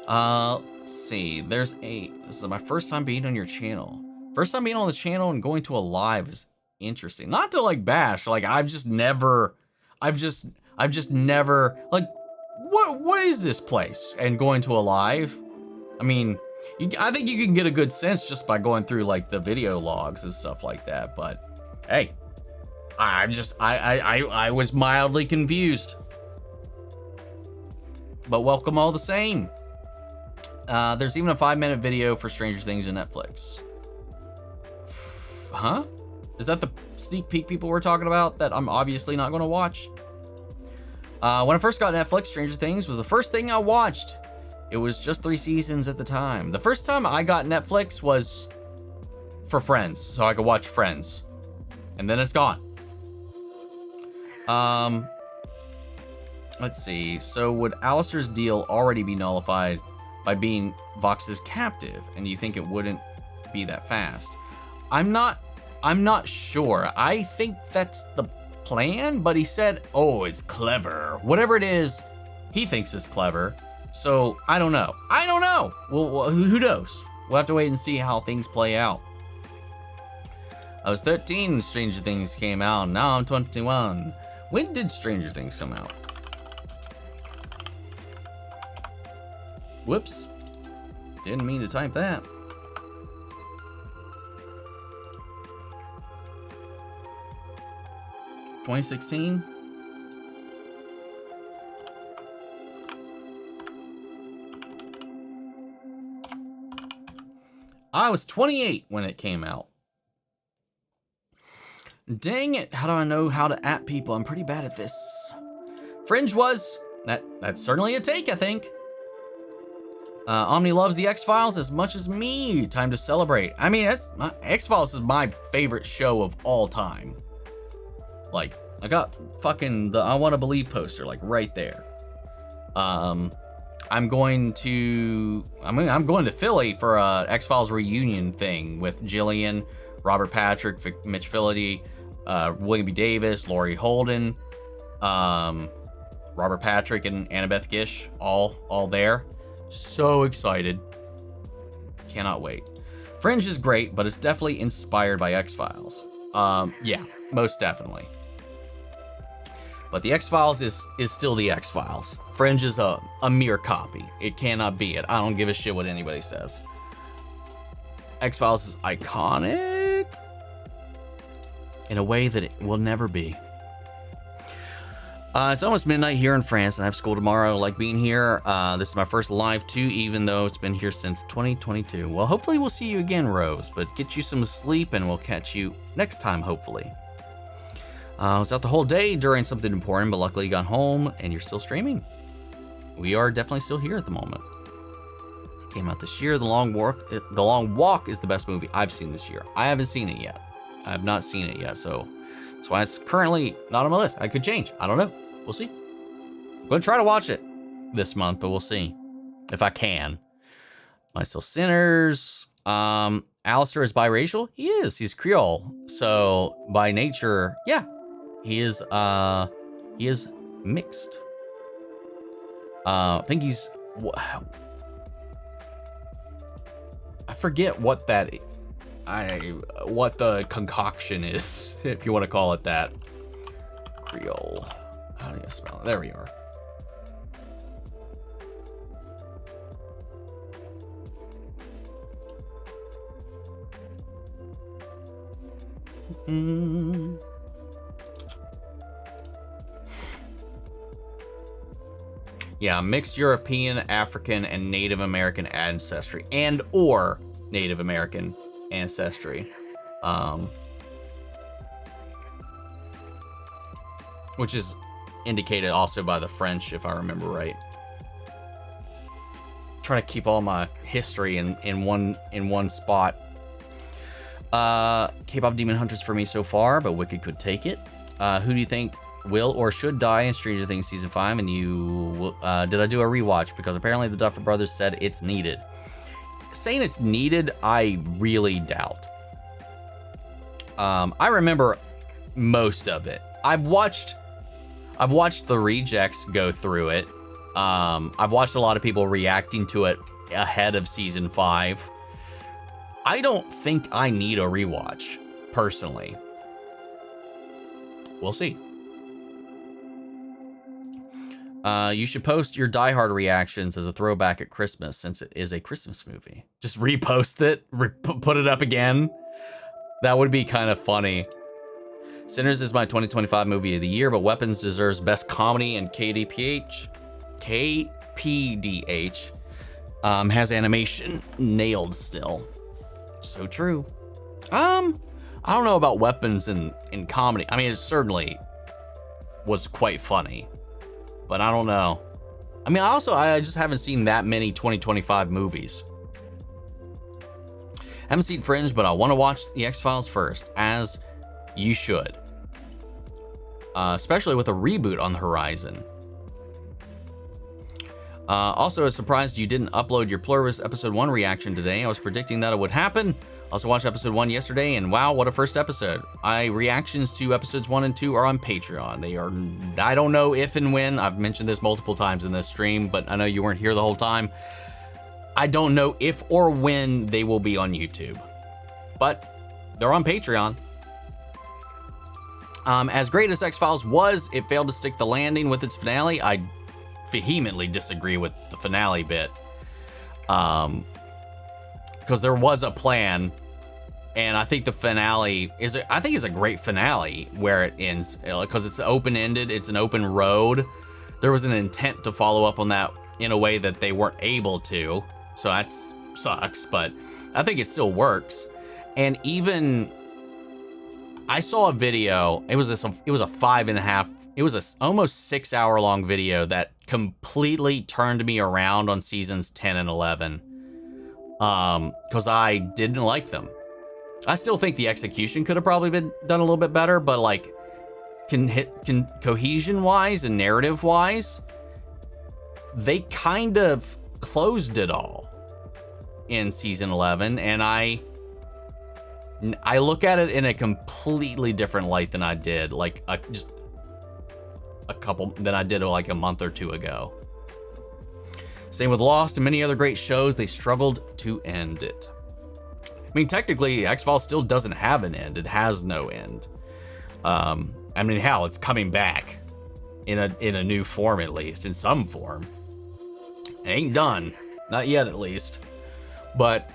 Let's see, this is my first time being on your channel. First time being on the channel and going to a live is interesting. Not to, like, bash, like, I've just never, like, what is this place? And going to a live? I mean, I think you can get a good sense just by going through, like, the video logs and stuff like that, but hey, I was mildly confused. But welcome all the same. There's even a 5-minute video for Stranger Things on Netflix. Huh? Is that the sneak peek people were talking about that I'm obviously not going to watch? When I first got Netflix, Stranger Things was the first thing I watched. It was just 3 seasons at the time. The first time I got Netflix was for Friends, so I could watch Friends. And then it's gone. Let's see. So would Alistair's deal already be nullified by being Vox's captive? And you think it wouldn't be that fast? I'm not sure. I think that's the plan, but he said, oh, it's clever. Whatever it is, he thinks it's clever. So I don't know. Well, who knows? We'll have to wait and see how things play out. I was 13 when Stranger Things came out. Now I'm 21. When did Stranger Things come out? Whoops. Didn't mean to type that. (2016) I was 28 when it came out. Dang it, how do I know how to at people? I'm pretty bad at this. Fringe was. That's certainly a take, I think. Omni loves the X-Files as much as me. Time to celebrate. I mean, X-Files is my favorite show of all time. Like, I got fucking the I Wanna Believe poster, like, right there. I'm going to Philly for a X-Files reunion thing with Jillian, Robert Patrick, Mitch Fillity, William B. Davis, Laurie Holden, Robert Patrick, and Annabeth Gish, all there. So excited. Cannot wait. Fringe is great, but it's definitely inspired by X-Files. Yeah, most definitely. But the X-Files is still the X-Files. Fringe is a mere copy. It cannot be it. I don't give a shit what anybody says. X-Files is iconic in a way that it will never be. It's almost midnight here in France, and I have school tomorrow. I like being here. This is my first live too, even though it's been here since 2022. Well, hopefully we'll see you again, Rose, but get you some sleep, and we'll catch you next time, hopefully. I was out the whole day during something important, but luckily got home, and you're still streaming. We are definitely still here at the moment. Came out this year. The Long Walk is the best movie I've seen this year. I haven't seen it yet. I have not seen it yet, so that's why it's currently not on my list. I could change. I don't know. We'll see. I'm going to try to watch it this month, but we'll see if I can. Am I still Sinners? Alistair is biracial? He is. He's Creole. So by nature, yeah, he is mixed. I think he's, I forget what that, what the concoction is, if you want to call it that. Creole. How do you spell it? There we are. Yeah, mixed European, African, and Native American ancestry, and or Native American ancestry. Which is indicated also by the French, if I remember right. Trying to keep all my history in one spot. K-pop Demon Hunters for me so far, but Wicked could take it. Who do you think will or should die in Stranger Things season 5? And you did I do a rewatch? Because apparently the Duffer Brothers said it's needed. Saying it's needed, I really doubt. I remember most of it. I've watched the rejects go through it. I've watched a lot of people reacting to it ahead of season 5. I don't think I need a rewatch, personally. We'll see. You should post your Die Hard reactions as a throwback at Christmas, since it is a Christmas movie. Just repost it, put it up again. That would be kind of funny. Sinners is my 2025 movie of the year, but Weapons deserves best comedy, and KPDH has animation nailed still. So true. I don't know about Weapons in comedy. I mean, it certainly was quite funny, but I don't know. I mean, I just haven't seen that many 2025 movies. Haven't seen Fringe, but I want to watch the X-Files first, as you should. Especially with a reboot on the horizon. Also, I was surprised you didn't upload your Pluribus episode 1 reaction today. I was predicting that it would happen. Also watched episode 1 yesterday, and wow, what a first episode. Reactions to episodes 1 and 2 are on Patreon. They are, I don't know if and when, I've mentioned this multiple times in this stream, but I know you weren't here the whole time. I don't know if or when they will be on YouTube, but they're on Patreon. As great as X-Files was, it failed to stick the landing with its finale. I vehemently disagree with the finale bit. Because there was a plan, and I think the finale is a great finale where it ends, because it's open-ended, it's an open road. There was an intent to follow up on that in a way that they weren't able to, so that sucks, but I think it still works. And even I saw a video, it was a 5.5, it was a almost 6 hour long video that completely turned me around on seasons 10 and 11. Because I didn't like them. I still think the execution could have probably been done a little bit better, but like cohesion wise and narrative wise, they kind of closed it all in season 11, and I look at it in a completely different light than I did like just a couple than I did like a month or two ago. Same with Lost and many other great shows, they struggled to end it. I mean, technically, X-Files still doesn't have an end. It has no end. I mean, hell, it's coming back in a new form, at least, in some form. It ain't done. Not yet, at least. But,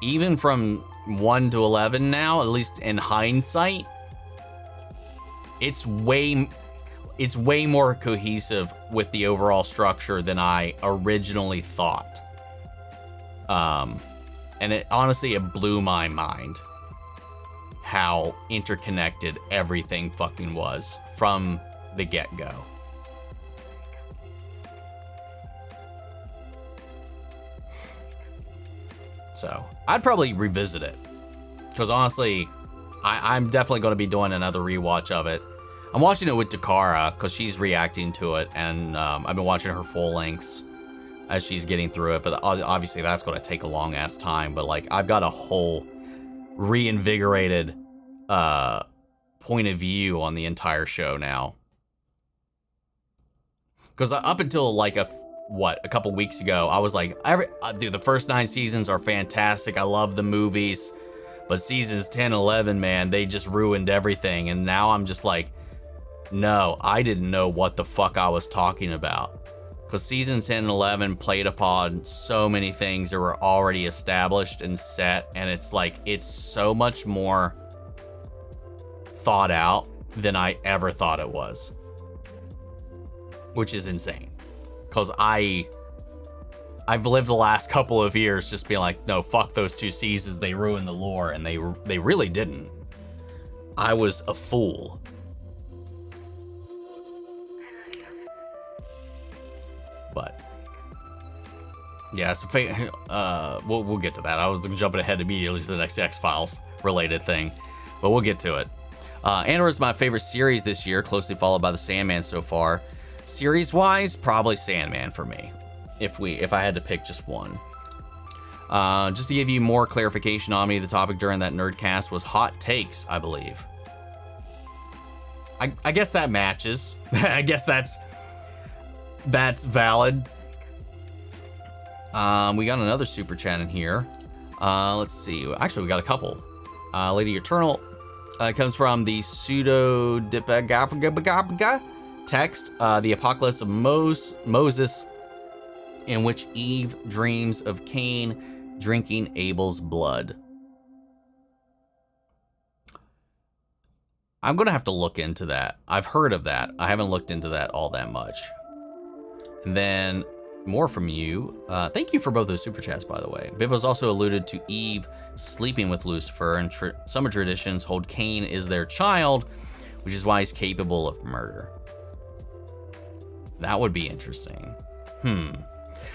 even from 1 to 11 now, at least in hindsight, it's way more cohesive with the overall structure than I originally thought. And it honestly, it blew my mind how interconnected everything fucking was from the get-go. So I'd probably revisit it, because honestly, I'm definitely going to be doing another rewatch of it. I'm watching it with Dakara because she's reacting to it, and I've been watching her full lengths as she's getting through it. But obviously, that's going to take a long ass time. But like, I've got a whole reinvigorated point of view on the entire show now. Because up until like a couple weeks ago, I was like, dude, the first 9 seasons are fantastic. I love the movies. But seasons 10, 11, man, they just ruined everything. And now I'm just like, no, I didn't know what the fuck I was talking about. Because season 10 and 11 played upon so many things that were already established and set. And it's like, it's so much more thought out than I ever thought it was. Which is insane. Because I've lived the last couple of years just being like, no, fuck those 2 seasons. They ruined the lore. And they really didn't. I was a fool. But yeah, so we'll get to that. I was jumping ahead immediately to the next X-Files related thing, but we'll get to it. Andor is my favorite series this year, closely followed by The Sandman so far. Series-wise, probably Sandman for me, if I had to pick just one. Just to give you more clarification on me, the topic during that Nerdcast was hot takes, I believe. I guess that matches. I guess that's valid. We got another super chat in here. Let's see. Actually, we got a couple. Lady Eternal comes from the pseudo text, the Apocalypse of Moses, in which Eve dreams of Cain drinking Abel's blood. I'm gonna have to look into that. I've heard of that. I haven't looked into that all that much. And then more from you. Thank you for both those super chats, by the way. Viv has also alluded to Eve sleeping with Lucifer, and some traditions hold Cain is their child, which is why he's capable of murder. That would be interesting.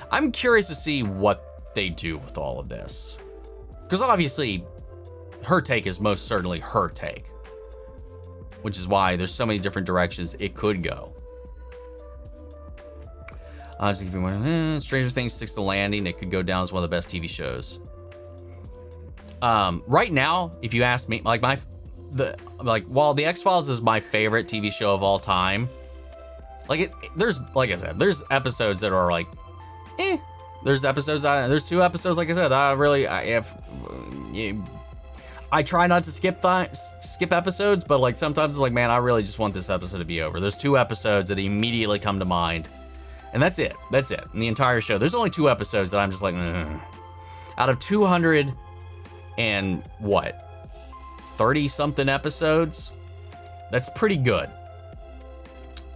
I'm curious to see what they do with all of this. Because obviously, her take is most certainly her take. Which is why there's so many different directions it could go. Stranger Things sticks to landing. It could go down as one of the best TV shows. Right now, if you ask me, while The X-Files is my favorite TV show of all time, there's episodes that are like, There's 2 episodes, like I said, I try not to skip episodes, but like sometimes it's like, man, I really just want this episode to be over. There's 2 episodes that immediately come to mind. And that's it. In the entire show. There's only 2 episodes that I'm just like, out of 200 and 30 something episodes, that's pretty good.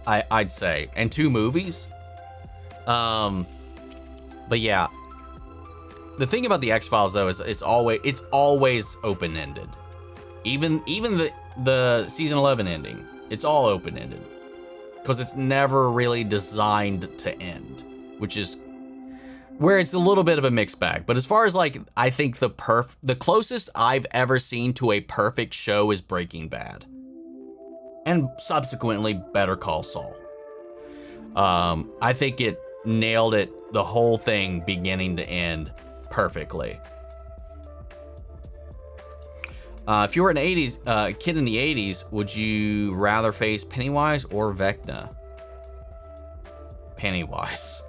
I'd say. And 2 movies. But yeah. The thing about the X-Files though is it's always open-ended. Even the season 11 ending, it's all open-ended. Because it's never really designed to end, which is where it's a little bit of a mixed bag. But as far as like, I think the closest I've ever seen to a perfect show is Breaking Bad, and subsequently Better Call Saul. I think it nailed it, the whole thing, beginning to end, perfectly. If you were an kid in the 80s, would you rather face Pennywise or Vecna? Pennywise.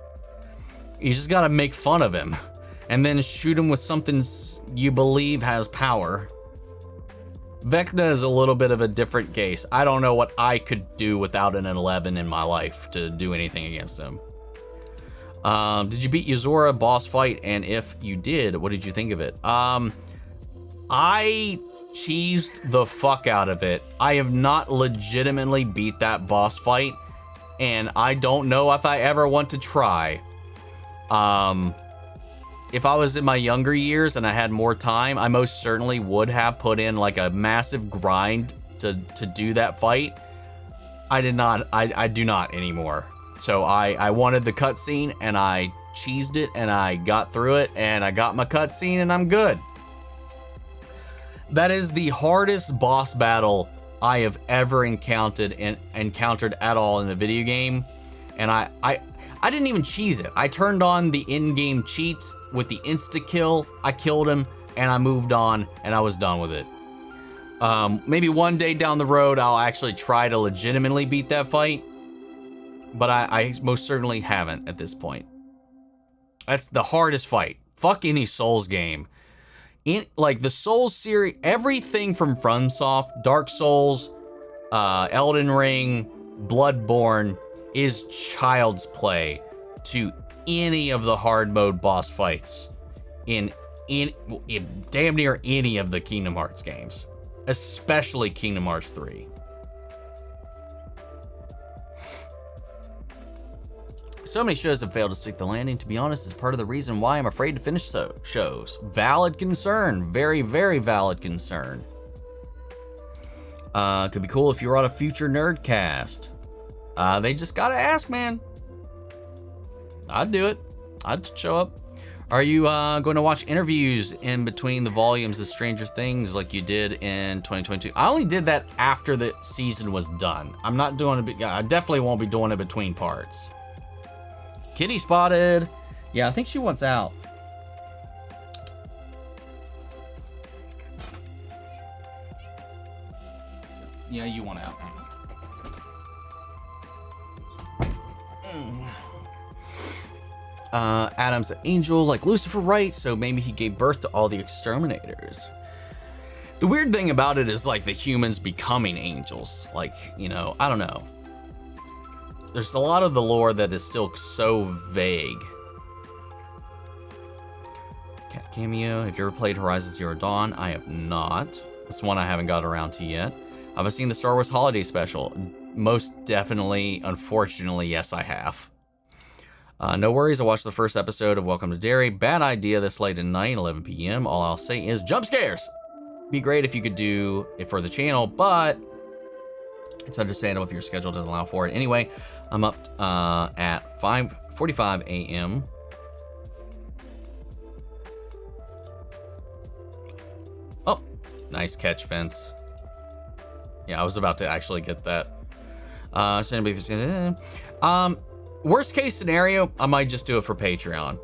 You just gotta make fun of him and then shoot him with something you believe has power. Vecna is a little bit of a different case. I don't know what I could do without an 11 in my life to do anything against him. Did you beat Yuzora boss fight? And if you did, what did you think of it? I cheesed the fuck out of it. I have not legitimately beat that boss fight, and I don't know if I ever want to try. If I was in my younger years and I had more time, I most certainly would have put in like a massive grind to do that fight. I did not. I do not anymore. So I wanted the cutscene and I cheesed it and I got through it and I got my cutscene and I'm good. That is the hardest boss battle I have ever encountered at all in a video game. And I didn't even cheese it. I turned on the in-game cheats with the insta-kill. I killed him and I moved on and I was done with it. Maybe one day down the road, I'll actually try to legitimately beat that fight. But I most certainly haven't at this point. That's the hardest fight. Fuck any Souls game. Like the Souls series, everything from FromSoft, Dark Souls, Elden Ring, Bloodborne is child's play to any of the hard mode boss fights in damn near any of the Kingdom Hearts games, especially Kingdom Hearts 3. So many shows have failed to stick the landing. To be honest, is part of the reason why I'm afraid to finish shows. Valid concern. Very, very valid concern. Could be cool if you were on a future Nerdcast. They just gotta ask, man. I'd do it. I'd show up. Are you going to watch interviews in between the volumes of Stranger Things like you did in 2022? I only did that after the season was done. I'm not doing it. I definitely won't be doing it between parts. Kitty spotted. Yeah, I think she wants out. Yeah, you want out. Adam's an angel like Lucifer, right? So maybe he gave birth to all the exterminators. The weird thing about it is like the humans becoming angels. Like, you know, I don't know. There's a lot of the lore that is still so vague. Cat cameo. Have you ever played Horizon Zero Dawn? I have not. It's one I haven't got around to yet. Have I seen the Star Wars Holiday Special? Most definitely, unfortunately, yes, I have. No worries, I watched the first episode of Welcome to Derry. Bad idea this late at night, 11 p.m. All I'll say is jump scares! Be great if you could do it for the channel, but it's understandable if your schedule doesn't allow for it. Anyway, I'm up at 5:45 a.m. Oh, nice catch, Fence. Yeah, I was about to actually get that. Worst case scenario, I might just do it for Patreon.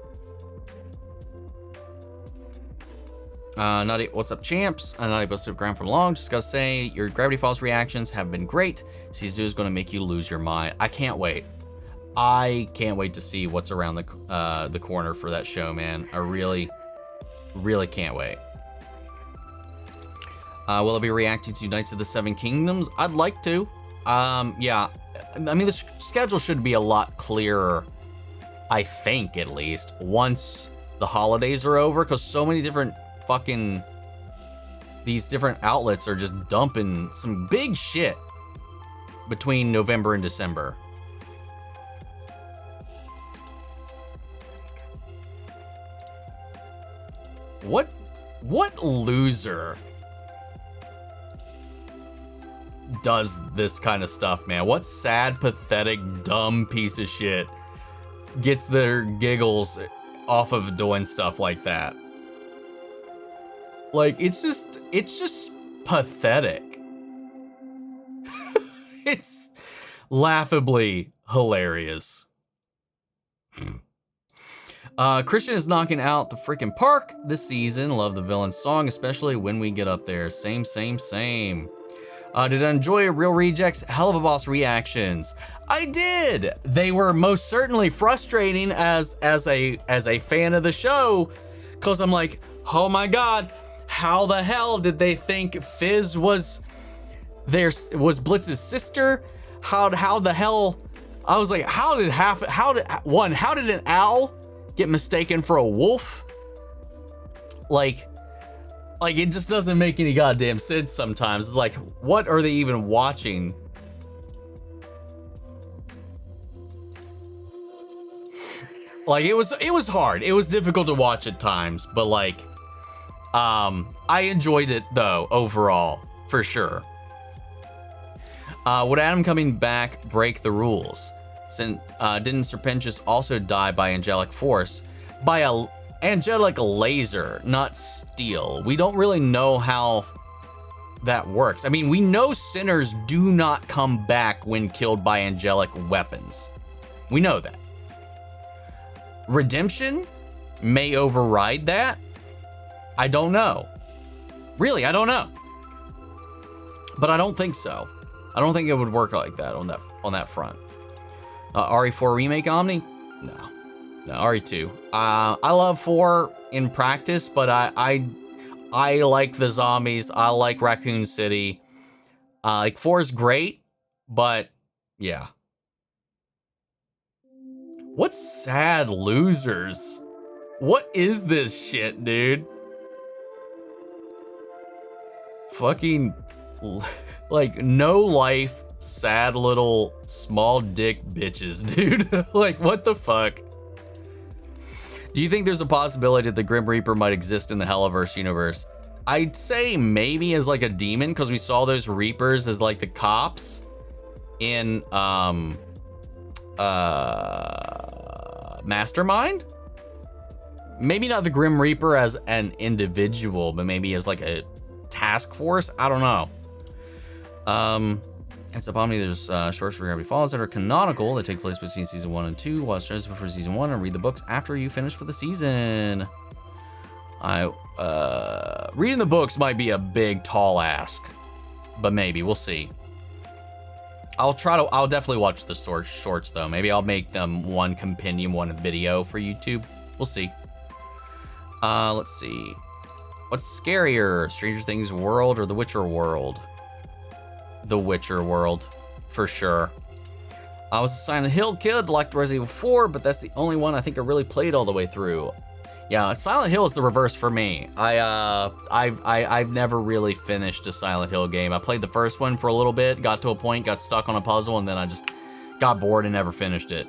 Nutty, what's up, champs? Nutty busted ground from long. Just gotta say, your Gravity Falls reactions have been great. Season 2 is gonna make you lose your mind. I can't wait. I can't wait to see what's around the corner for that show, man. I really, really can't wait. Will I be reacting to Knights of the Seven Kingdoms? I'd like to. Yeah, I mean, the schedule should be a lot clearer, I think, at least, once the holidays are over, because so many different fucking, these different outlets are just dumping some big shit between November and December. What loser does this kind of stuff, man? What sad, pathetic, dumb piece of shit gets their giggles off of doing stuff like that? Like, it's just pathetic. It's laughably hilarious. Christian is knocking out the freaking park this season. Love the villain song, especially when we get up there. Same. Did I enjoy Real Rejects Hell of a Boss reactions? I did. They were most certainly frustrating as a fan of the show, because I'm like, oh my god, how the hell did they think Fizz was Blitz's sister? How the hell I was like, how did an owl get mistaken for a wolf? Like it just doesn't make any goddamn sense sometimes. It's like, what are they even watching? Like, it was hard. It was difficult to watch at times, but like, I enjoyed it though, overall, for sure. Would Adam coming back break the rules? Since didn't Serpentius also die by angelic force? By a angelic laser, not steel. We don't really know how that works. I mean, we know sinners do not come back when killed by angelic weapons. We know that. Redemption may override that. I don't know. Really, I don't know. But I don't think so. I don't think it would work like that on that front. RE4 remake Omni? No, RE2. I love 4 in practice, but I like the zombies. I like Raccoon City. Like 4 is great, but yeah. What sad losers? What is this shit, dude? Fucking, like, no life, sad little small dick bitches, dude. Like, what the fuck? Do you think there's a possibility that the Grim Reaper might exist in the Helliverse universe? I'd say maybe as like a demon, because we saw those Reapers as like the cops in Mastermind. Maybe not the Grim Reaper as an individual, but maybe as like a task force. I don't know. It's upon me. There's shorts for Gravity Falls that are canonical that take place between season 1 and 2. Watch shows before season 1 and read the books after you finish with the season. Reading the books might be a big tall ask, but maybe we'll see. I'll definitely watch the shorts though. Maybe I'll make them one compendium, one video for YouTube. We'll see. Let's see. What's scarier, Stranger Things world or The Witcher world? The Witcher world, for sure. I was a Silent Hill kid, liked Resident Evil 4, but that's the only one I think I really played all the way through. Yeah, Silent Hill is the reverse for me. I've never really finished a Silent Hill game. I played the first one for a little bit, got to a point, got stuck on a puzzle, and then I just got bored and never finished it.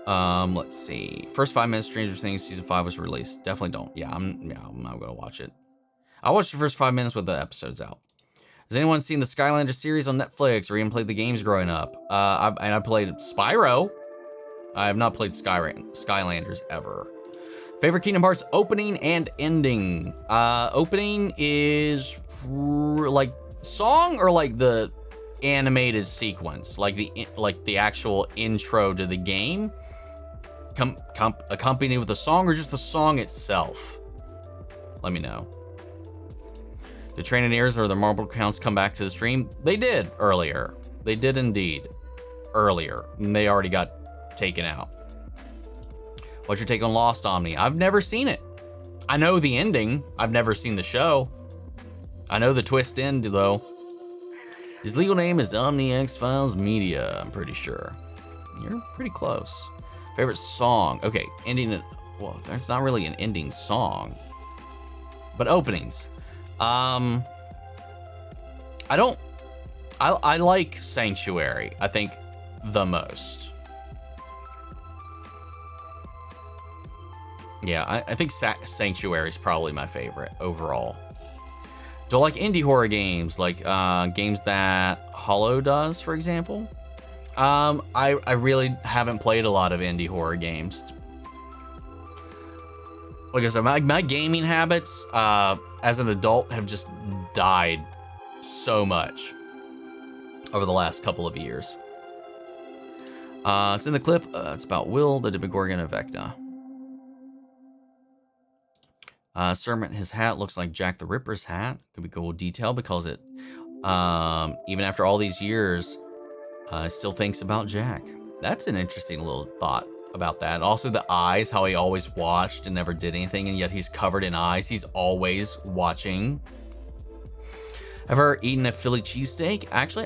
Let's see. First 5 minutes, Stranger Things season 5 was released. Definitely don't. Yeah, I'm not gonna watch it. I watched the first 5 minutes with the episodes out. Has anyone seen the Skylanders series on Netflix or even played the games growing up? I played Spyro. I have not played Skylanders ever. Favorite Kingdom Hearts opening and ending. Opening is like song or like the animated sequence, like the actual intro to the game, accompanied with a song, or just the song itself. Let me know. Did Traineers or the Marble Counts come back to the stream? They did earlier. They did indeed earlier, and they already got taken out. What's your take on Lost, Omni? I've never seen it. I know the ending. I've never seen the show. I know the twist end though. His legal name is Omni X-Files Media, I'm pretty sure. You're pretty close. Favorite song? Okay, ending it. Well, that's not really an ending song, but openings. I like Sanctuary, I think, the most. Yeah, I think Sanctuary is probably my favorite overall. Do I like indie horror games, like games that Hollow does, for example? I really haven't played a lot of indie horror games. Like I said, my gaming habits as an adult have just died so much over the last couple of years. It's in the clip. It's about Will, the Demogorgon of Vecna. Sermon, his hat looks like Jack the Ripper's hat. Could be cool detail because it, even after all these years, still thinks about Jack. That's an interesting little thought about that. Also the eyes, how he always watched and never did anything, and yet he's covered in eyes. He's always watching. Ever eaten a Philly cheesesteak? Actually,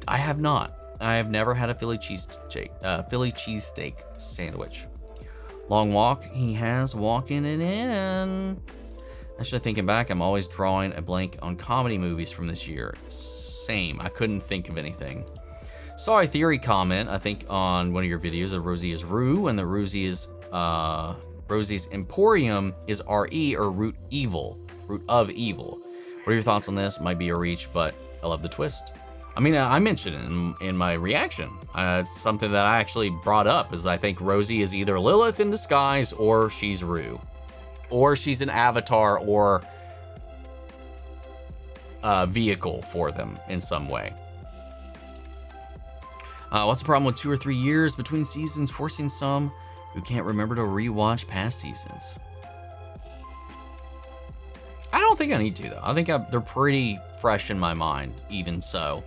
I have not. I have never had a Philly cheesesteak sandwich. Long walk. He has walking it in. Actually, thinking back, I'm always drawing a blank on comedy movies from this year. Same. I couldn't think of anything. Saw a theory comment, I think, on one of your videos of Rosie is Rue, and the Rosie's Emporium is RE, or Root of Evil. What are your thoughts on this? Might be a reach, but I love the twist. I mean, I mentioned it in my reaction. It's something that I actually brought up, is I think Rosie is either Lilith in disguise, or she's Rue. Or she's an avatar or a vehicle for them in some way. What's the problem with 2 or 3 years between seasons, forcing some who can't remember to rewatch past seasons? I don't think I need to, though. I think they're pretty fresh in my mind, even so.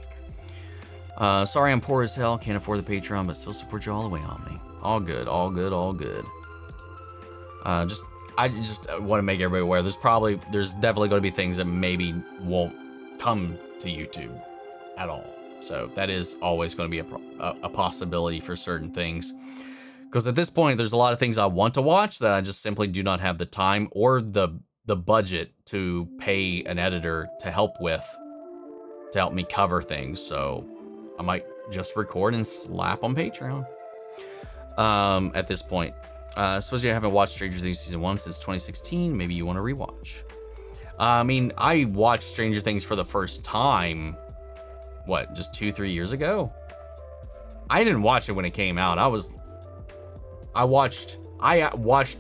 Sorry I'm poor as hell, can't afford the Patreon, but still support you all the way, Omni. All good, all good, all good. I just want to make everybody aware, there's definitely going to be things that maybe won't come to YouTube at all. So that is always going to be a possibility for certain things. Because at this point, there's a lot of things I want to watch that I just simply do not have the time or the budget to pay an editor to help me cover things. So I might just record and slap on Patreon at this point. I suppose you haven't watched Stranger Things Season 1 since 2016. Maybe you want to rewatch. I mean, I watched Stranger Things for the first time, what, just 2-3 years ago? I didn't watch it when it came out. I watched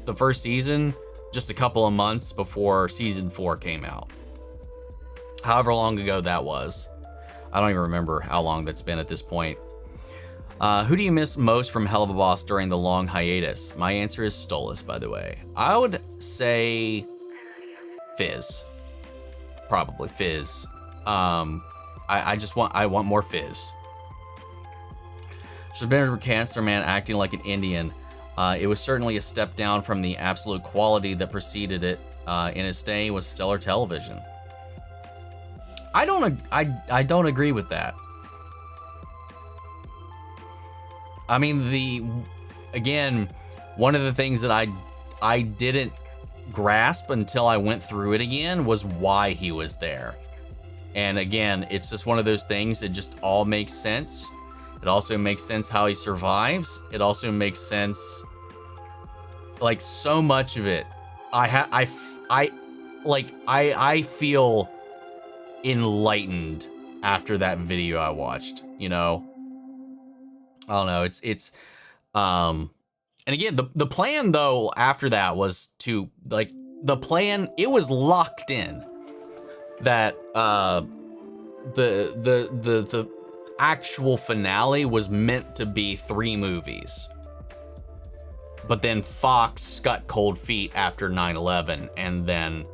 the first season just a couple of months before season 4 came out. However long ago that was. I don't even remember how long that's been at this point. Who do you miss most from Hell of a Boss during the long hiatus? My answer is Stolas, by the way. I would say Fizz. Probably Fizz. I want more Fizz. Should Benedict Cancer Man acting like an Indian. It was certainly a step down from the absolute quality that preceded it in its day with stellar television. I don't agree with that. I mean, again, one of the things that I didn't grasp until I went through it again was why he was there. And again, it's just one of those things that just all makes sense. It also makes sense how he survives. It also makes sense, like, so much of it. I feel enlightened after that video I watched, you know? I don't know. And again, the plan though after that was to, like, it was locked in that the actual finale was meant to be 3 movies. But then Fox got cold feet after 9/11 and then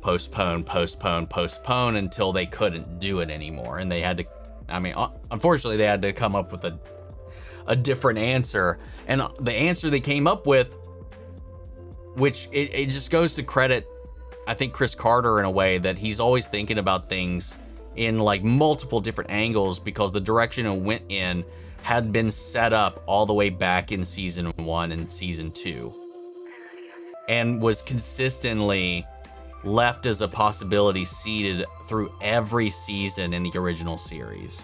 postpone until they couldn't do it anymore. And they had to, I mean, unfortunately they had to come up with a different answer. And the answer they came up with, which it just goes to credit, I think, Chris Carter in a way, that he's always thinking about things in like multiple different angles, because the direction it went in had been set up all the way back in season 1 and season 2, and was consistently left as a possibility seeded through every season in the original series.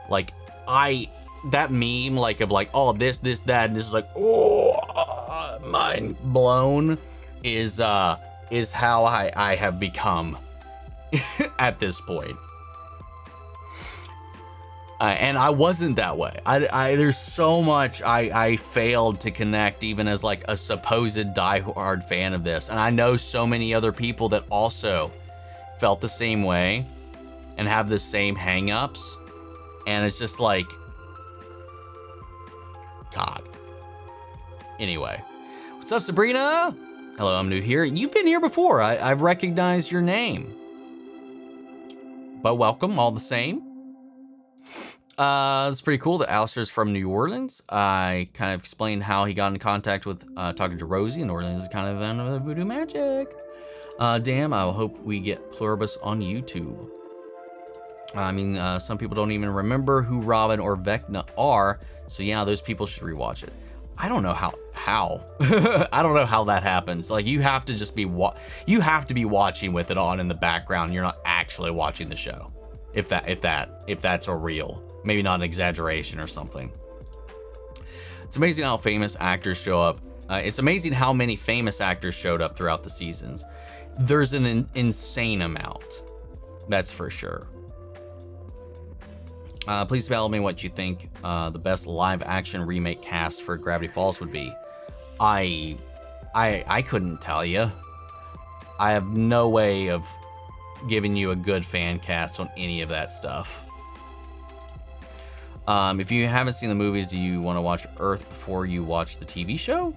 Like, that meme, like, of like, oh, this, that, and this is like, oh, mind blown, is how I have become at this point. And I wasn't that way. There's so much I failed to connect, even as like a supposed diehard fan of this. And I know so many other people that also felt the same way and have the same hang-ups. And it's just like, God. Anyway, what's up, Sabrina? Hello, I'm new here. You've been here before. I've recognized your name. But welcome all the same. It's pretty cool that Alistair's from New Orleans. I kind of explained how he got in contact with talking to Rosie, and New Orleans is kind of the end of voodoo magic. Damn, I hope we get Pluribus on YouTube. I mean, some people don't even remember who Robin or Vecna are, so yeah, those people should rewatch it. I don't know how. I don't know how that happens. Like, you have to just be you have to be watching with it on in the background. You're not actually watching the show, if that's a real, maybe not an exaggeration or something. It's amazing how famous actors show up. It's amazing how many famous actors showed up throughout the seasons. There's an insane amount, that's for sure. Please tell me what you think the best live-action remake cast for Gravity Falls would be. I couldn't tell you. I have no way of giving you a good fan cast on any of that stuff. If you haven't seen the movies, do you want to watch Earth before you watch the TV show?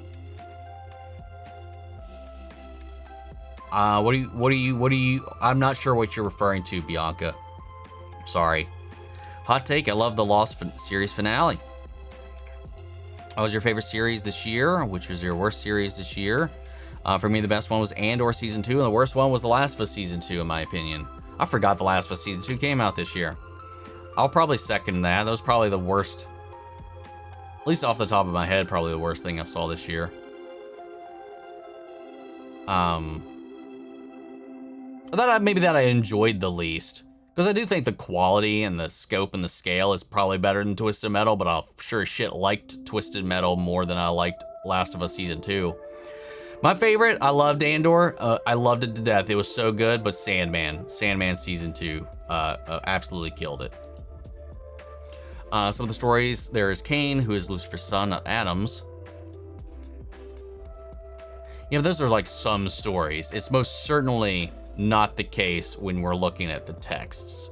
What do you? I'm not sure what you're referring to, Bianca. Sorry. Hot take, I love the Lost series finale. What was your favorite series this year? Which was your worst series this year? For me, the best one was Andor Season 2, and the worst one was The Last of Us Season 2, in my opinion. I forgot The Last of Us Season 2 came out this year. I'll probably second that. That was probably the worst, at least off the top of my head, probably the worst thing I saw this year. Maybe that I enjoyed the least. Because I do think the quality and the scope and the scale is probably better than Twisted Metal, but I sure as shit liked Twisted Metal more than I liked Last of Us Season 2. My favorite, I loved Andor. I loved it to death. It was so good, but Sandman Season 2 absolutely killed it. Some of the stories, there is Cain, who is Lucifer's son, not Adam's. Yeah, those are like some stories. It's most certainly not the case when we're looking at the texts.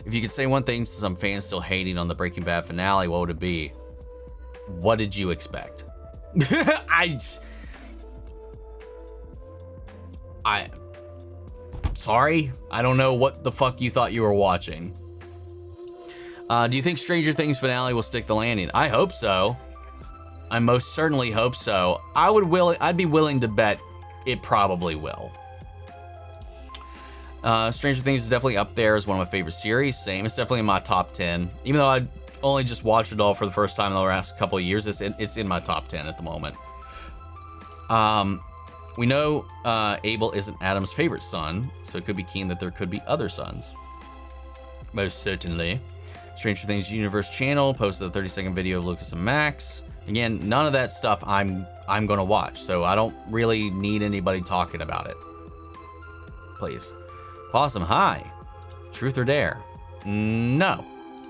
If you could say one thing to some fans still hating on the Breaking Bad finale, what would it be? What did you expect? Sorry, I don't know what the fuck you thought you were watching. Do you think Stranger Things finale will stick the landing? I hope so. I most certainly hope so. I'd be willing to bet it probably will. Stranger Things is definitely up there as one of my favorite series. Same, it's definitely in my top 10. Even though I only just watched it all for the first time in the last couple of years, it's in my top 10 at the moment. We know Abel isn't Adam's favorite son, so it could be keen that there could be other sons. Most certainly. Stranger Things Universe channel posted a 30-second video of Lucas and Max. Again, none of that stuff I'm gonna watch, so I don't really need anybody talking about it. Please. Possum, hi. Truth or dare? No,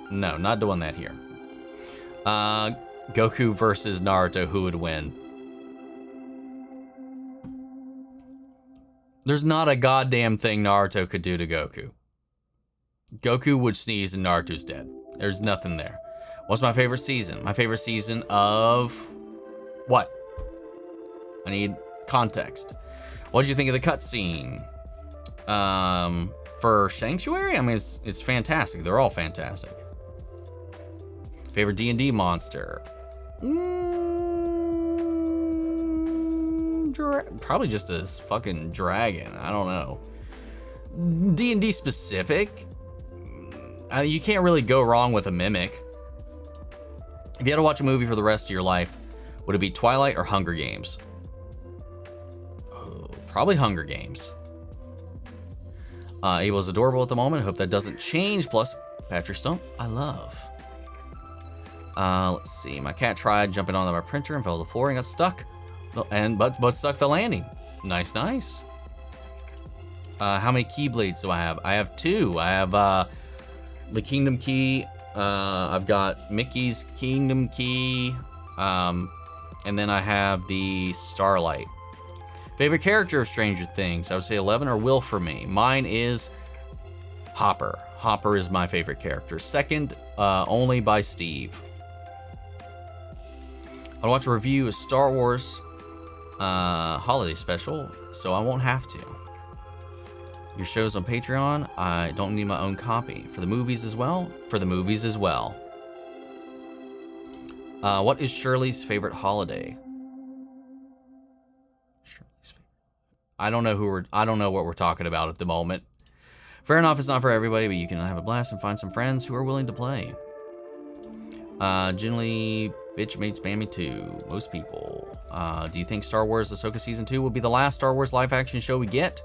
not doing that here. Goku versus Naruto, who would win? There's not a goddamn thing Naruto could do to Goku. Goku would sneeze and Naruto's dead. There's nothing there. What's my favorite season? My favorite season of what? I need context. What did you think of the cutscene? For Sanctuary? I mean, it's fantastic. They're all fantastic. Favorite D&D monster? Probably just a fucking dragon. I don't know. D&D specific? You can't really go wrong with a mimic. If you had to watch a movie for the rest of your life, would it be Twilight or Hunger Games? Oh, probably Hunger Games. Abel is adorable at the moment. I hope that doesn't change. Plus, Patrick Stump, I love. Let's see. My cat tried jumping onto my printer and fell to the floor and got stuck. But stuck the landing. Nice. How many Keyblades do I have? I have 2. I have the Kingdom Key. I've got Mickey's Kingdom Key. And then I have the Starlight. Favorite character of Stranger Things? I would say 11 or Will for me. Mine is Hopper. Hopper is my favorite character. Second, only by Steve. I'll watch a review of Star Wars holiday special, so I won't have to. Your show's on Patreon. I don't need my own copy. For the movies as well? For the movies as well. What is Shirley's favorite holiday? Shirley's favorite. I don't know what we're talking about at the moment. Fair enough, it's not for everybody, but you can have a blast and find some friends who are willing to play. Generally, bitch made spammy too. Most people. Do you think Star Wars Ahsoka Season 2 will be the last Star Wars live action show we get?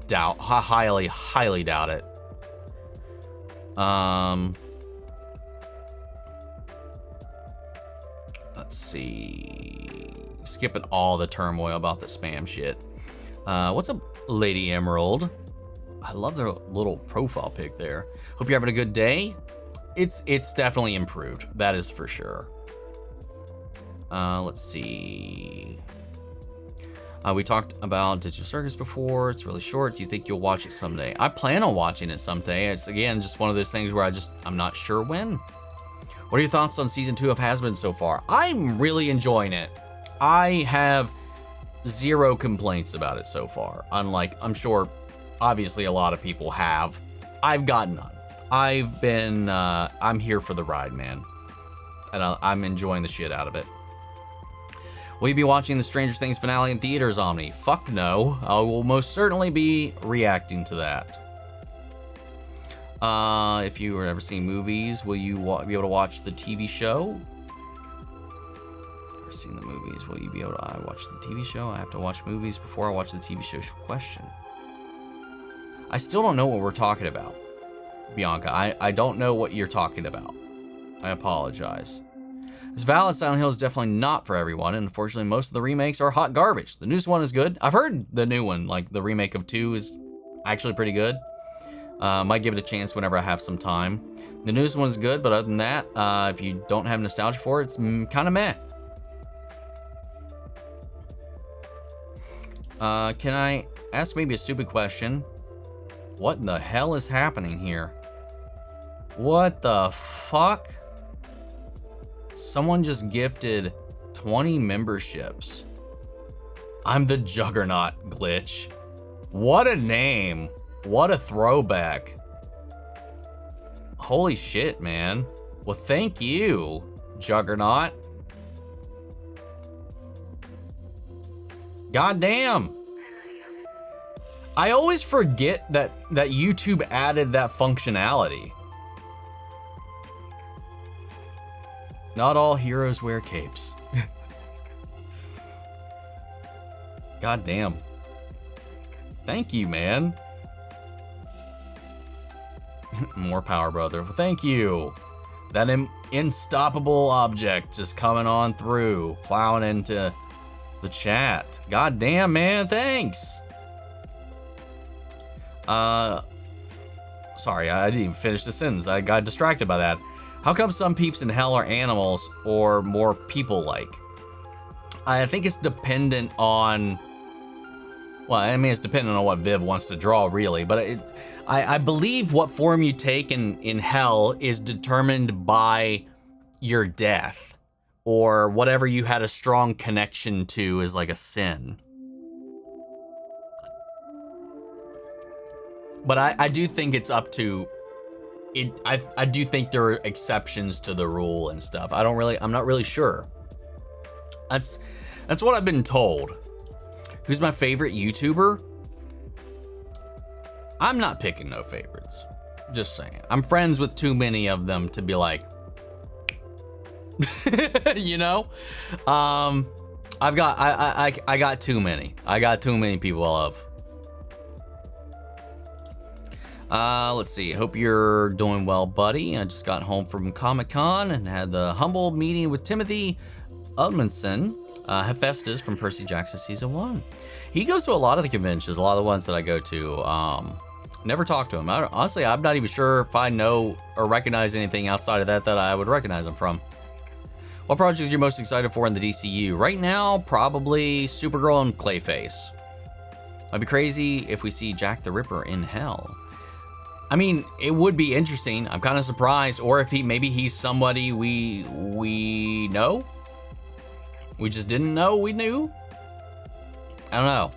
Doubt. Highly doubt it. Let's see. Skipping all the turmoil about the spam shit. What's up, Lady Emerald? I love their little profile pic there. Hope you're having a good day. It's definitely improved. That is for sure. Let's see. We talked about Digital Circus before. It's really short. Do you think you'll watch it someday? I plan on watching it someday. It's, again, just one of those things where I'm not sure when. What are your thoughts on Season 2 of Hazbin so far? I'm really enjoying it. I have zero complaints about it so far. Unlike, I'm sure, obviously a lot of people have. I've got none. I've been, I'm here for the ride, man. And I'm enjoying the shit out of it. Will you be watching the Stranger Things finale in theaters, Omni? Fuck no. I will most certainly be reacting to that. If you were ever seeing movies, will you be able to watch the TV show? Never seen the movies. Will you be able to watch the TV show? I have to watch movies before I watch the TV show. Question. I still don't know what we're talking about, Bianca. I don't know what you're talking about. I apologize. This valid Silent Hill is definitely not for everyone, and unfortunately most of the remakes are hot garbage. The newest one is good. I've heard the new one, like the remake of 2, is actually pretty good. Might give it a chance whenever I have some time. The newest one is good, but other than that, if you don't have nostalgia for it, it's kind of meh. Can I ask maybe a stupid question? What in the hell is happening here? What the fuck? Someone just gifted 20 memberships. I'm the Juggernaut glitch. What a name. What a throwback. Holy shit, man. Well, thank you, Juggernaut. God damn. I always forget that YouTube added that functionality. Not all heroes wear capes. God damn. Thank you, man. More power, brother. Well, thank you. That unstoppable object just coming on through, plowing into the chat. God damn, man. Thanks. Sorry, I didn't even finish the sentence. I got distracted by that. How come some peeps in hell are animals or more people-like? I think it's dependent on... Well, I mean, it's dependent on what Viv wants to draw, really. But I believe what form you take in hell is determined by your death. Or whatever you had a strong connection to is like a sin. But I do think it's up to... I do think there are exceptions to the rule and stuff. I'm not really sure. That's what I've been told. Who's my favorite YouTuber? I'm not picking no favorites. Just saying. I'm friends with too many of them to be like, you know? I got too many. I got too many people I love. Let's see. Hope you're doing well, buddy. I just got home from Comic-Con and had the humble meeting with Timothy Albans, Hephaestus from Percy Jackson Season 1. He goes to a lot of the conventions, a lot of the ones that I go to. Never talked to him. Honestly, I'm not even sure if I know or recognize anything outside of that I would recognize him from. What projects are you most excited for in the DCU? Right now, probably Supergirl and Clayface. Might be crazy if we see Jack the Ripper in hell. I mean, it would be interesting. I'm kind of surprised. Or if maybe he's somebody we know. We just didn't know we knew. I don't know.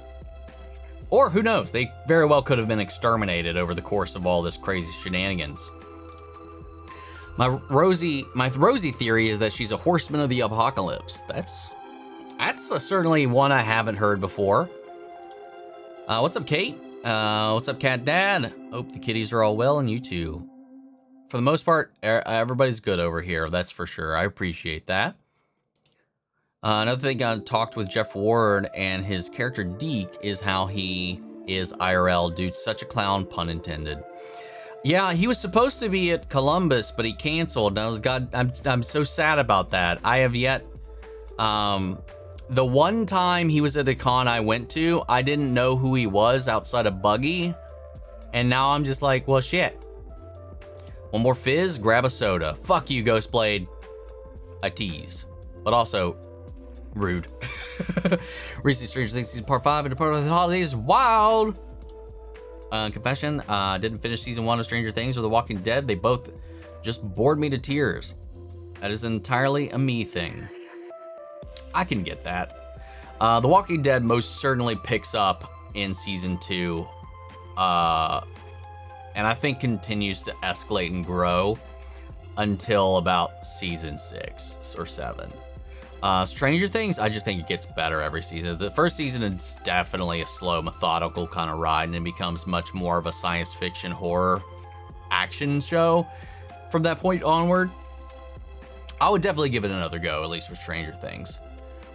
Or who knows? They very well could have been exterminated over the course of all this crazy shenanigans. My Rosie theory is that she's a horseman of the apocalypse. That's certainly one I haven't heard before. What's up, Kate? What's up, Cat Dad? Hope the kitties are all well, and you too. For the most part, everybody's good over here. That's for sure. I appreciate that. Another thing I talked with Jeff Ward and his character Deke is how he is IRL. Dude, such a clown, pun intended. Yeah, he was supposed to be at Columbus, but he canceled. And I'm so sad about that. I have yet. The one time he was at a con I went to, I didn't know who he was outside of Buggy, and now I'm just like, well, shit. One more fizz, grab a soda. Fuck you, Ghostblade. I tease, but also rude. Recently, Stranger Things season part 5 and Departed of the Holidays. Wild. Confession, didn't finish season 1 of Stranger Things or The Walking Dead. They both just bored me to tears. That is entirely a me thing. I can get that. The Walking Dead most certainly picks up in season 2. And I think continues to escalate and grow until about season 6 or 7. Stranger Things, I just think it gets better every season. The first season is definitely a slow, methodical kind of ride, and it becomes much more of a science fiction horror action show from that point onward. I would definitely give it another go, at least for Stranger Things.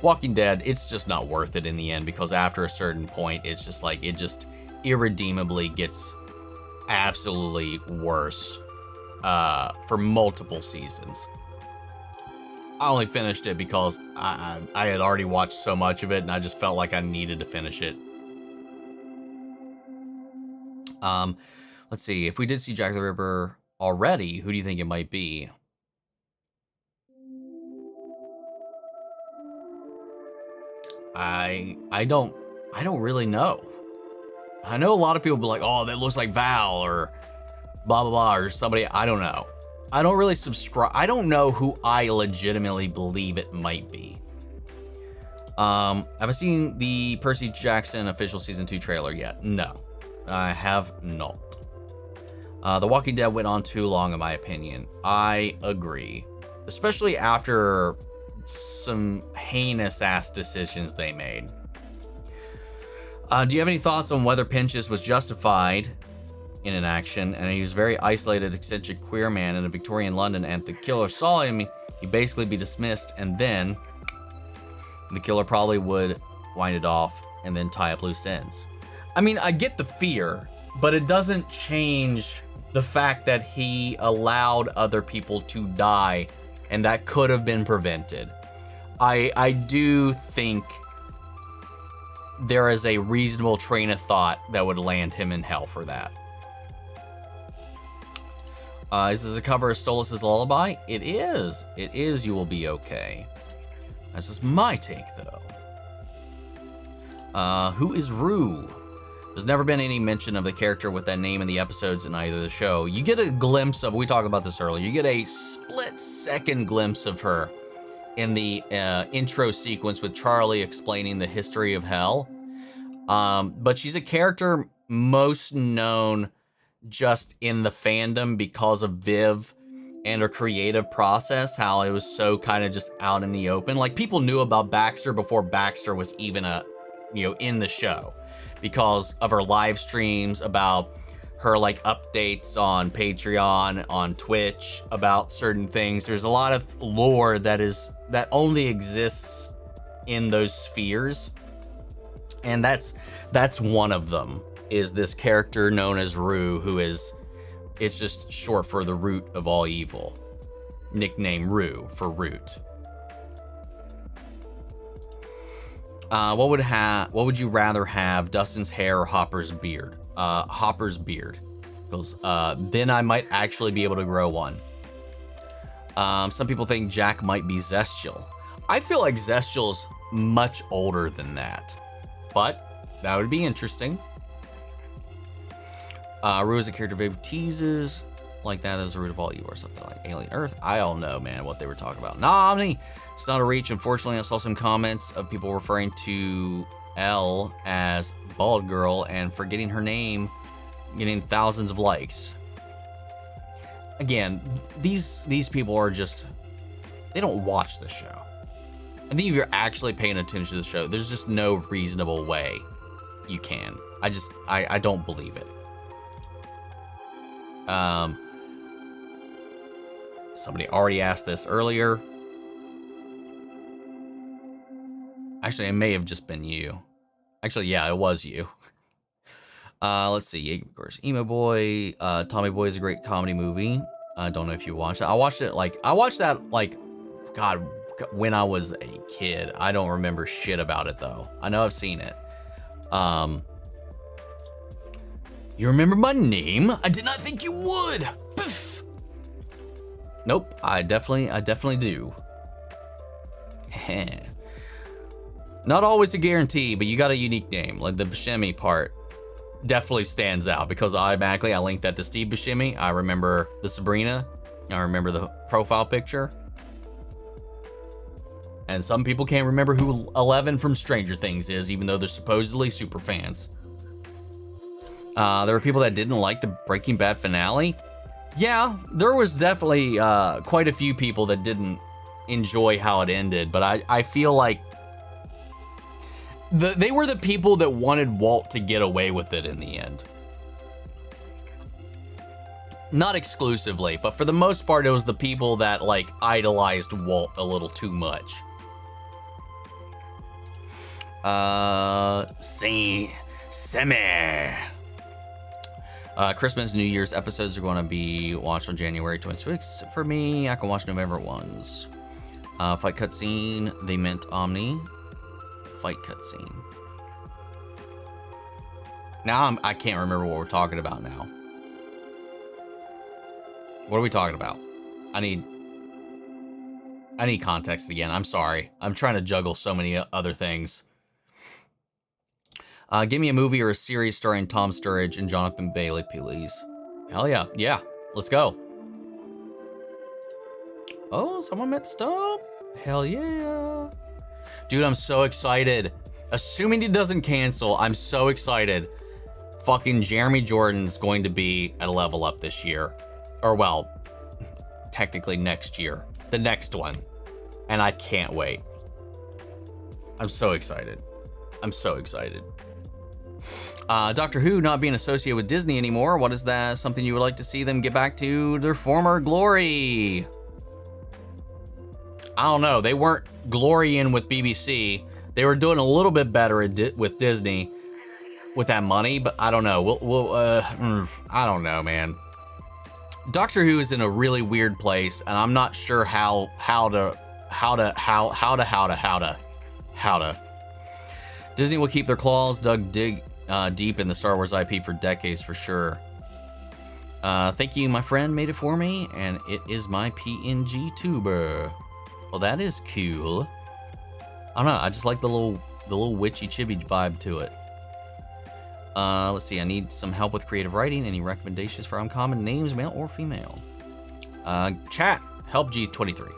Walking Dead, it's just not worth it in the end, because after a certain point, it's just like, it just irredeemably gets absolutely worse for multiple seasons. I only finished it because I had already watched so much of it, and I just felt like I needed to finish it. Let's see. If we did see Jack the Ripper already, who do you think it might be? I don't really know. I know a lot of people be like, oh, that looks like Val or blah blah blah or somebody. I don't know. I don't really subscribe. I don't know who I legitimately believe it might be. Have I seen the Percy Jackson official season 2 trailer yet? No, I have not. The Walking Dead went on too long, in my opinion. I agree, especially after some heinous ass decisions they made. Do you have any thoughts on whether Pinchas was justified in an action, and he was very isolated, eccentric queer man in a Victorian London, and the killer saw him, he'd basically be dismissed, and then the killer probably would wind it off and then tie up loose ends? I mean, I get the fear, but it doesn't change the fact that he allowed other people to die, and that could have been prevented. I do think there is a reasonable train of thought that would land him in hell for that. Is this a cover of Stolas' Lullaby? It is. It is You Will Be Okay. This is my take, though. Who is Rue? There's never been any mention of the character with that name in the episodes in either the show. You get a glimpse of, we talked about this earlier, you get a split-second glimpse of her in the intro sequence with Charlie explaining the history of hell. But she's a character most known just in the fandom because of Viv and her creative process, how it was so kind of just out in the open. Like, people knew about Baxter before Baxter was even in the show, because of her live streams, about her like updates on Patreon, on Twitch about certain things. There's a lot of lore that only exists in those spheres, and that's one of them, is this character known as Rue, who is, it's just short for the root of all evil. Nickname Rue for root. What would you rather have, Dustin's hair or Hopper's beard? Hopper's beard. Because then I might actually be able to grow one. Some people think Jack might be Zestial. I feel like Zestial's much older than that, but that would be interesting. Rue is a character Viv teases, like that is the root of all evil or something like Alien Earth. I don't know, man, what they were talking about. Nah, Omni, it's not a reach. Unfortunately, I saw some comments of people referring to Elle as Bald Girl and forgetting her name, getting thousands of likes. Again, these people are just, they don't watch the show. I think if you're actually paying attention to the show, there's just no reasonable way you can. I don't believe it. Somebody already asked this earlier. Actually, it may have just been you. Actually, yeah, it was you. Let's see. Of course, Emo Boy. Tommy Boy is a great comedy movie. I don't know if you watched it. I watched that God, when I was a kid. I don't remember shit about it though. I know I've seen it. You remember my name? I did not think you would. Poof. Nope, I definitely do. Not always a guarantee, but you got a unique name. Like the Buscemi part definitely stands out because automatically I linked that to Steve Buscemi. I remember the Sabrina. I remember the profile picture. And some people can't remember who 11 from Stranger Things is, even though they're supposedly super fans. There were people that didn't like the Breaking Bad finale. Yeah, there was definitely quite a few people that didn't enjoy how it ended, but I feel like they were the people that wanted Walt to get away with it in the end. Not exclusively, but for the most part, it was the people that like idolized Walt a little too much. Semi. Christmas, New Year's episodes are going to be watched on January 26th. For me, I can watch November ones. Fight cutscene. They meant Omni. Fight cutscene. Now I can't remember what we're talking about now. What are we talking about? I need context again. I'm sorry. I'm trying to juggle so many other things. Give me a movie or a series starring Tom Sturridge and Jonathan Bailey, please. Hell yeah. Yeah, let's go. Oh, someone met Stub? Hell yeah. Dude, I'm so excited. Assuming he doesn't cancel, I'm so excited. Fucking Jeremy Jordan is going to be at a level up this year. Or well, technically next year. The next one. And I can't wait. I'm so excited. I'm so excited. Doctor Who not being associated with Disney anymore. What is that? Something you would like to see them get back to their former glory? I don't know. They weren't glorying with BBC. They were doing a little bit better with Disney with that money, but I don't know. I don't know, man. Doctor Who is in a really weird place, and I'm not sure how to. Disney will keep their claws dug deep in the Star Wars IP for decades for sure. Thank you, my friend made it for me, and it is my PNG tuber. Well, that is cool. I don't know, I just like the little witchy chibi vibe to it. Let's see, I need some help with creative writing. Any recommendations for uncommon names, male or female? Chat, help G23.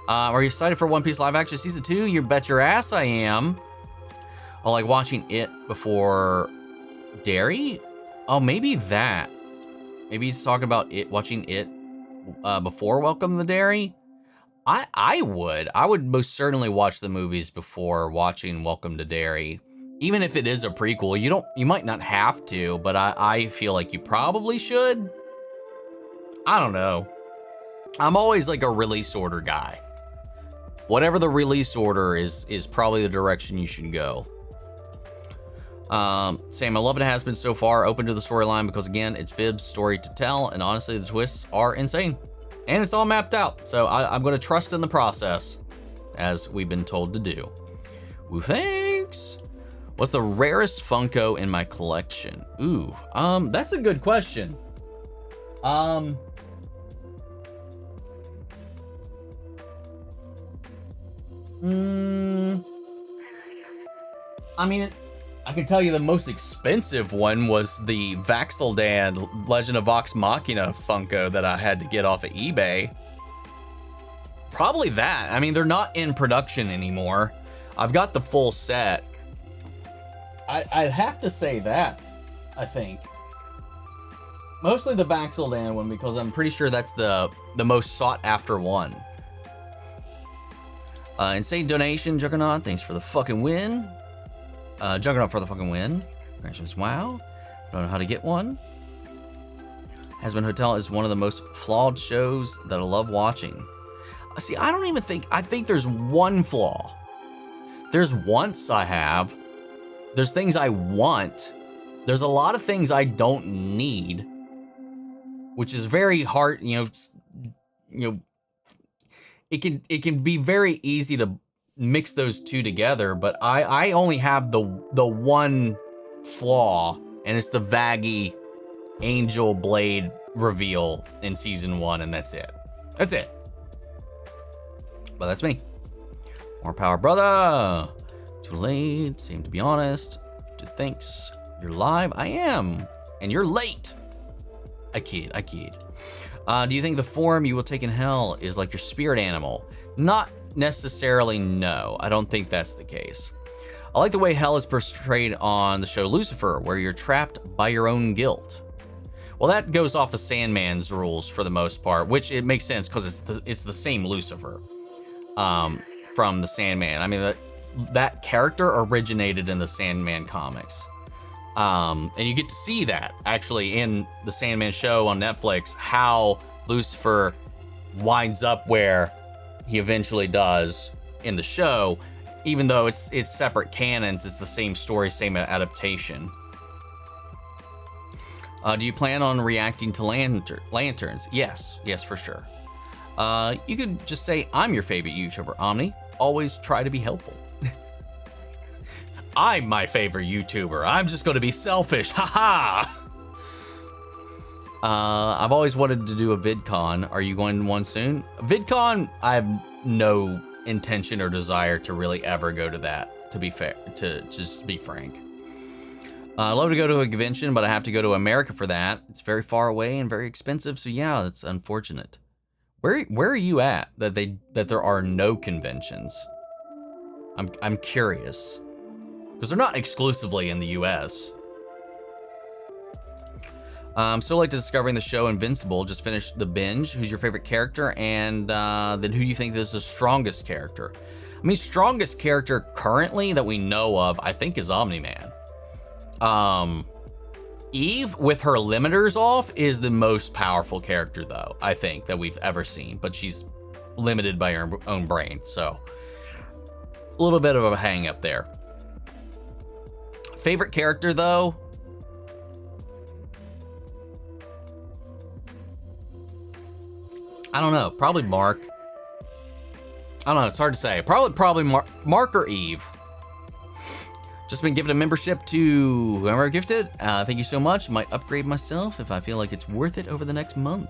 Are you excited for One Piece live action season 2? You bet your ass I am. Oh, like watching it before Derry? Oh, maybe that. Maybe he's talking about it, watching it before Welcome to Derry. I would most certainly watch the movies before watching Welcome to Derry. Even if it is a prequel, you might not have to, but I feel like you probably should. I don't know. I'm always like a release order guy. Whatever the release order is probably the direction you should go. Sam, I love it has been so far. Open to the storyline because again, it's Vib's story to tell, and honestly, the twists are insane. And it's all mapped out, so I'm going to trust in the process, as we've been told to do. Woo, thanks. What's the rarest Funko in my collection? Ooh, that's a good question. I mean, I can tell you the most expensive one was the Vaxeldan Legend of Vox Machina Funko that I had to get off of eBay. Probably that. I mean, they're not in production anymore. I've got the full set. I'd have to say that, I think. Mostly the Vaxeldan one because I'm pretty sure that's the most sought after one. Insane donation, Juggernaut. Thanks for the fucking win. Juggernaut for the fucking win. Congratulations. Wow. Don't know how to get one. Hazbin Hotel is one of the most flawed shows that I love watching. See, I don't even think, I think there's one flaw. There's wants I have. There's things I want. There's a lot of things I don't need, which is very hard, it can be very easy to mix those two together, but I only have the one flaw, and it's the Vaggy Angel Blade reveal in season 1, and that's it. That's it. But that's me. More power, brother. Too late. Seem to be honest. Thanks. You're live. I am. And you're late. I kid. Do you think the form you will take in hell is like your spirit animal? Not necessarily, no. I don't think that's the case. I like the way hell is portrayed on the show Lucifer, where you're trapped by your own guilt. Well, that goes off of Sandman's rules for the most part, which it makes sense because it's the same Lucifer from the Sandman. I mean, that character originated in the Sandman comics. And you get to see that actually in the Sandman show on Netflix, how Lucifer winds up where he eventually does in the show, even though it's separate canons, it's the same story, same adaptation. Do you plan on reacting to lanterns? Yes, for sure. You could just say, I'm your favorite YouTuber, Omni. Always try to be helpful. I'm my favorite YouTuber. I'm just going to be selfish. Haha. I've always wanted to do a VidCon. Are you going to one soon? VidCon, I have no intention or desire to really ever go to that, to be fair, to just be frank. I'd love to go to a convention, but I have to go to America for that. It's very far away and very expensive, so yeah, it's unfortunate. Where are you at that there are no conventions? I'm curious. Because they're not exclusively in the US. So like discovering the show Invincible. Just finished the binge. Who's your favorite character? And then who do you think is the strongest character? I mean, strongest character currently that we know of, I think, is Omni-Man. Eve, with her limiters off, is the most powerful character, though, I think, that we've ever seen. But she's limited by her own brain, so a little bit of a hang up there. Favorite character, though? I don't know. Probably Mark. I don't know. It's hard to say. Probably Mark or Eve. Just been given a membership to whoever gifted. Thank you so much. Might upgrade myself if I feel like it's worth it over the next month.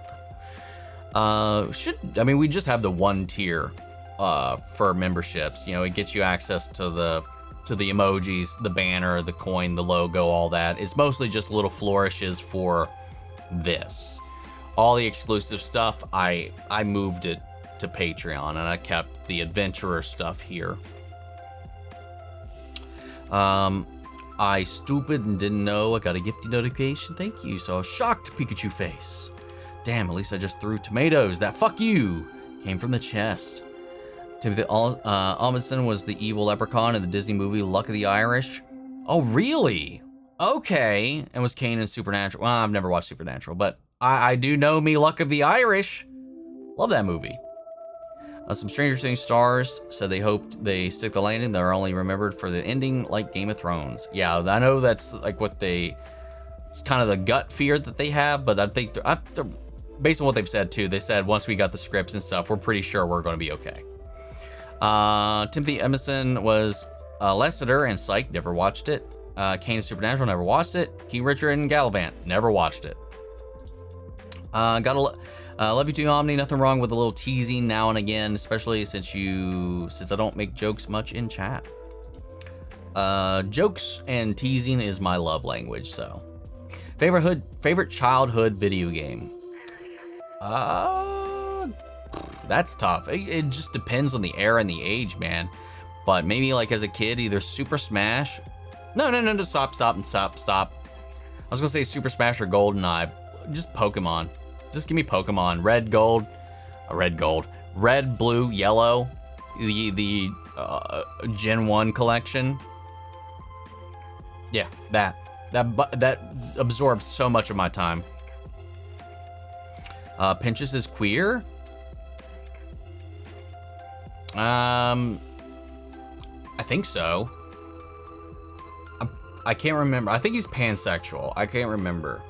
We just have the one tier for memberships. You know, it gets you access to the emojis, the banner, the coin, the logo, all that. It's mostly just little flourishes for this. All the exclusive stuff, I moved it to Patreon, and I kept the adventurer stuff here. I stupid and didn't know. I got a gifted notification. Thank you. So I was shocked, Pikachu face. Damn, at least I just threw tomatoes. That fuck you came from the chest. Timothy Albans was the evil leprechaun in the Disney movie Luck of the Irish. Oh, really? Okay. And was Kane in Supernatural? Well, I've never watched Supernatural, but I do know me Luck of the Irish. Love that movie. Some Stranger Things stars said they hoped they stick the landing. They're only remembered for the ending, like Game of Thrones. Yeah, I know that's like what it's kind of the gut fear that they have, but I think they're based on what they've said too. They said once we got the scripts and stuff, we're pretty sure we're going to be okay. Timothy Emerson was Lessiter and Psych, never watched it. Kane and Supernatural, never watched it. King Richard and Gallivant, never watched it. Love you too, Omni. Nothing wrong with a little teasing now and again, especially since I don't make jokes much in chat. Jokes and teasing is my love language. So, favorite childhood video game. That's tough. It just depends on the era and the age, man. But maybe like as a kid, either Super Smash. No, stop. I was gonna say Super Smash or GoldenEye. Just Pokemon. Just give me Pokemon. Red, blue, yellow. The Gen 1 collection. Yeah, that absorbs so much of my time. Pinchas is queer? I think so. I can't remember. I think he's pansexual. I can't remember.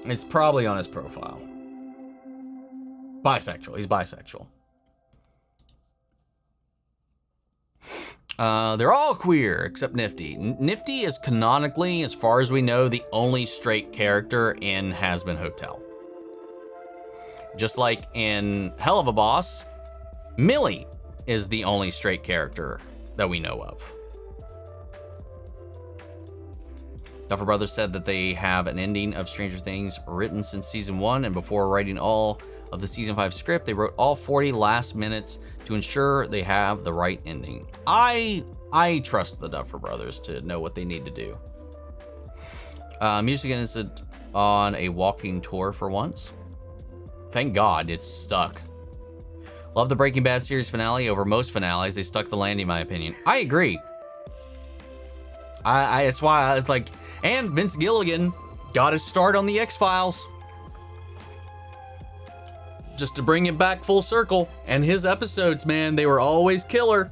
It's probably on his profile. Bisexual. He's bisexual. They're all queer except Nifty. Nifty is canonically, as far as we know, the only straight character in Hazbin Hotel. Just like in Hell of a Boss, Millie is the only straight character that we know of. Duffer Brothers said that they have an ending of Stranger Things written since season 1, and before writing all of the season 5 script, they wrote all 40 last minutes to ensure they have the right ending. I trust the Duffer Brothers to know what they need to do. Music is on a walking tour for once. Thank God it's stuck. Love the Breaking Bad series finale over most finales. They stuck the landing, in my opinion. I agree. It's why it's like, and Vince Gilligan got his start on the X-Files. Just to bring it back full circle. And his episodes, man, they were always killer.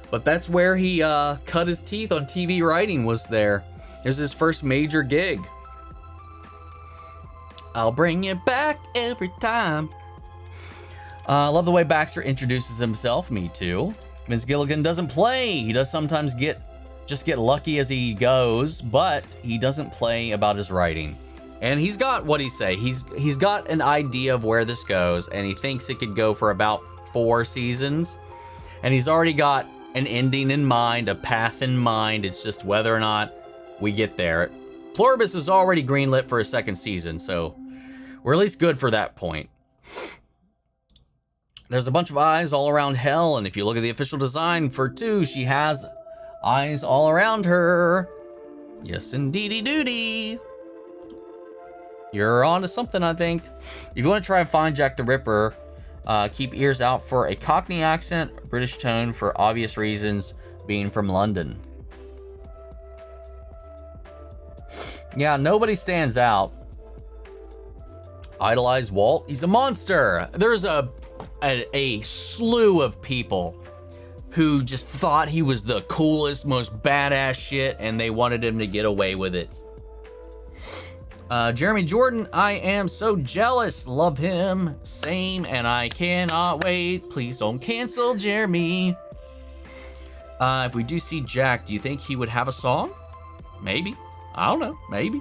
But that's where he cut his teeth on TV writing, was there. It was his first major gig. I'll bring it back every time. Love the way Baxter introduces himself. Me too. Vince Gilligan doesn't play. He does sometimes just get lucky as he goes, but he doesn't play about his writing. And he's got, what he say? He's got an idea of where this goes, and he thinks it could go for about 4 seasons. And he's already got an ending in mind, a path in mind. It's just whether or not we get there. Pluribus is already greenlit for a 2nd season, so we're at least good for that point. There's a bunch of eyes all around Hell, and if you look at the official design for 2, she has eyes all around her. Yes, indeedy doody. You're on to something, I think. If you want to try and find Jack the Ripper, keep ears out for a Cockney accent, British tone for obvious reasons, being from London. Yeah, nobody stands out. Idolize Walt. He's a monster. There's a slew of people who just thought he was the coolest, most badass shit, and they wanted him to get away with it. Jeremy Jordan, I am so jealous. Love him. Same, and I cannot wait. Please don't cancel Jeremy. If we do see Jack, do you think he would have a song? Maybe. I don't know. Maybe.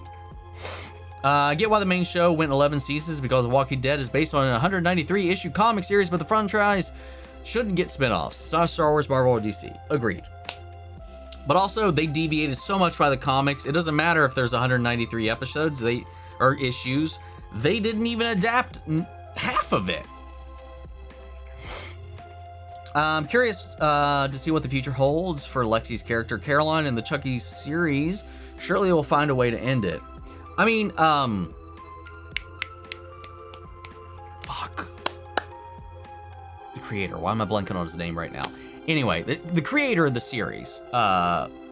I get why the main show went 11 seasons, because The Walking Dead is based on a 193 issue comic series, but the franchise shouldn't get spin-offs. It's not Star Wars, Marvel, or DC. Agreed. But also, they deviated so much by the comics. It doesn't matter if there's 193 episodes or issues. They didn't even adapt half of it. I'm curious to see what the future holds for Lexi's character Caroline in the Chucky series. Surely we'll find a way to end it. I mean, fuck. The creator. Why am I blanking on his name right now? Anyway, the creator of the series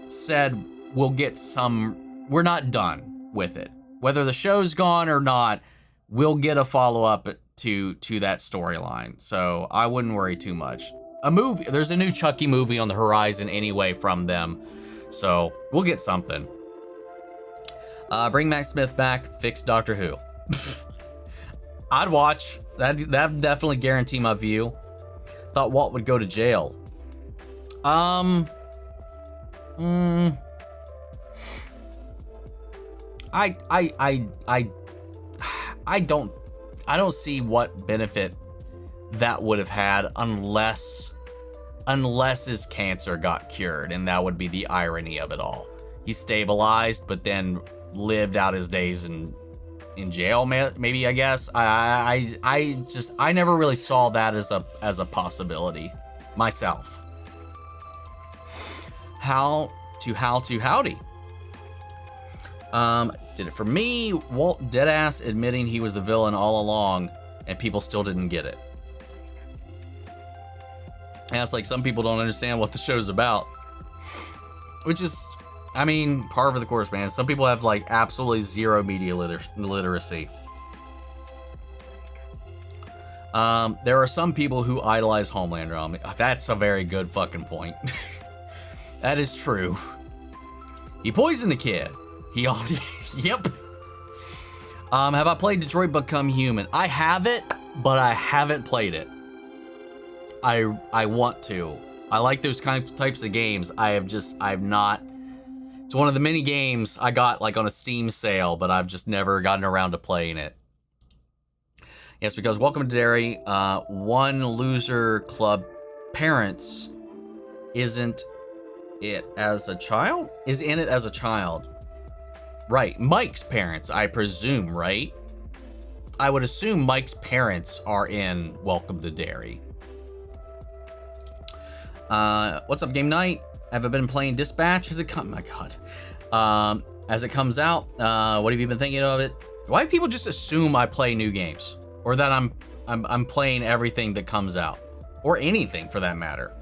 said we'll get some. We're not done with it. Whether the show's gone or not, we'll get a follow-up to that storyline. So I wouldn't worry too much. There's a new Chucky movie on the horizon anyway from them. So we'll get something. Bring Matt Smith back, fix Doctor Who. I'd watch. That'd definitely guarantee my view. Thought Walt would go to jail. I don't see what benefit that would have had unless his cancer got cured, and that would be the irony of it all. He stabilized, but then lived out his days in jail, maybe, I guess. I never really saw that as a possibility myself. Howdy. Did it for me. Walt deadass admitting he was the villain all along, and people still didn't get it. And it's like some people don't understand what the show's about. Which is, I mean, par for the course, man. Some people have like absolutely zero media literacy. There are some people who idolize Homelander. That's a very good fucking point. That is true. He poisoned a kid. Yep. Have I played Detroit Become Human? I have it, but I haven't played it. I want to. I like those types of games. I've not. It's one of the many games I got like on a Steam sale, but I've just never gotten around to playing it. Yes, because Welcome to Derry, One Loser Club parents isn't it as a child? Is in it as a child. Right, Mike's parents, I presume, right? I would assume Mike's parents are in Welcome to Derry. What's up, Game Night? Have I been playing Dispatch? Has it come? My God. As it comes out, what have you been thinking of it? Why do people just assume I play new games? Or that I'm playing everything that comes out, or anything for that matter.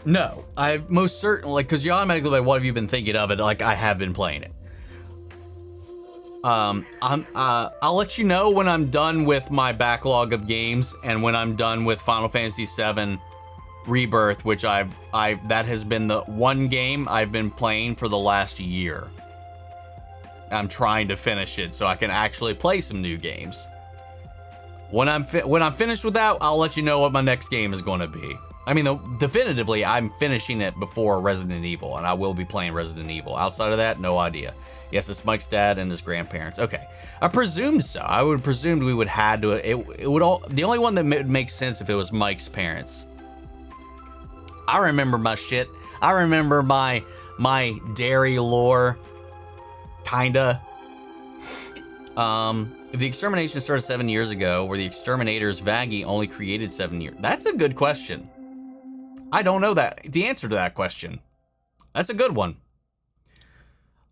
No, I most certainly, like, because you automatically like, what have you been thinking of it? Like, I have been playing it. I'll let you know when I'm done with my backlog of games and when I'm done with Final Fantasy VII Rebirth, which that has been the one game I've been playing for the last year. I'm trying to finish it so I can actually play some new games. When I'm finished with that, I'll let you know what my next game is going to be. I mean, definitively, I'm finishing it before Resident Evil, and I will be playing Resident Evil. Outside of that, no idea. Yes, it's Mike's dad and his grandparents. Okay, I presumed so. I would presumed we would had to. It would all. The only one that would make sense if it was Mike's parents. I remember my shit. I remember my dairy lore. Kinda. If the extermination started 7 years ago, were the exterminators Vaggie only created 7 years? That's a good question. I don't know the answer to that question. That's a good one.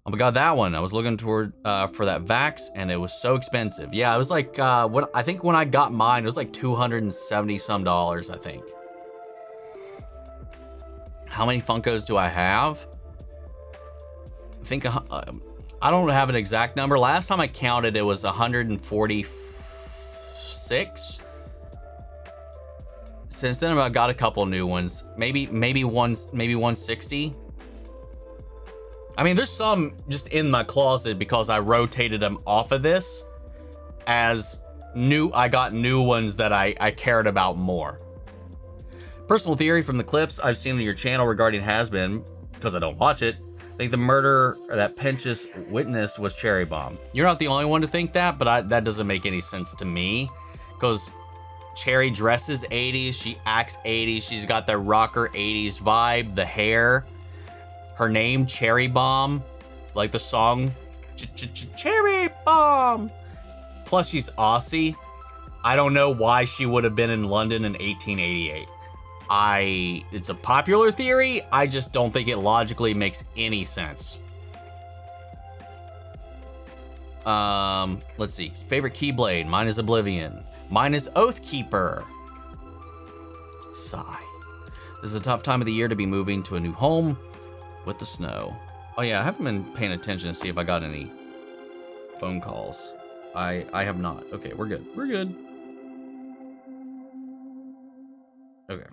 Oh my God, that one. I was looking toward for that Vax, and it was so expensive. Yeah, it was like I think when I got mine, it was like $270 some, I think. How many Funkos do I have? I think I don't have an exact number. Last time I counted, it was 146. Since then, I've got a couple new ones. Maybe 160. I mean, there's some just in my closet because I rotated them off of this as new. I got new ones that I cared about more. Personal theory from the clips I've seen on your channel regarding Hazbin, because I don't watch it. I think the murder that Pinchas witnessed was Cherry Bomb. You're not the only one to think that, but that doesn't make any sense to me. Because Cherry dresses 80s, she acts 80s, she's got the rocker 80s vibe, the hair. Her name, Cherry Bomb, like the song, Cherry Bomb. Plus she's Aussie. I don't know why she would have been in London in 1888. It's a popular theory. I just don't think it logically makes any sense. Let's see. Favorite Keyblade. Mine is Oblivion. Mine is Oathkeeper. Sigh. This is a tough time of the year to be moving to a new home with the snow. Oh yeah, I haven't been paying attention to see if I got any phone calls. I have not. Okay, we're good. We're good. Okay.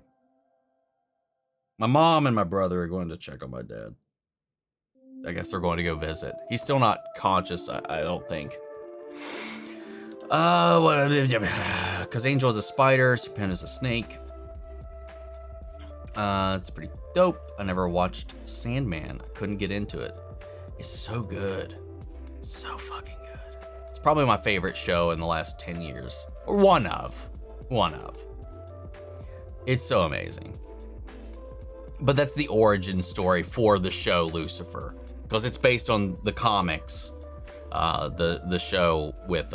My mom and my brother are going to check on my dad. I guess they're going to go visit. He's still not conscious, I don't think. Because Angel is a spider, Serpent is a snake. It's pretty dope. I never watched Sandman. I couldn't get into it. It's so good. So fucking good. It's probably my favorite show in the last 10 years. Or one of. It's so amazing. But that's the origin story for the show Lucifer, because it's based on the comics. The show with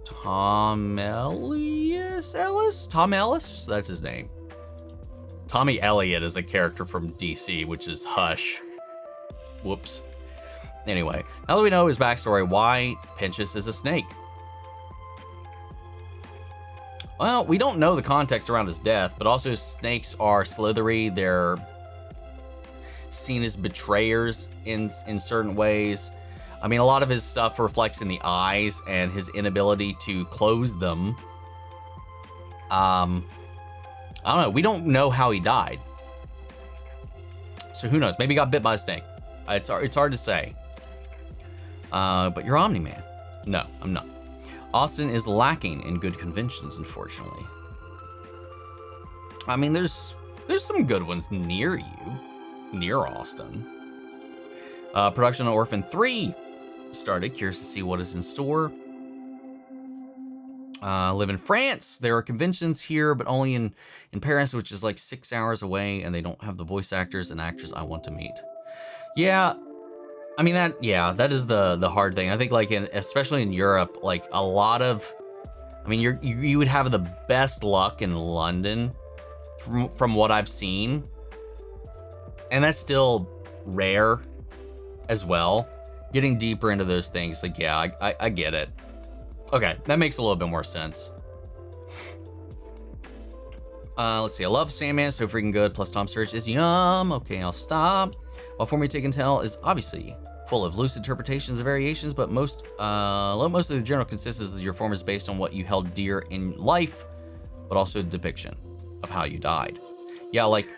Tom Ellis? Tom Ellis? That's his name. Tommy Elliott is a character from DC, which is Hush. Whoops. Anyway, now that we know his backstory, why Pinchas is a snake. Well, we don't know the context around his death, but also snakes are slithery. They're seen as betrayers in certain ways. I mean, a lot of his stuff reflects in the eyes and his inability to close them. I don't know. We don't know how he died. So who knows? Maybe he got bit by a snake. It's hard to say. But you're Omni-Man. No, I'm not. Austin is lacking in good conventions, unfortunately. I mean, there's some good ones near you. Near Austin. Production on Orphan 3 started. Curious to see what is in store. Live in France. There are conventions here, but only in Paris, which is like 6 hours away, and they don't have the voice actors and actors I want to meet. Yeah, I mean that is the hard thing. I think like especially in Europe, like a lot of, I mean you would have the best luck in London from what I've seen, and that's still rare as well. Getting deeper into those things, like yeah, I get it. Okay, that makes a little bit more sense. Let's see. I love Sandman, so freaking good. Plus Tom Sturridge is yum. Okay, I'll stop. While For Me Take and Tell is obviously full of loose interpretations and variations, but most of the general consensus is your form is based on what you held dear in life, but also a depiction of how you died. Yeah, like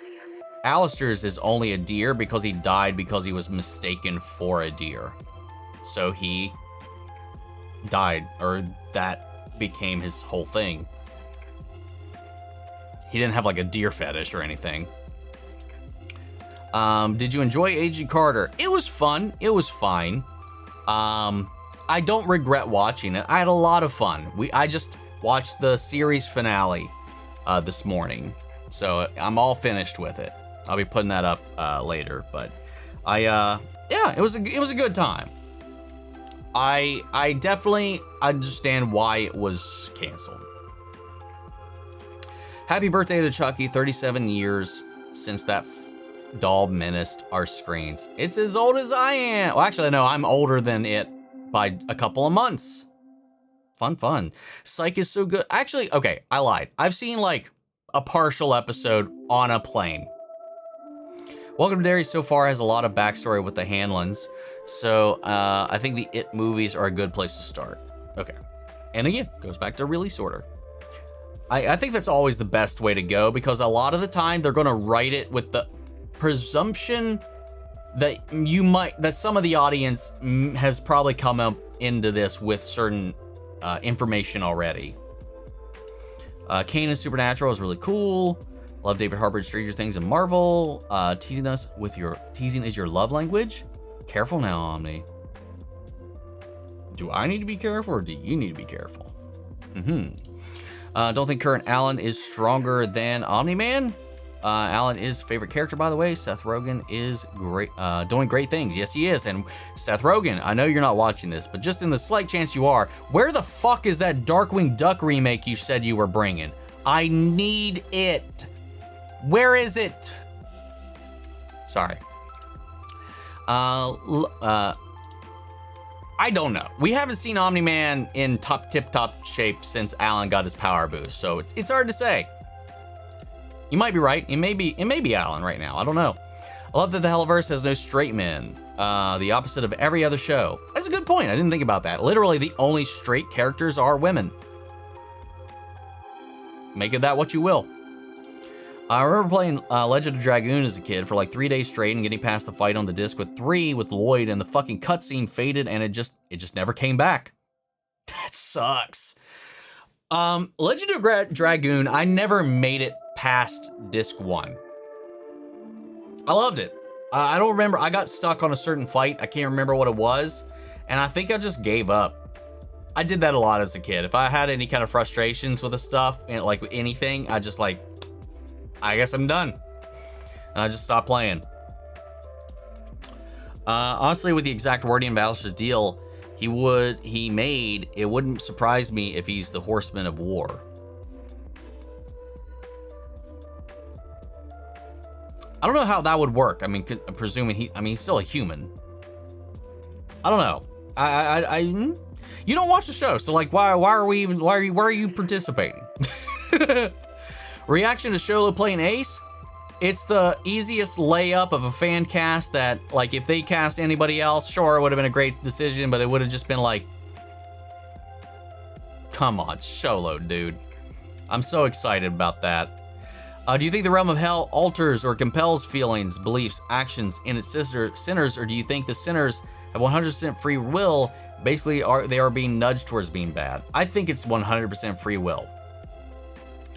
Alistair's is only a deer because he died because he was mistaken for a deer. So he died, or that became his whole thing. He didn't have like a deer fetish or anything. Did you enjoy Agent Carter? It was fun. It was fine. I don't regret watching it. I had a lot of fun. I just watched the series finale this morning, so I'm all finished with it. I'll be putting that up later, but yeah, it was a good time. I definitely understand why it was canceled. Happy birthday to Chucky, 37 years since that doll menaced our screens. It's as old as I am. Well, actually, no, I'm older than it by a couple of months. Fun. Psych is so good. Actually, okay, I lied. I've seen like a partial episode on a plane. Welcome to Derry so far has a lot of backstory with the Hanlons, so I think the It movies are a good place to start. Okay, and again, goes back to release order. I think that's always the best way to go, because a lot of the time they're going to write it with the presumption that that some of the audience has probably come up into this with certain information already. Kane and Supernatural is really cool. Love David Harbour's Stranger Things and Marvel. Teasing is your love language. Careful now, Omni. Do I need to be careful, or do you need to be careful? Don't think current Alan is stronger than Omni-Man. Alan is favorite character, by the way. Seth Rogen is great, doing great things. Yes, he is. And Seth Rogen, I know you're not watching this, but just in the slight chance you are, where the fuck is that Darkwing Duck remake you said you were bringing? I need it. Where is it? Sorry. I don't know. We haven't seen Omni-Man in tip-top shape since Alan got his power boost, so it's hard to say. You might be right. It may be Alan right now. I don't know. I love that the Helliverse has no straight men. The opposite of every other show. That's a good point. I didn't think about that. Literally, the only straight characters are women. Make of that what you will. I remember playing Legend of Dragoon as a kid for like 3 days straight and getting past the fight on the disc with 3 with Lloyd, and the fucking cutscene faded and it just never came back. That sucks. Legend of Dragoon, I never made it past disc 1. I loved it. I don't remember. I got stuck on a certain fight. I can't remember what it was, and I think I just gave up. I did that a lot as a kid. If I had any kind of frustrations with the stuff, and like anything, I just like, I guess I'm done. And I just stopped playing. Honestly, with the exact wording in Battlestar's deal he made, it wouldn't surprise me if he's the Horseman of War. I don't know how that would work. I mean, presuming he's still a human. I don't know. You don't watch the show, so like, why are you participating? Reaction to Sholo playing Ace? It's the easiest layup of a fan cast that, like, if they cast anybody else, sure, it would have been a great decision, but it would have just been like, come on, Sholo, dude. I'm so excited about that. Do you think the realm of hell alters or compels feelings, beliefs, actions in its sinners, or do you think the sinners have 100% free will? Basically, they are being nudged towards being bad. I think it's 100% free will.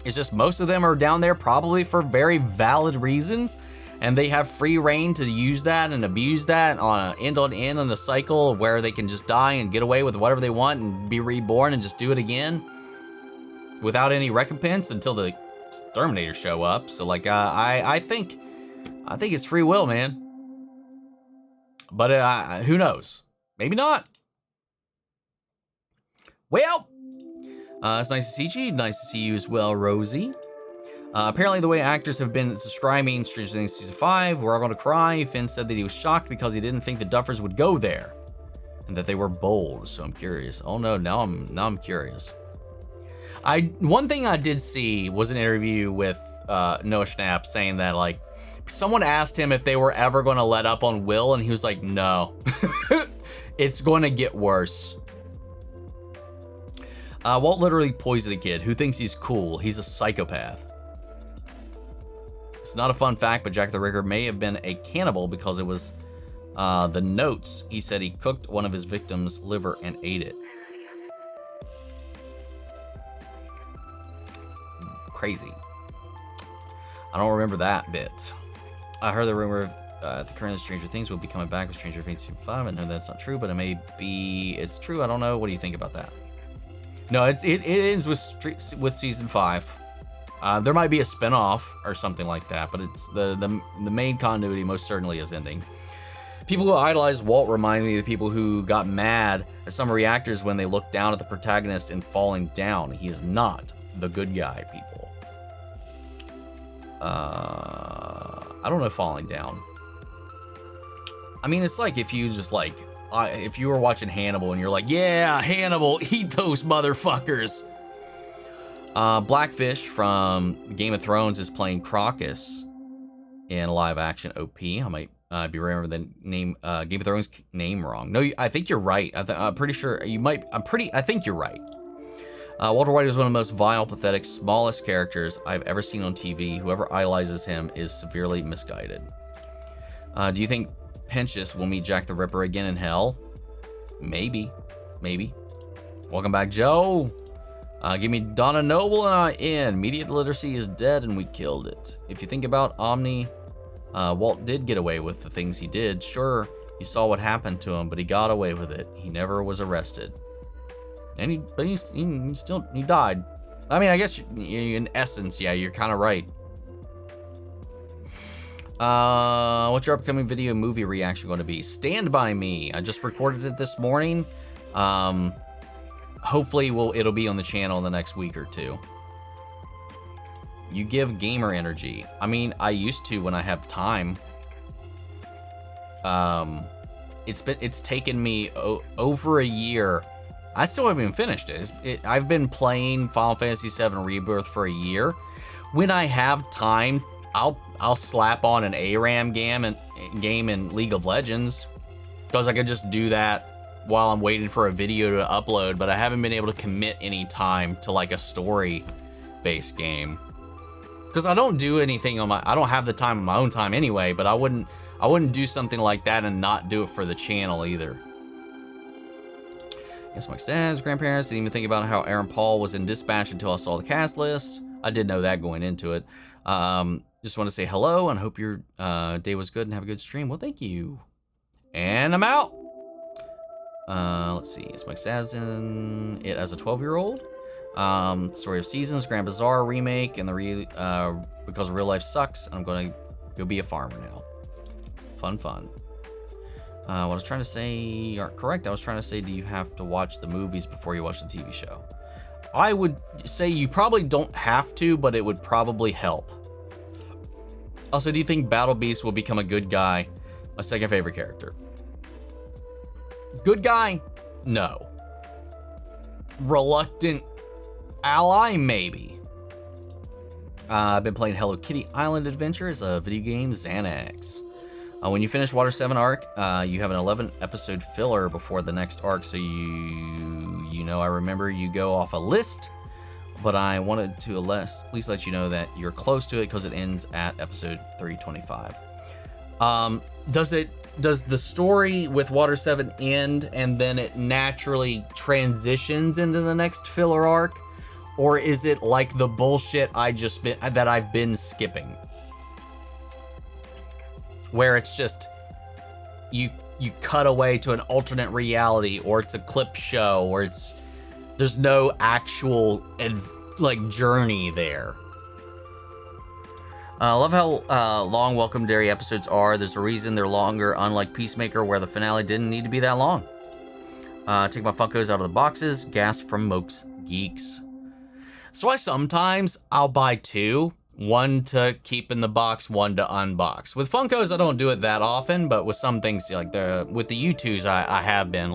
It's just most of them are down there probably for very valid reasons, and they have free reign to use that and abuse that on end on a cycle where they can just die and get away with whatever they want and be reborn and just do it again without any recompense until the Terminators show up. So like, I think it's free will, man. But who knows? Maybe not. Well, it's nice to see you. Nice to see you as well, Rosie. Apparently, the way actors have been describing Stranger Things Season 5, we're all going to cry. Finn said that he was shocked because he didn't think the Duffers would go there, and that they were bold. So I'm curious. Oh no, now I'm curious. One thing I did see was an interview with Noah Schnapp saying that, like, someone asked him if they were ever going to let up on Will, and he was like, no. It's going to get worse. Walt literally poisoned a kid who thinks he's cool. He's a psychopath. It's not a fun fact, but Jack the Ripper may have been a cannibal because it was the notes. He said he cooked one of his victims' liver and ate it. Crazy. I don't remember that bit. I heard the rumor the current Stranger Things will be coming back with Stranger Things Season 5. I know that's not true, but it's true. I don't know. What do you think about that? No, it ends with Season 5. There might be a spinoff or something like that, but it's the main continuity most certainly is ending. People who idolize Walt remind me of the people who got mad at some reactors when they looked down at the protagonist and falling down. He is not the good guy, people. I don't know, falling down. I mean, it's like if you just like, if you were watching Hannibal and you're like, yeah, Hannibal, eat those motherfuckers. Blackfish from Game of Thrones is playing Crocus in live action OP. I might be remembering the name, Game of Thrones name wrong. No, I think you're right. I'm pretty sure you might. I think you're right. Walter White is one of the most vile, pathetic, smallest characters I've ever seen on TV. Whoever idolizes him is severely misguided. Do you think Pinchas will meet Jack the Ripper again in hell? Maybe. Welcome back, Joe. Give me Donna Noble and I in. Media literacy is dead and we killed it. If you think about Omni, Walt did get away with the things he did. Sure, he saw what happened to him, but he got away with it. He never was arrested. And he died. I mean, I guess in essence, yeah, you're kind of right. What's your upcoming video movie reaction going to be? Stand By Me. I just recorded it this morning. Hopefully it'll be on the channel in the next week or two. You give gamer energy. I mean, I used to when I have time. It's taken me over a year. I still haven't even finished it. I've been playing Final Fantasy VII Rebirth for a year. When I have time, I'll slap on an ARAM game in League of Legends, because I could just do that while I'm waiting for a video to upload. But I haven't been able to commit any time to like a story-based game, because I don't do anything on I don't have the time on my own time anyway. But I wouldn't do something like that and not do it for the channel either. Yes, my dad's grandparents didn't even think about how Aaron Paul was in Dispatch until I saw the cast list. I did know that going into it. Just want to say hello and hope your day was good and have a good stream. Well, thank you. And I'm out. Let's see. It's Mike Staz in it as a 12-year-old. Story of Seasons, Grand Bazaar remake, and because real life sucks, I'm going to go be a farmer now. Fun. What I was trying to say, you aren't correct. I was trying to say, do you have to watch the movies before you watch the TV show? I would say you probably don't have to, but it would probably help. Also, do you think Battle Beast will become a good guy? My second favorite character. Good guy? No. Reluctant ally? Maybe. I've been playing Hello Kitty Island Adventures, a video game Xanax. When you finish Water 7 arc, you have an 11 episode filler before the next arc, so you know, I remember you go off a list, but I wanted to at least let you know that you're close to it because it ends at episode 325. Does the story with Water 7 end and then it naturally transitions into the next filler arc? Or is it like the bullshit that I've been skipping? Where it's just you cut away to an alternate reality, or it's a clip show, or there's no actual journey there. I love how long Welcome Dairy episodes are. There's a reason they're longer, unlike Peacemaker, where the finale didn't need to be that long. Take my Funkos out of the boxes. Gas from Moke's Geeks. So sometimes I'll buy two. One to keep in the box, one to unbox. With Funkos, I don't do it that often, but with some things, like with the U2s, I have been.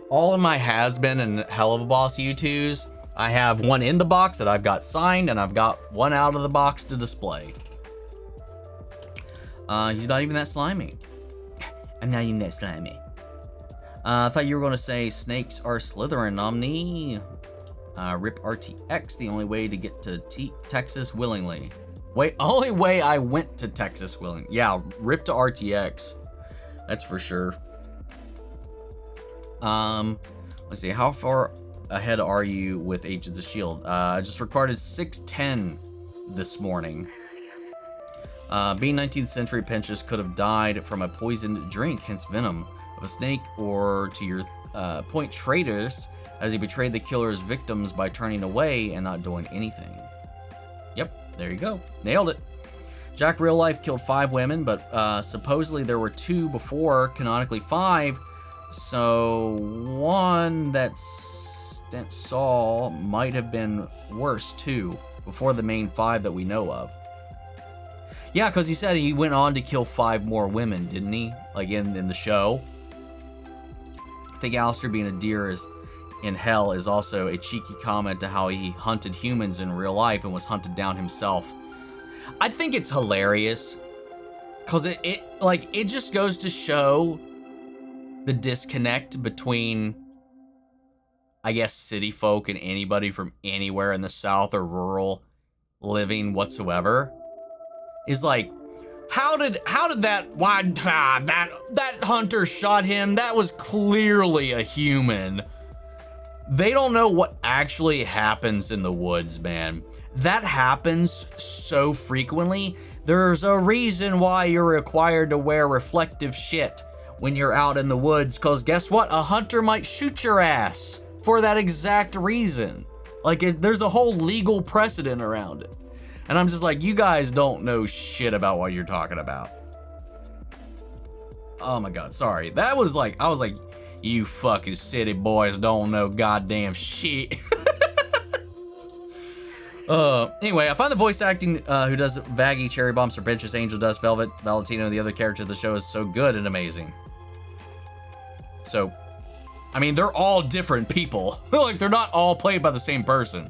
All of my Hazbin and Hell of a Boss U2s, I have one in the box that I've got signed, and I've got one out of the box to display. He's not even that slimy. I'm not even that slimy. I thought you were going to say snakes are Slytherin, Omni. Rip RTX, the only way to get to Texas willingly. Only way I went to Texas willingly. Yeah, rip to RTX. That's for sure. Let's see, how far ahead are you with Agents of S.H.I.E.L.D.? I just recorded 610 this morning. Being 19th century, Pinchas could have died from a poisoned drink, hence venom of a snake, or to your point, traitors, as he betrayed the killer's victims by turning away and not doing anything. Yep, there you go. Nailed it. Jack real life killed 5 women, but supposedly there were 2 before, canonically 5. So one that Saul might have been worse too, before the main 5 that we know of. Yeah, because he said he went on to kill 5 more women, didn't he? Like in the show. I think Alistair being a deer in hell is also a cheeky comment to how he hunted humans in real life and was hunted down himself. I think it's hilarious because it just goes to show the disconnect between, I guess, city folk and anybody from anywhere in the South or rural living whatsoever. Is like, how did that hunter shot him? That was clearly a human. They don't know what actually happens in the woods, man. That happens so frequently. There's a reason why you're required to wear reflective shit when you're out in the woods, because guess what? A hunter might shoot your ass for that exact reason. There's a whole legal precedent around it. And I'm just like, you guys don't know shit about what you're talking about. Oh my God, sorry. That was like, I was like, you fucking city boys don't know goddamn shit. Anyway, I find the voice acting who does Vaggie, Cherry Bomb, Serpentious, Angel Dust, Velvet, Valentino, and the other characters of the show is so good and amazing. So, I mean, they're all different people. They're not all played by the same person.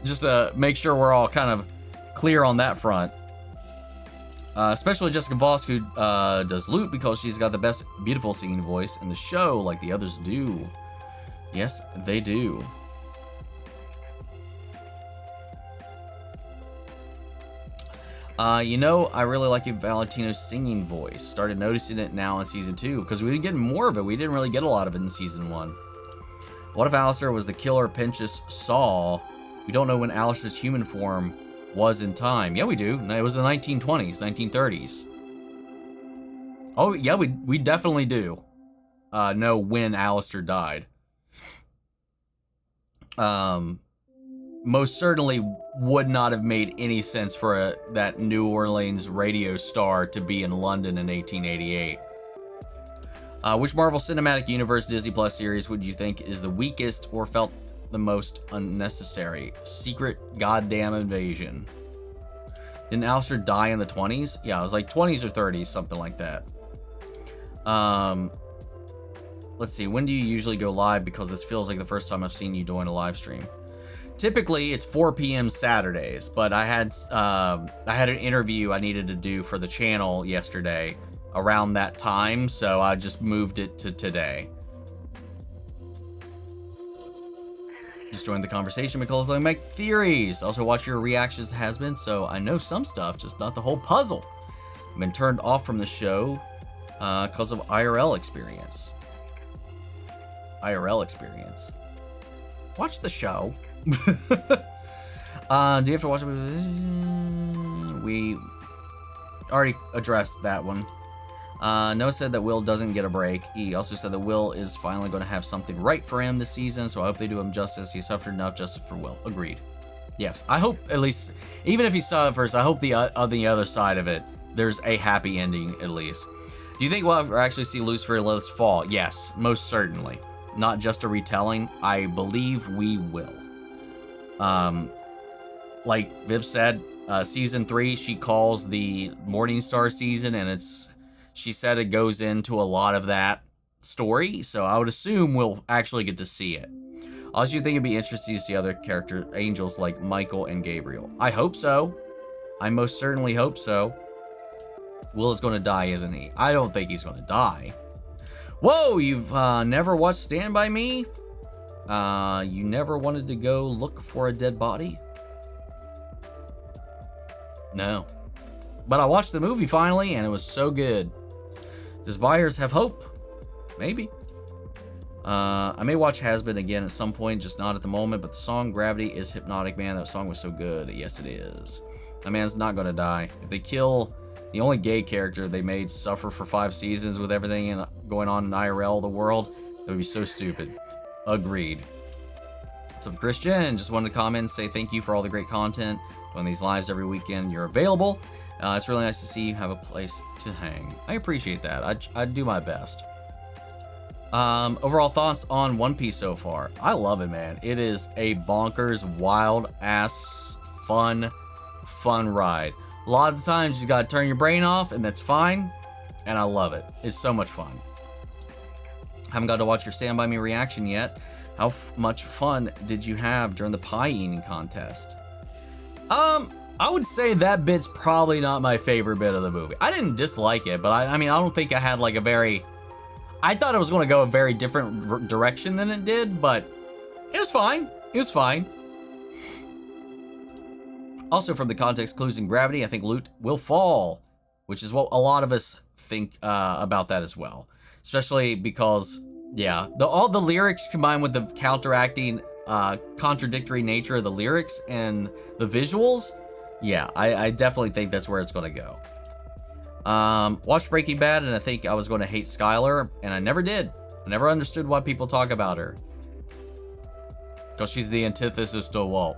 Just to make sure we're all kind of clear on that front. Especially Jessica Voss, who does Lute, because she's got the best beautiful singing voice in the show, like the others do. Yes, they do. You know, I really like Valentino's singing voice. Started noticing it now in season 2, because we didn't get more of it. We didn't really get a lot of it in season 1. What if Alistair was the killer Pinchas saw? We don't know when Alistair's human form was in time. Yeah, we do. It was the 1920s, 1930s. Oh, yeah, we definitely do know when Alistair died. Most certainly would not have made any sense for that New Orleans radio star to be in London in 1888. Which Marvel Cinematic Universe Disney Plus series would you think is the weakest or felt the most unnecessary? Secret Goddamn Invasion. Didn't Alistair die in the 20s? Yeah, it was like 20s or 30s, something like that. Let's see, when do you usually go live? Because this feels like the first time I've seen you doing a live stream. typically it's 4 p.m. Saturdays, but I had an interview I needed to do for the channel yesterday around that time, so I just moved it to today. Just joined the conversation because I make theories. Also watch your reactions to Hazbin, so I know some stuff, just not the whole puzzle. I've been turned off from the show because of IRL experience. IRL experience. Watch the show. Do you have to watch it? We already addressed that one. Noah said that Will doesn't get a break. He also said that Will is finally going to have something right for him this season, so I hope they do him justice. He suffered enough justice for Will. Agreed. Yes, I hope at least, even if he saw it first, I hope on the other side of it, there's a happy ending at least. Do you think we'll ever actually see Lucifer and Lilith's fall? Yes, most certainly. Not just a retelling. I believe we will. Like Viv said, season 3, she calls the Morningstar season, and she said it goes into a lot of that story, so I would assume we'll actually get to see it. Also, you think it'd be interesting to see other character angels like Michael and Gabriel? I hope so. I most certainly hope so. Will is going to die, isn't he? I don't think he's going to die. Whoa, you've never watched Stand By Me? You never wanted to go look for a dead body? No. But I watched the movie finally, and it was so good. Does buyers have hope? Maybe. I may watch Hazbin again at some point, just not at the moment, but the song Gravity is hypnotic, man. That song was so good. Yes, it is. That man's not going to die. If they kill the only gay character they made suffer for 5 seasons with everything going on in IRL, the world, that would be so stupid. Agreed. What's up, Christian? Just wanted to comment and say thank you for all the great content. Doing these lives every weekend, you're available. It's really nice to see you have a place to hang. I appreciate that. I do my best. Overall thoughts on One Piece so far? I love it, man. It is a bonkers, wild ass, fun ride. A lot of the times you gotta turn your brain off, and that's fine. And I love it. It's so much fun. Haven't got to watch your Stand By Me reaction yet. How much fun did you have during the pie eating contest? I would say that bit's probably not my favorite bit of the movie. I didn't dislike it, but I mean, I don't think I had like I thought it was going to go a very different direction than it did, but it was fine. It was fine. Also, from the context clues in Gravity, I think loot will fall, which is what a lot of us think about that as well. Especially because, yeah, all the lyrics combined with the counteracting contradictory nature of the lyrics and the visuals, yeah, I definitely think that's where it's going to go. Watched Breaking Bad, and I think I was going to hate Skylar, and I never did. I never understood why people talk about her. Because she's the antithesis to Walt.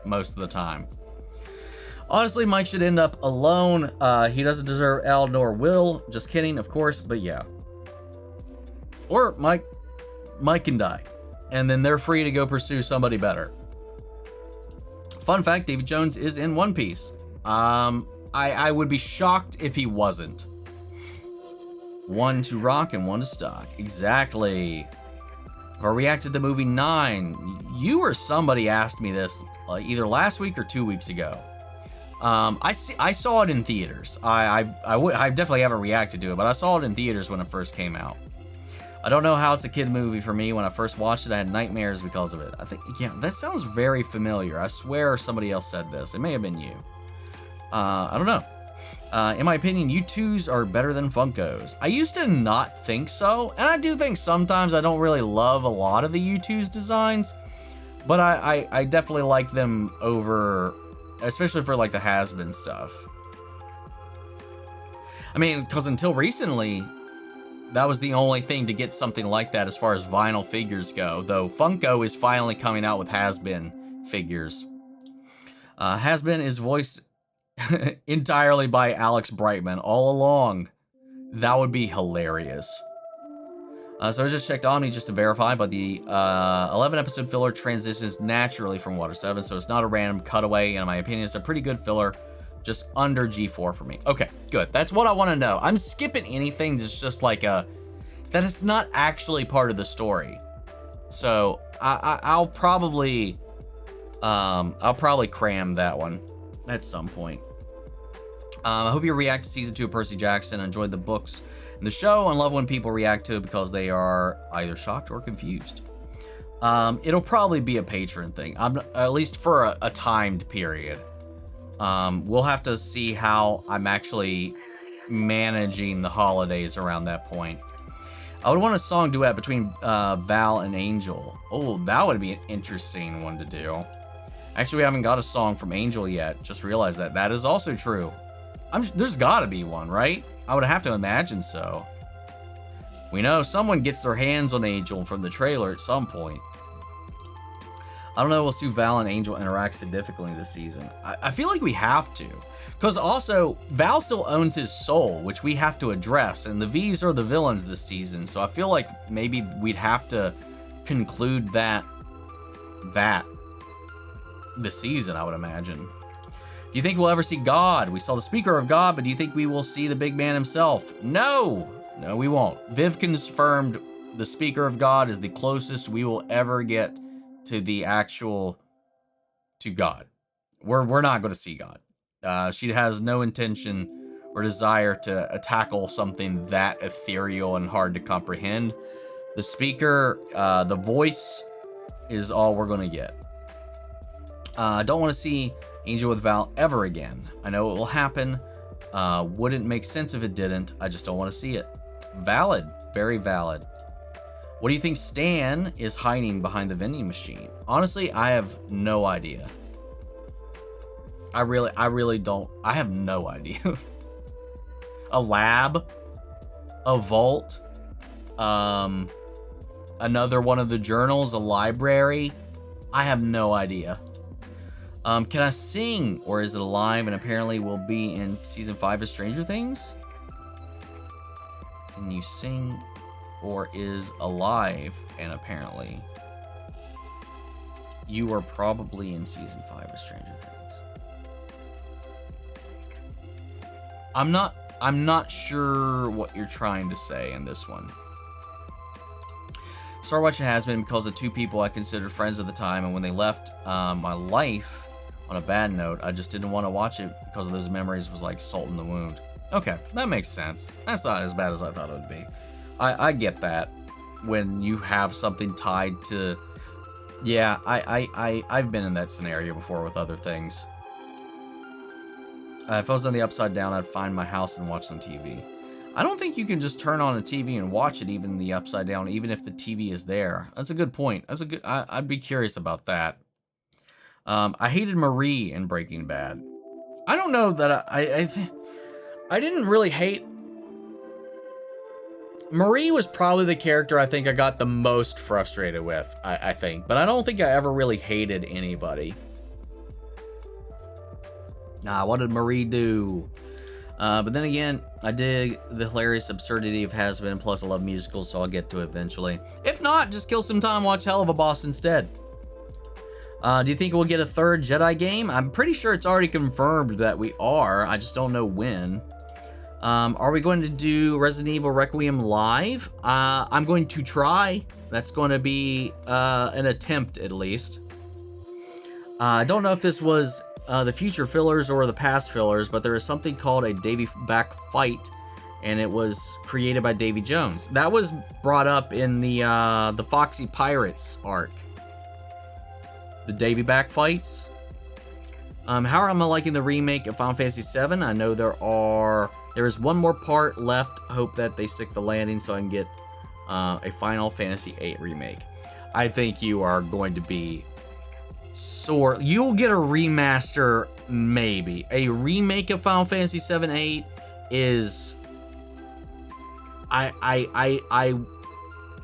Most of the time. Honestly, Mike should end up alone. He doesn't deserve Al nor Will. Just kidding, of course, but yeah. Or Mike can die. And then they're free to go pursue somebody better. Fun fact, Davy Jones is in One Piece. I would be shocked if he wasn't. 1 to rock and 1 to stock. Exactly. I reacted to the movie 9. You or somebody asked me this either last week or 2 weeks ago. I saw it in theaters. I definitely haven't reacted to it, but I saw it in theaters when it first came out. I don't know how it's a kid movie for me. When I first watched it, I had nightmares because of it. I think, yeah, that sounds very familiar. I swear somebody else said this. It may have been you. I don't know. In my opinion, U2s are better than Funkos. I used to not think so, and I do think sometimes I don't really love a lot of the U2's designs, but I definitely like them over, especially for like the Hazbin stuff. I mean, because until recently, that was the only thing to get something like that as far as vinyl figures go, though Funko is finally coming out with Hazbin figures. Hazbin is voiced entirely by Alex Brightman all along. That would be hilarious. So I just checked Omni just to verify, but the 11 episode filler transitions naturally from Water 7, so it's not a random cutaway, and in my opinion, it's a pretty good filler, just under G4 for me. Okay, good. That's what I want to know. I'm skipping anything that's just like that it's not actually part of the story. So I'll probably I'll probably cram that one at some point. I hope you react to season 2 of Percy Jackson. Enjoyed the books and the show, and love when people react to it because they are either shocked or confused. It'll probably be a Patreon thing, at least for a timed period. We'll have to see how I'm actually managing the holidays around that point. I would want a song duet between Val and Angel. Oh, that would be an interesting one to do. Actually, we haven't got a song from Angel yet. Just realized that. That is also true. There's got to be one, right? I would have to imagine so. We know someone gets their hands on Angel from the trailer at some point. I don't know, we'll see Val and Angel interact significantly this season. I feel like we have to. Because also, Val still owns his soul, which we have to address. And the V's are the villains this season. So I feel like maybe we'd have to conclude that this season, I would imagine. Do you think we'll ever see God? We saw the speaker of God, but do you think we will see the big man himself? No! No, we won't. Viv confirmed the speaker of God is the closest we will ever get to the actual, to God. We're not going to see God. She has no intention or desire to tackle something that ethereal and hard to comprehend. The speaker, the voice is all we're going to get. I don't want to see Angel with Val ever again. I know it will happen. Wouldn't make sense if it didn't. I just don't want to see it. Valid. Very valid. What do you think Stan is hiding behind the vending machine? Honestly, I have no idea. I really don't. I have no idea. A lab? A vault? Another one of the journals? A library? I have no idea. Can I sing, or is it alive and apparently will be in season 5 of Stranger Things? Can you sing, or is alive and apparently you are probably in season 5 of Stranger Things? I'm not sure what you're trying to say in this one. Started watching Hazbin because of 2 people I considered friends at the time, and when they left my life on a bad note, I just didn't want to watch it because of those memories. Was like salt in the wound. Okay, that makes sense. That's not as bad as I thought it would be. I get that when you have something tied to. Yeah, I've been in that scenario before with other things. If I was on the upside down, I'd find my house and watch some TV. I don't think you can just turn on a TV and watch it even in the upside down, even if the TV is there. That's a good point. That's a good. I'd be curious about that. I hated Marie in Breaking Bad. I don't know that I didn't really hate. Marie was probably the character I think I got the most frustrated with, I think. But I don't think I ever really hated anybody. Nah, what did Marie do? But then again, I dig the hilarious absurdity of Hazbin, plus I love musicals, so I'll get to it eventually. If not, just kill some time, watch Hell of a Boss instead. Do you think we'll get a 3rd Jedi game? I'm pretty sure it's already confirmed that we are. I just don't know when. Are we going to do Resident Evil Requiem live? I'm going to try. That's going to be an attempt, at least. I don't know if this was the future fillers or the past fillers, but there is something called a Davy Back Fight, and it was created by Davy Jones. That was brought up in the Foxy Pirates arc. The Davy Back Fights. How am I liking the remake of Final Fantasy VII? I know there is one more part left. Hope that they stick the landing so I can get a Final Fantasy VIII remake. I think you are going to be sore. You'll get a remaster, maybe. A remake of Final Fantasy VII 8 is.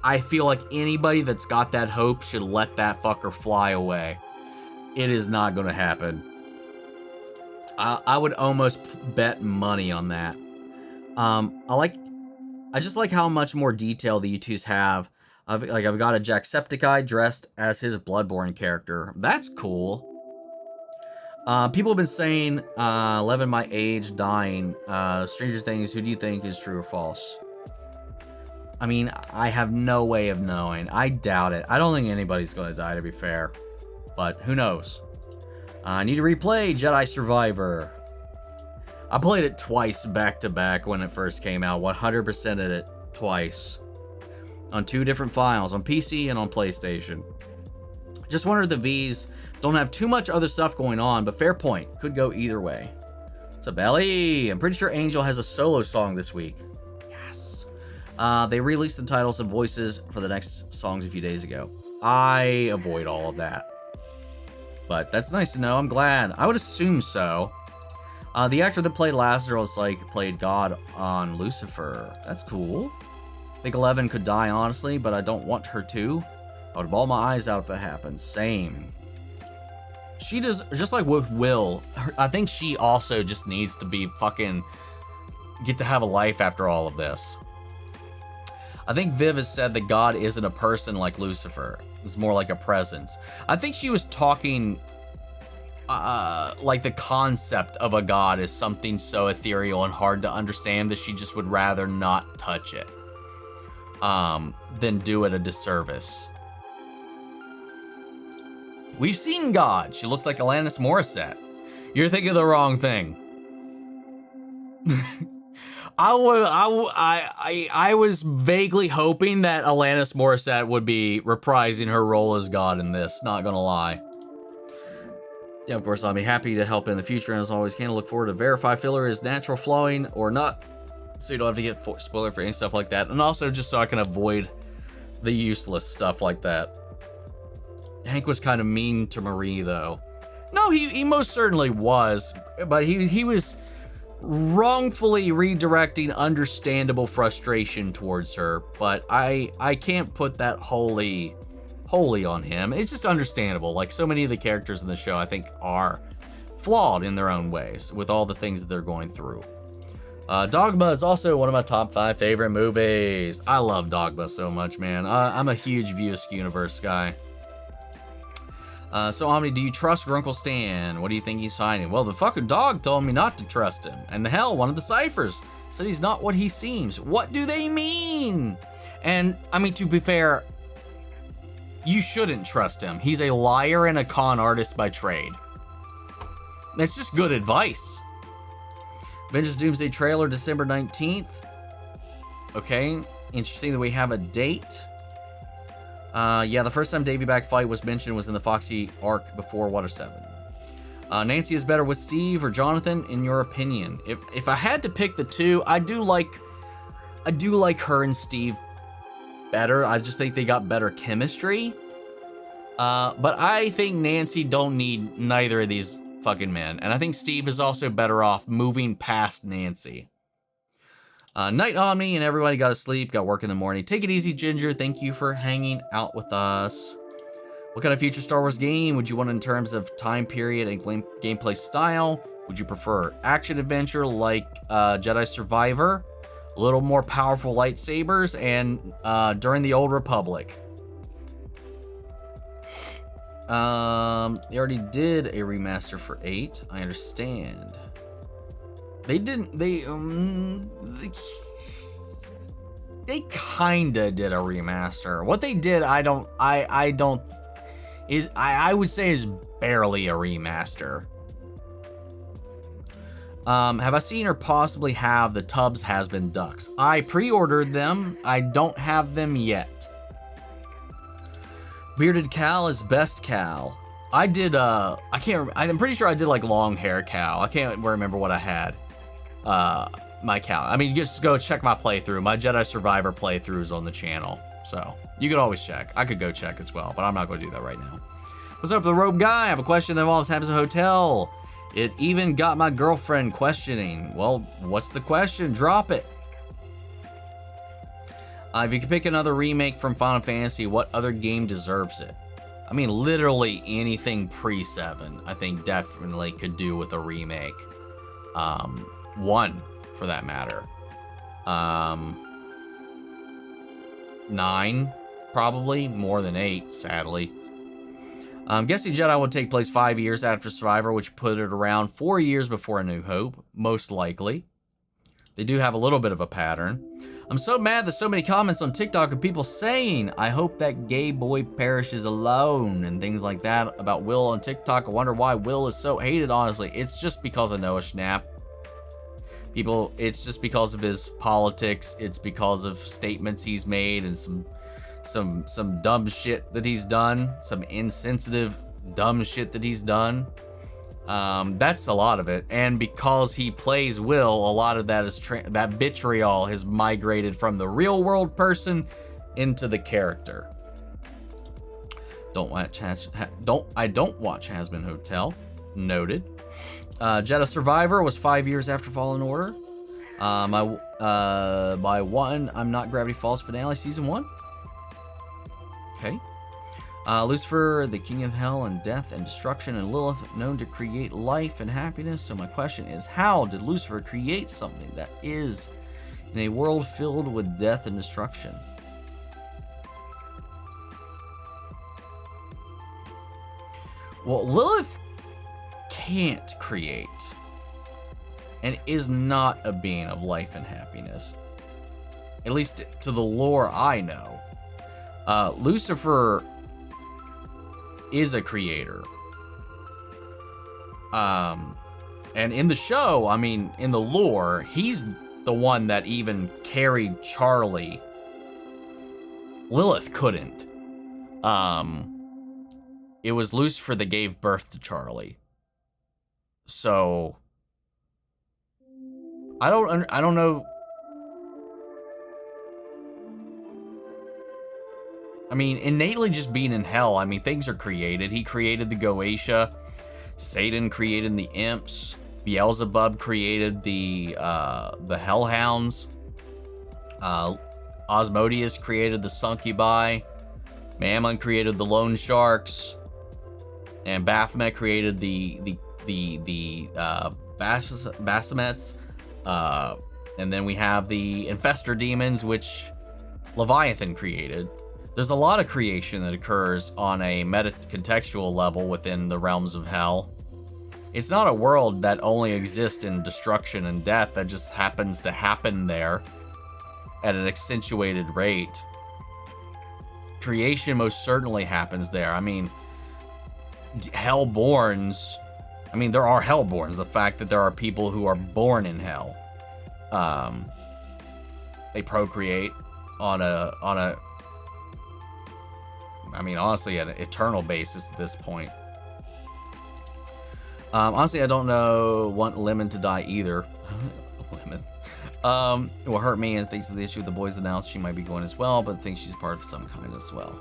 I feel like anybody that's got that hope should let that fucker fly away. It is not going to happen. I would almost bet money on that. I just like how much more detail the U2s have. I've got a Jacksepticeye dressed as his Bloodborne character. That's cool. People have been saying 11 my age dying. Stranger Things, who do you think is true or false? I mean, I have no way of knowing. I doubt it. I don't think anybody's going to die, to be fair. but who knows? I need to replay Jedi Survivor. I played it twice back to back when it first came out. 100%ed it twice. On 2 different files, on PC and on PlayStation. Just wonder if the Vs don't have too much other stuff going on, but fair point. Could go either way. What's up, Ellie? I'm pretty sure Angel has a solo song this week. Yes. They released the titles and voices for the next songs a few days ago. I avoid all of that. But that's nice to know. I'm glad. I would assume so. The actor that played Lazarus played God on Lucifer. That's cool. I think 11 could die, honestly, but I don't want her to. I would bawl my eyes out if that happens. Same. She does, just like with Will, I think she also just needs to be get to have a life after all of this. I think Viv has said that God isn't a person like Lucifer. It's more like a presence. I think she was talking like the concept of a god is something so ethereal and hard to understand that she just would rather not touch it than do it a disservice. We've seen God. She looks like Alanis Morissette. You're thinking of the wrong thing. I was vaguely hoping that Alanis Morissette would be reprising her role as God in this, not gonna lie. Yeah, of course, I'll be happy to help in the future, and as always can look forward to verify filler is natural flowing or not, so you don't have to get spoiler for any stuff like that, and also just so I can avoid the useless stuff like that. Hank was kind of mean to Marie, though. No, he most certainly was, but he was wrongfully redirecting understandable frustration towards her, but I can't put that wholly on him. It's just understandable. Like so many of the characters in the show, I think, are flawed in their own ways with all the things that they're going through. Dogma is also one of my top 5 favorite movies. I love Dogma so much, man. I'm a huge Views universe guy. So Omni, do you trust Grunkle Stan? What do you think he's hiding? Well, the fucking dog told me not to trust him. And the hell, one of the ciphers said he's not what he seems. What do they mean? And, I mean, to be fair, you shouldn't trust him. He's a liar and a con artist by trade. That's just good advice. Avengers Doomsday trailer, December 19th. Okay, interesting that we have a date. Yeah, the first time Davy Back fight was mentioned was in the Foxy arc before Water 7. Nancy is better with Steve or Jonathan, in your opinion? If I had to pick the two, I do like her and Steve better. I just think they got better chemistry. But I think Nancy don't need neither of these fucking men. And I think Steve is also better off moving past Nancy. Night Omni and everybody got to sleep, got work in the morning. Take it easy, Ginger. Thank you for hanging out with us. What kind of future Star Wars game would you want in terms of time period and gameplay style? Would you prefer action adventure like Jedi Survivor? A little more powerful lightsabers and during the Old Republic? They already did a remaster for 8. I understand. They didn't. They kinda did a remaster. What they did, I would say is barely a remaster. Have I seen or possibly have the Tubbs Hazbin ducks? I pre-ordered them. I don't have them yet. Bearded Cal is best Cal. I did, I can't, I'm pretty sure I did like long hair Cal. I can't remember what I had. My Cal. I mean, just go check my playthrough. My Jedi Survivor playthrough is on the channel. So, you could always check. I could go check as well, but I'm not going to do that right now. What's up, the Robe Guy? I have a question that involves Hazbin Hotel. It even got my girlfriend questioning. Well, what's the question? Drop it. If you could pick another remake from Final Fantasy, what other game deserves it? I mean, literally anything pre-7, I think definitely could do with a remake. 1, for that matter. 9, probably. More than 8, sadly. I'm guessing Jedi would take place 5 years after Survivor, which put it around 4 years before A New Hope, most likely. They do have a little bit of a pattern. I'm so mad there's so many comments on TikTok of people saying, I hope that gay boy perishes alone and things like that about Will on TikTok. I wonder why Will is so hated, honestly. It's just because of Noah Schnapp. People, it's just because of his politics. It's because of statements he's made and some dumb shit that he's done. Some insensitive, dumb shit that he's done. That's a lot of it, and because he plays Will, a lot of that is that vitriol has migrated from the real world person into the character. I don't watch Hazbin Hotel. Noted. Jedi Survivor was 5 years after Fallen Order. By one, I'm Not Gravity Falls finale season 1. Okay. Lucifer, the king of hell and death and destruction, and Lilith, known to create life and happiness. So my question is, how did Lucifer create something that is in a world filled with death and destruction? Well, Lilith can't create and is not a being of life and happiness. At least to the lore I know. Lucifer is a creator. And in the show, I mean, in the lore, he's the one that even carried Charlie. Lilith couldn't. It was Lucifer that gave birth to Charlie. So I don't know. I mean, innately just being in hell, I mean, things are created. He created the Goetia. Satan created the imps. Beelzebub created the hellhounds. Osmodeus created the succubi. Mammon created the loan sharks. And Baphomet created the Baphomets. And then we have the infestor demons, which Leviathan created. There's a lot of creation that occurs on a meta-contextual level within the realms of hell. It's not a world that only exists in destruction and death that just happens to happen there at an accentuated rate. Creation most certainly happens there. I mean, Hellborns, I mean, there are Hellborns. The fact that there are people who are born in hell. They procreate on a I mean, honestly, an eternal basis at this point. Honestly, I don't want Lemon to die either. Lemon. It will hurt me and thinks of the issue with the boys announced she might be going as well, but thinks she's part of some kind as well.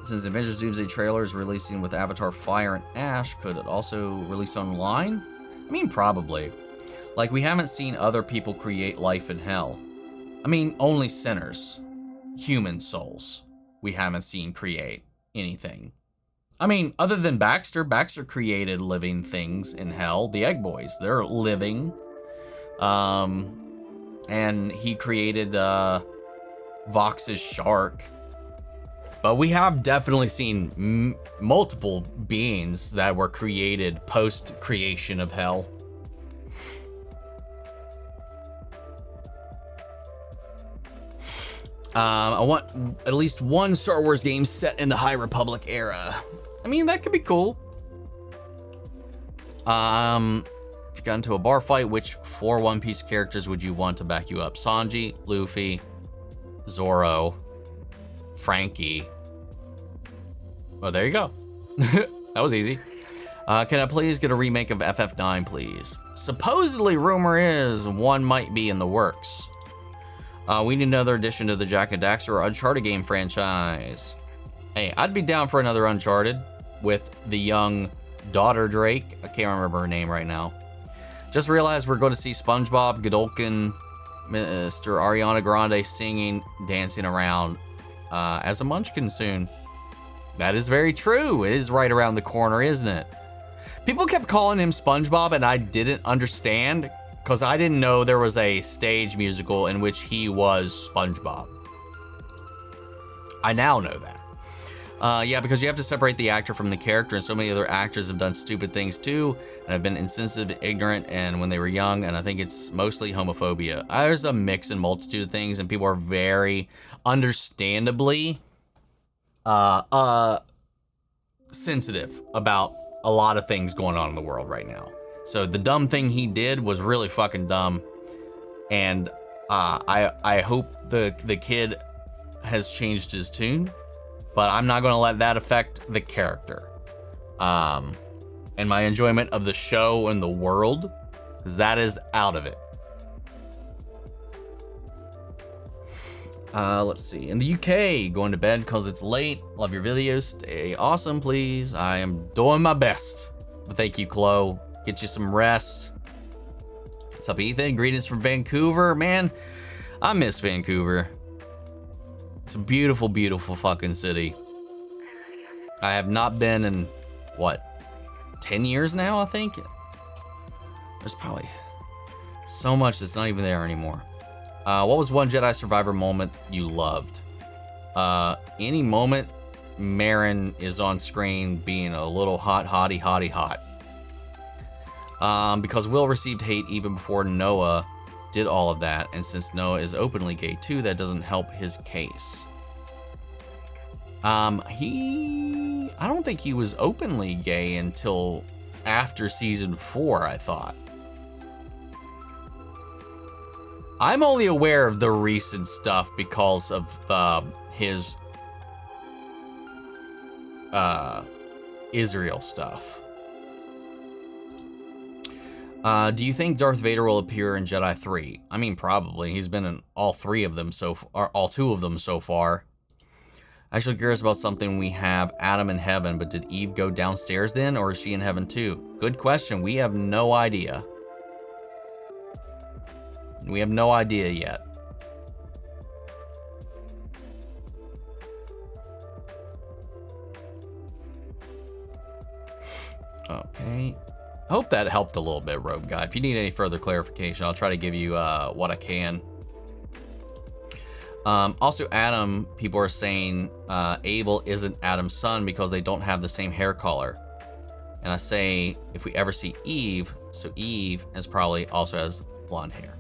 Since the Avengers Doomsday trailer is releasing with Avatar Fire and Ash, could it also release online? I mean, probably. Like, we haven't seen other people create life in hell. I mean, only sinners. Human souls. We haven't seen create anything. I mean, other than Baxter created living things in hell. The Egg Boys, they're living. And he created Vox's shark. But we have definitely seen multiple beings that were created post-creation of hell. I want at least one Star Wars game set in the High Republic era. I mean, that could be cool. If you got into a bar fight, which 4 One Piece characters would you want to back you up? Sanji, Luffy, Zoro, Frankie. Oh, there you go. That was easy. Can I please get a remake of FF9, please? Supposedly, rumor is one might be in the works. We need another addition to the Jak and Daxter Uncharted game franchise. Hey, I'd be down for another Uncharted with the young daughter Drake. I can't remember her name right now. Just realized we're going to see SpongeBob, Godolkin, Mr. Ariana Grande singing, dancing around as a Munchkin soon. That is very true. It is right around the corner, isn't it? People kept calling him SpongeBob, and I didn't understand because I didn't know there was a stage musical in which he was SpongeBob. I now know that. Yeah, because you have to separate the actor from the character, and so many other actors have done stupid things too. and have been insensitive, ignorant, and when they were young, and I think it's mostly homophobia. There's a mix and multitude of things, and people are very understandably sensitive about a lot of things going on in the world right now. So the dumb thing he did was really fucking dumb, and I hope the kid has changed his tune, but I'm not going to let that affect the character. And my enjoyment of the show and the world, that is out of it. Let's see. In the UK, going to bed because it's late. Love your videos. Stay awesome, please. I am doing my best. But thank you, Chloe. Get you some rest. What's up, Ethan? Greetings from Vancouver. Man, I miss Vancouver. It's a beautiful, beautiful fucking city. I have not been in, what, 10 years now, I think? There's probably so much that's not even there anymore. What was one Jedi Survivor moment you loved? Any moment Marin is on screen being a little hottie hot. Because Will received hate even before Noah did all of that, and since Noah is openly gay too, that doesn't help his case. I don't think he was openly gay until after season 4, I thought. I'm only aware of the recent stuff because of his Israel stuff. Do you think Darth Vader will appear in Jedi 3? I mean, probably. He's been in all 3 of them so far, or all 2 of them so far. Actually curious about something. We have Adam in heaven, but did Eve go downstairs then, or is she in heaven too? Good question. We have no idea. We have no idea yet. Okay. Hope that helped a little bit, Robe Guy. If you need any further clarification, I'll try to give you what I can. Also, Adam, people are saying Abel isn't Adam's son because they don't have the same hair color. And I say, if we ever see Eve, so Eve probably also has blonde hair.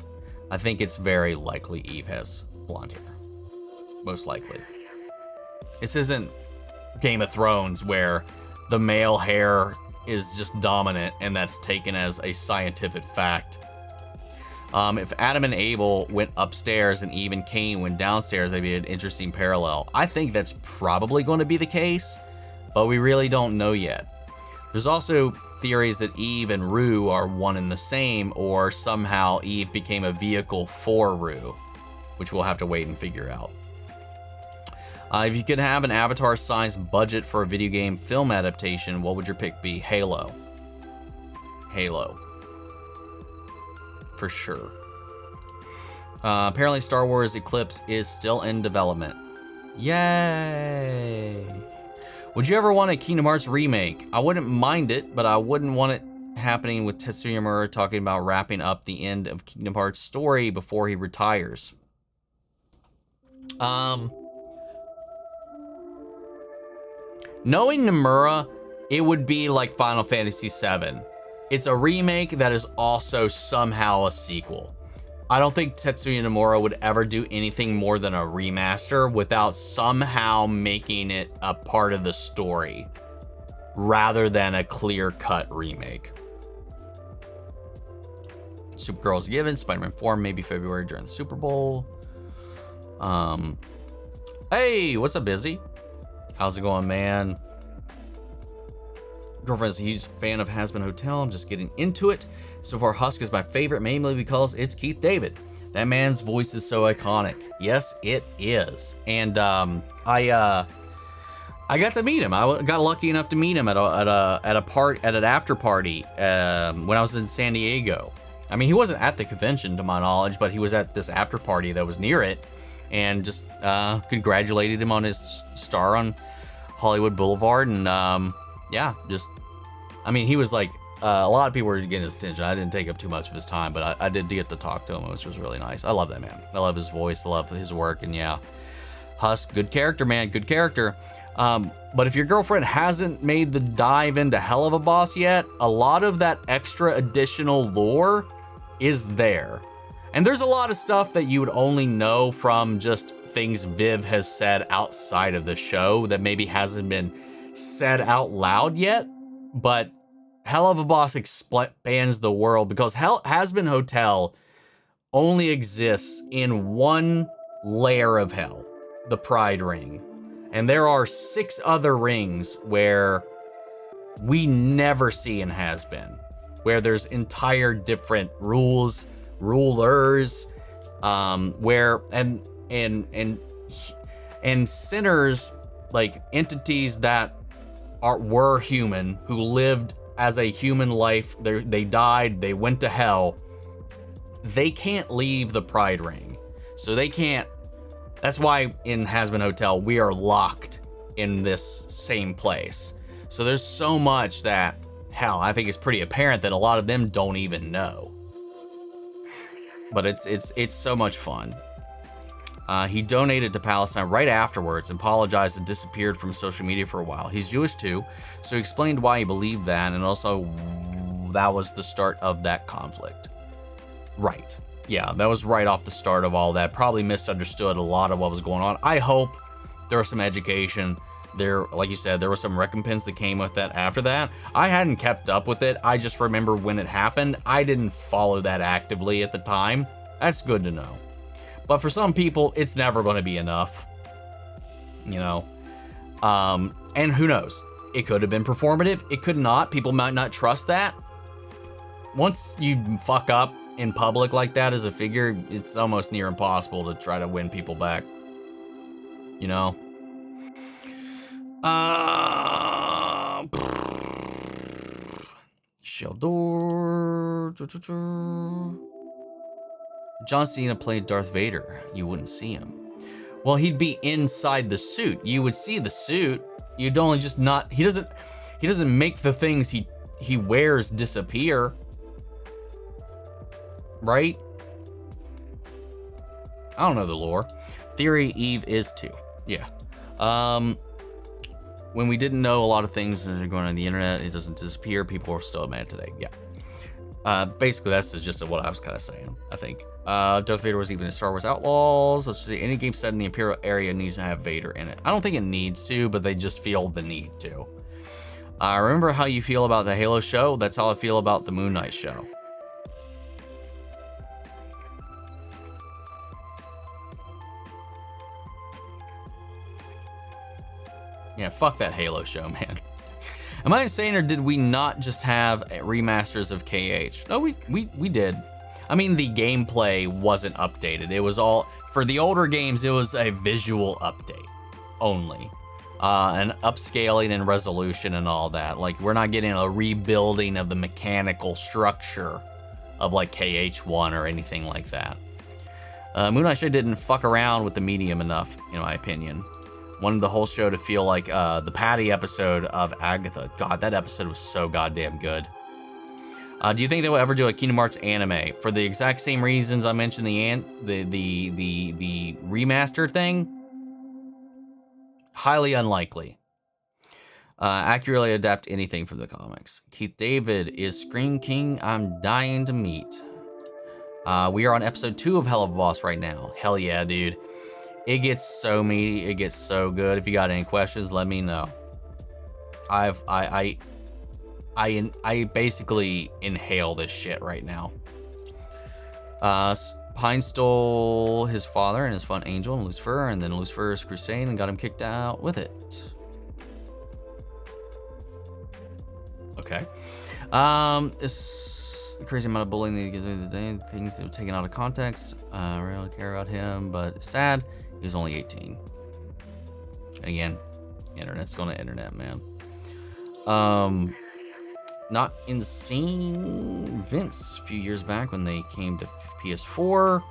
I think it's very likely Eve has blonde hair. Most likely. This isn't Game of Thrones where the male hair is just dominant and that's taken as a scientific fact. If Adam and Abel went upstairs and Eve and Cain went downstairs, that'd be an interesting parallel. I think that's probably going to be the case, but we really don't know yet. There's also theories that Eve and Rue are one and the same, or somehow Eve became a vehicle for Rue, which we'll have to wait and figure out. If you could have an Avatar-sized budget for a video game film adaptation, what would your pick be? Halo. Halo. For sure. Apparently Star Wars Eclipse is still in development. Yay! Would you ever want a Kingdom Hearts remake? I wouldn't mind it, but I wouldn't want it happening with Tetsuya Nomura talking about wrapping up the end of Kingdom Hearts story before he retires. Knowing Nomura, it would be like Final Fantasy VII. It's a remake that is also somehow a sequel. I don't think Tetsuya Nomura would ever do anything more than a remaster without somehow making it a part of the story rather than a clear-cut remake. Supergirl's given, Spider-Man 4, maybe February during the Super Bowl. Hey, what's up, Busy? How's it going, man? Girlfriend's a huge fan of Hazbin Hotel. I'm just getting into it. So far, Husk is my favorite, mainly because it's Keith David. That man's voice is so iconic. Yes, it is. And I got to meet him. I got lucky enough to meet him at an after party when I was in San Diego. I mean, he wasn't at the convention to my knowledge, but he was at this after party that was near it, and just congratulated him on his star on Hollywood Boulevard. And yeah, just, I mean, he was like, a lot of people were getting his attention. I didn't take up too much of his time, but I did get to talk to him, which was really nice. I love that man. I love his voice. I love his work. And yeah, Husk, good character, man. Good character. But if your girlfriend hasn't made the dive into Hell of a Boss yet, a lot of that extra additional lore is there. And there's a lot of stuff that you would only know from just things Viv has said outside of the show that maybe hasn't been said out loud yet. But Hell of a Boss expands the world because Hazbin Hotel only exists in one layer of hell, the Pride Ring. And there are 6 other rings where we never see in Hazbin, where there's entire different rules, rulers, where and sinners, like entities that were human, who lived as a human life. They died, they went to hell. They can't leave the Pride Ring, so they can't. That's why in Hazbin Hotel, we are locked in this same place. So there's so much that, hell, I think it's pretty apparent that a lot of them don't even know. But it's so much fun. He donated to Palestine right afterwards, apologized, and disappeared from social media for a while. He's Jewish too, so he explained why he believed that, and also that was the start of that conflict. Right. Yeah, that was right off the start of all that. Probably misunderstood a lot of what was going on. I hope there was some education. There, like you said, there was some recompense that came with that after that. I hadn't kept up with it. I just remember when it happened. I didn't follow that actively at the time. That's good to know. But for some people, it's never going to be enough. You know? And who knows? It could have been performative. It could not. People might not trust that. Once you fuck up in public like that as a figure, it's almost near impossible to try to win people back. You know? Sheldor. John Cena played Darth Vader. You wouldn't see him. Well, he'd be inside the suit. You would see the suit. You'd only just not. He doesn't make the things he wears disappear. Right? I don't know the lore. Theory, Eve is too. Yeah. When we didn't know a lot of things that are going on the internet, it doesn't disappear. People are still mad today. Yeah. Basically, that's the gist of what I was kind of saying, I think. Darth Vader was even in Star Wars Outlaws. Let's see. Any game set in the Imperial area needs to have Vader in it. I don't think it needs to, but they just feel the need to. Remember how you feel about the Halo show? That's how I feel about the Moon Knight show. Yeah, fuck that Halo show, man. Am I insane, or did we not just have remasters of KH? No, we did. I mean, the gameplay wasn't updated. It was all, for the older games, it was a visual update only. And upscaling and resolution and all that. Like, we're not getting a rebuilding of the mechanical structure of like KH1 or anything like that. Moon Knight didn't fuck around with the medium enough, in my opinion. Wanted the whole show to feel like the Patty episode of Agatha. God, that episode was so goddamn good. Do you think they will ever do a Kingdom Hearts anime? For the exact same reasons I mentioned the remaster thing? Highly unlikely. Accurately adapt anything from the comics. Keith David is Scream King I'm dying to meet. We are on episode 2 of Hell of a Boss right now. Hell yeah, dude. It gets so meaty. It gets so good. If you got any questions, let me know. I basically inhale this shit right now. Pine stole his father and his fun angel and Lucifer, and then Lucifer's crusade and got him kicked out with it. Okay. This the crazy amount of bullying that he gives me today. Things that were taken out of context. I really care about him, but sad. He was only 18. And again, internet's going to internet, man. Not insane Vince a few years back when they came to PS4.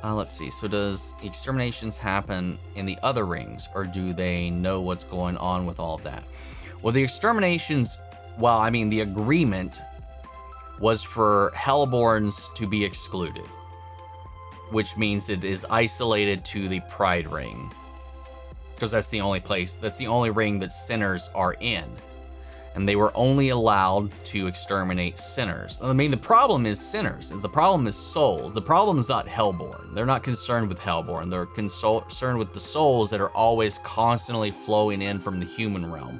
Let's see. So does exterminations happen in the other rings, or do they know what's going on with all of that? Well, the exterminations, well, I mean, the agreement was for Hellborns to be excluded, which means it is isolated to the Pride Ring. because that's the only place, that's the only ring that sinners are in. And they were only allowed to exterminate sinners. I mean, the problem is sinners. The problem is souls. The problem is not Hellborn. They're not concerned with Hellborn. They're concerned with the souls that are always constantly flowing in from the human realm.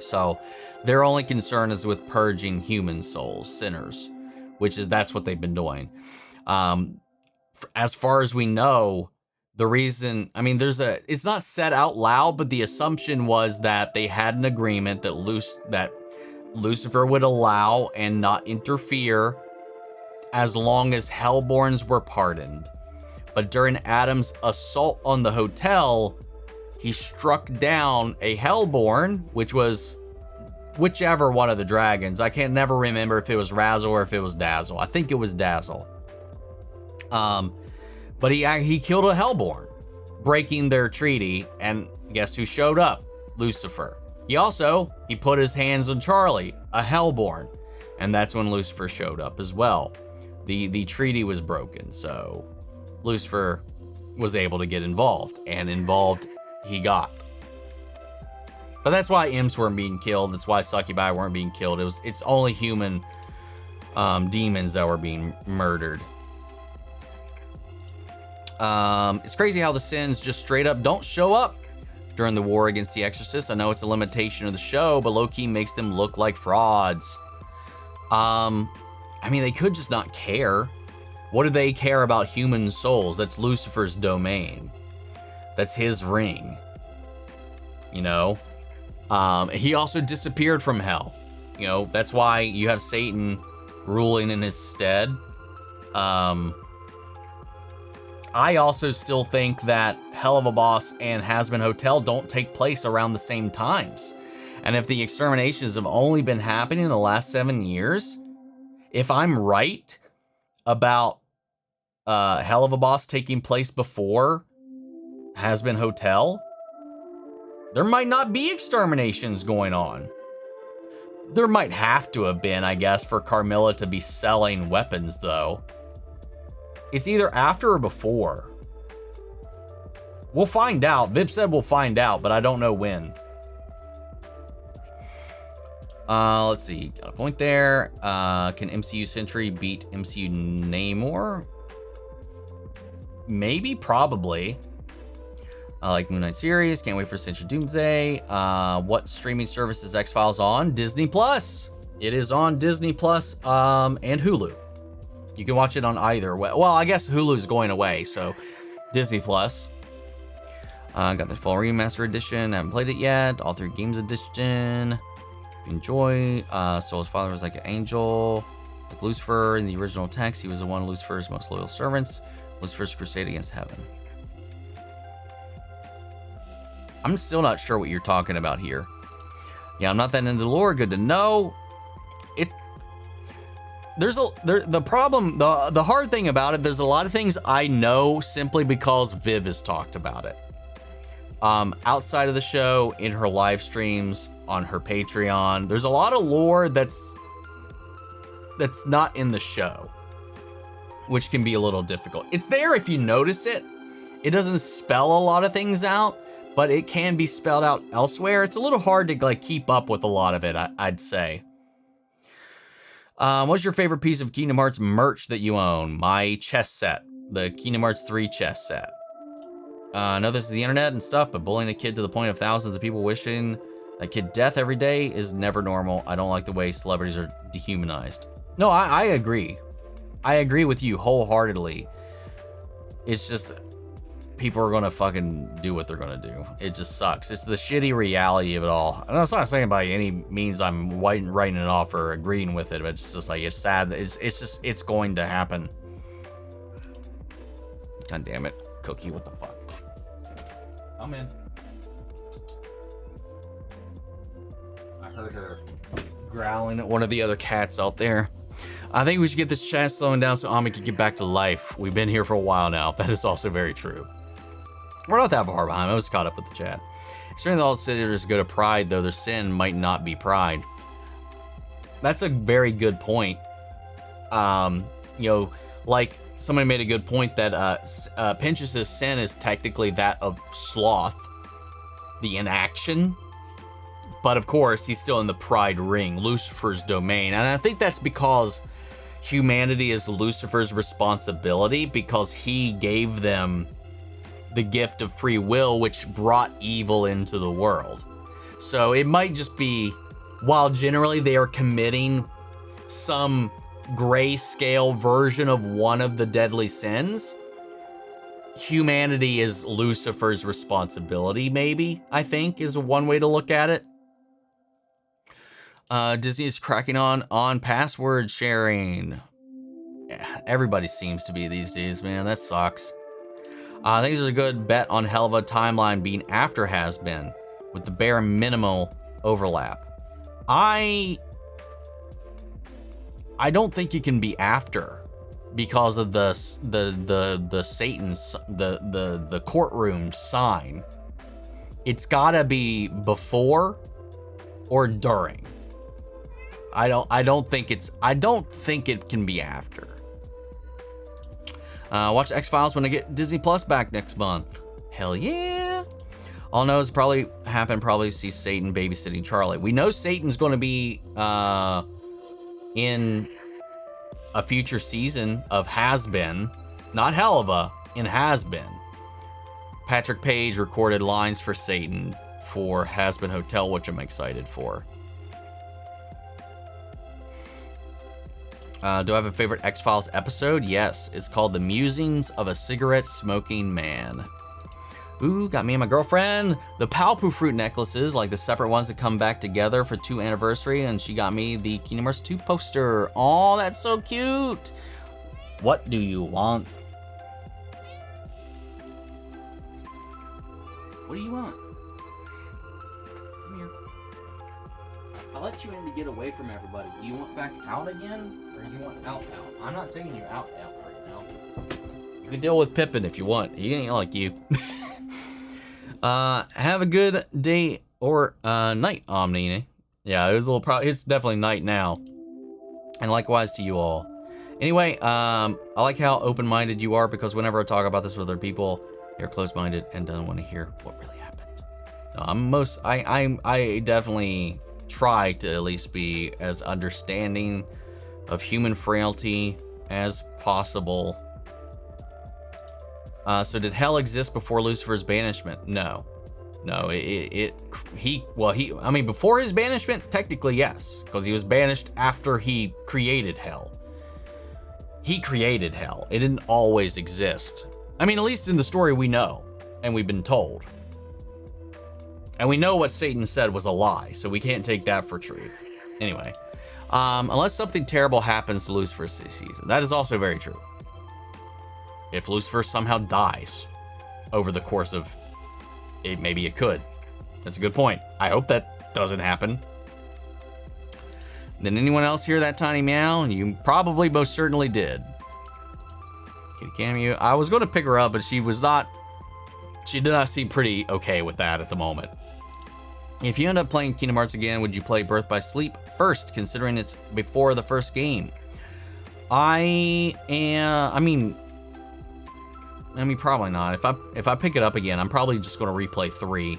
So their only concern is with purging human souls, sinners, that's what they've been doing. As far as we know, the reason, I mean, it's not said out loud, but the assumption was that they had an agreement that Lucifer would allow and not interfere as long as Hellborns were pardoned. But during Adam's assault on the hotel, he struck down a Hellborn, which was whichever one of the dragons. I can't never remember if it was Razzle or if it was Dazzle. I think it was Dazzle. But he killed a Hellborn, breaking their treaty, and guess who showed up? Lucifer. He put his hands on Charlie, a Hellborn, and that's when Lucifer showed up as well. The treaty was broken, so Lucifer was able to get involved, and involved he got. But that's why imps weren't being killed. That's why succubi weren't being killed. It's only human demons that were being murdered. It's crazy how the sins just straight up don't show up during the war against the Exorcist. I know it's a limitation of the show, but low-key makes them look like frauds. I mean, they could just not care. What do they care about human souls? That's Lucifer's domain. That's his ring. You know? He also disappeared from hell. You know, that's why you have Satan ruling in his stead. I also still think that Hell of a Boss and Hazbin Hotel don't take place around the same times. And if the exterminations have only been happening in the last 7 years, if I'm right about Hell of a Boss taking place before Hazbin Hotel, there might not be exterminations going on. There might have to have been, I guess, for Carmilla to be selling weapons, though. It's either after or before. We'll find out. Viv said we'll find out, but I don't know when. Let's see. Got a point there. Can MCU Sentry beat MCU Namor? Maybe, probably. I like Moon Knight series. Can't wait for Sentry Doomsday. What streaming service is X-Files on? Disney Plus. It is on Disney Plus and Hulu. You can watch it on either. Well, I guess Hulu's going away, so Disney Plus. Got the full remaster edition. Haven't played it yet. All 3 games edition. Enjoy. So his father was like an angel, like Lucifer in the original text. He was one of Lucifer's most loyal servants. Lucifer's crusade against heaven. I'm still not sure what you're talking about here. Yeah, I'm not that into the lore. Good to know. The problem, the hard thing about it, there's a lot of things I know simply because Viv has talked about it. Outside of the show, in her live streams, on her Patreon, there's a lot of lore that's not in the show, which can be a little difficult. It's there if you notice it. It doesn't spell a lot of things out, but it can be spelled out elsewhere. It's a little hard to keep up with a lot of it, I'd say. What's your favorite piece of Kingdom Hearts merch that you own? My chess set, the Kingdom Hearts 3 chess set. I know this is the internet and stuff, but bullying a kid to the point of thousands of people wishing that kid death every day is never normal. I don't like the way celebrities are dehumanized. No, I agree. I agree with you wholeheartedly. It's just people are gonna fucking do what they're gonna do. It just sucks. It's the shitty reality of it all. And I'm not saying by any means I'm writing it off or agreeing with it, but it's just like, it's sad. It's going to happen. God damn it, Cookie, what the fuck? I'm in. I heard her growling at one of the other cats out there. I think we should get this chat slowing down so Ami can get back to life. We've been here for a while now. That is also very true. We're not that far behind. I was caught up with the chat. Certainly all sinners go to pride, though their sin might not be pride. That's a very good point. You know, like somebody made a good point that Pinchas' sin is technically that of sloth, the inaction. But of course, he's still in the Pride Ring, Lucifer's domain. And I think that's because humanity is Lucifer's responsibility, because he gave them the gift of free will, which brought evil into the world. So it might just be, while generally they are committing some grayscale version of one of the deadly sins, humanity is Lucifer's responsibility, maybe, I think, is one way to look at it. Disney is cracking on password sharing. Yeah, everybody seems to be these days, man. That sucks. I think there's a good bet on hell of a timeline being after Hazbin, with the bare minimal overlap. I don't think it can be after, because of the Satan's the courtroom sign. It's gotta be before or during. I don't think it can be after. Watch X-Files when I get Disney Plus back next month. Hell yeah. All I know is probably see Satan babysitting Charlie. We know Satan's going to be in a future season of Hazbin, not Helva, in Hazbin. Patrick Page recorded lines for Satan for Hazbin Hotel, which I'm excited for. Do I have a favorite X-Files episode? Yes, it's called The Musings of a Cigarette-Smoking Man. Ooh, got me and my girlfriend the Palpu fruit necklaces, like the separate ones that come back together for 2 anniversary, and she got me the Kingdom Hearts 2 poster. Oh, that's so cute. What do you want? What do you want? Come here. I let you in to get away from everybody. Do you want back out again? Or do you want out? I'm not taking you out right now. You can deal with Pippin if you want. He ain't like you. Have a good day or night, Omn1. Yeah, it was a little it's definitely night now. And likewise to you all. Anyway, I like how open-minded you are, because whenever I talk about this with other people, they're closed-minded and don't want to hear what really happened. No, I definitely try to at least be as understanding of human frailty as possible. So did hell exist before Lucifer's banishment? No. I mean, before his banishment, technically yes, because he was banished after he created hell. He created hell. It didn't always exist. I mean, at least in the story we know, and we've been told. And we know what Satan said was a lie, so we can't take that for truth. Anyway, unless something terrible happens to Lucifer this season. That is also very true. If Lucifer somehow dies over the course of it, maybe it could. That's a good point. I hope that doesn't happen. Did anyone else hear that tiny meow? You probably most certainly did. Kitty Cameo. I was going to pick her up, but she did not seem pretty okay with that at the moment. If you end up playing Kingdom Hearts again, would you play Birth by Sleep first, considering it's before the first game? I mean, probably not. If I pick it up again, I'm probably just going to replay 3.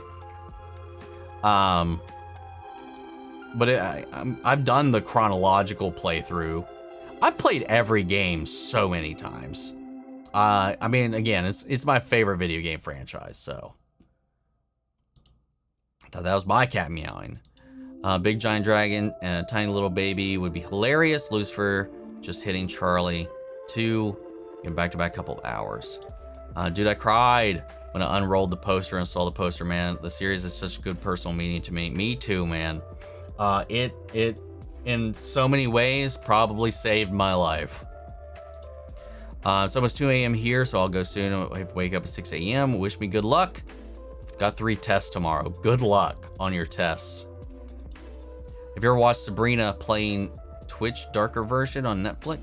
But I've done the chronological playthrough. I've played every game so many times. I mean, again, it's my favorite video game franchise, so. I thought that was my cat meowing. Big giant dragon and a tiny little baby would be hilarious. Lucifer just hitting Charlie 2 in back-to-back couple of hours. Dude, I cried when I unrolled the poster and saw the poster, man. The series is such a good personal meaning to me. Me too, man. It in so many ways probably saved my life. It's almost 2 a.m. here, so I'll go soon. I have to wake up at 6 a.m. Wish me good luck. Got 3 tests tomorrow. Good luck on your tests. Have you ever watched Sabrina playing Twitch darker version on Netflix?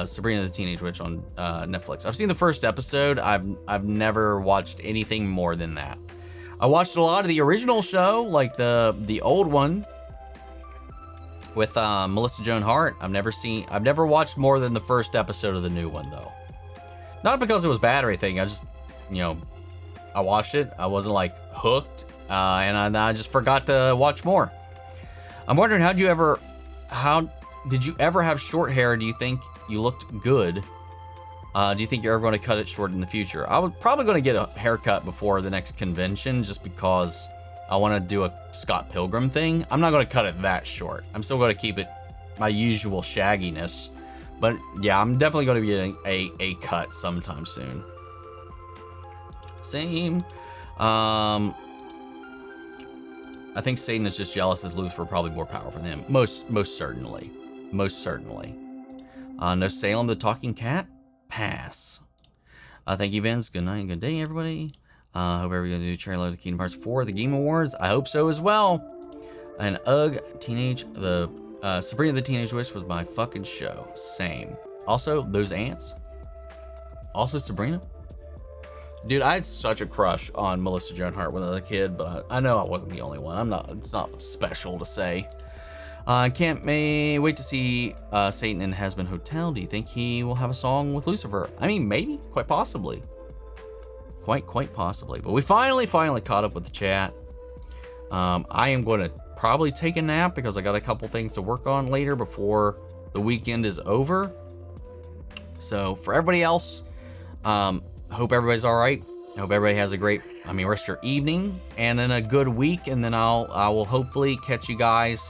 Sabrina the Teenage Witch on Netflix. I've seen the first episode. I've never watched anything more than that. I watched a lot of the original show, like the old one with Melissa Joan Hart. I've never watched more than the first episode of the new one though. Not because it was bad or anything. I just, I watched it. I wasn't like hooked, and I just forgot to watch more. I'm wondering, how did you ever have short hair? Do you think you looked good? Do you think you're ever going to cut it short in the future? I was probably going to get a haircut before the next convention, just because I want to do a Scott Pilgrim thing. I'm not going to cut it that short. I'm still going to keep it my usual shagginess. But yeah, I'm definitely going to be getting a cut sometime soon. Same. I think Satan is just jealous as Lucifer probably more powerful than him. Most certainly. Most certainly. No Salem the Talking Cat? Pass. Thank you, Vince. Good night and good day, everybody. Hope everyone's going to do trailer to Kingdom Hearts 4 at the Game Awards. I hope so as well. And Sabrina the Teenage Witch was my fucking show. Same. Also, those ants. Also, Sabrina. Dude, I had such a crush on Melissa Joan Hart when I was a kid, but I know I wasn't the only one. It's not special to say. I can't wait to see Satan in Hazbin Hotel. Do you think he will have a song with Lucifer? I mean, maybe, quite possibly. Quite possibly. But we finally caught up with the chat. I am going to probably take a nap because I got a couple things to work on later before the weekend is over. So for everybody else, hope everybody's all right. I hope everybody has a great, rest your evening and then a good week. And then I will hopefully catch you guys.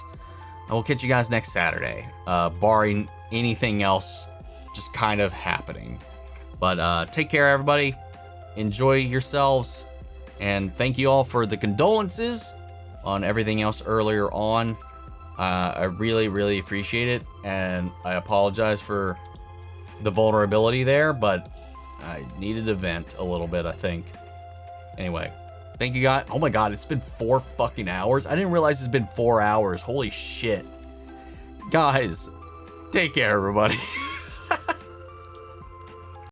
I will catch you guys next Saturday, barring anything else just kind of happening. But take care, everybody. Enjoy yourselves. And thank you all for the condolences on everything else earlier on. I really appreciate it. And I apologize for the vulnerability there, but I needed to vent a little bit, I think. Anyway, thank you guys. Oh my God, it's been 4 fucking hours. I didn't realize it's been 4 hours. Holy shit. Guys, take care, everybody.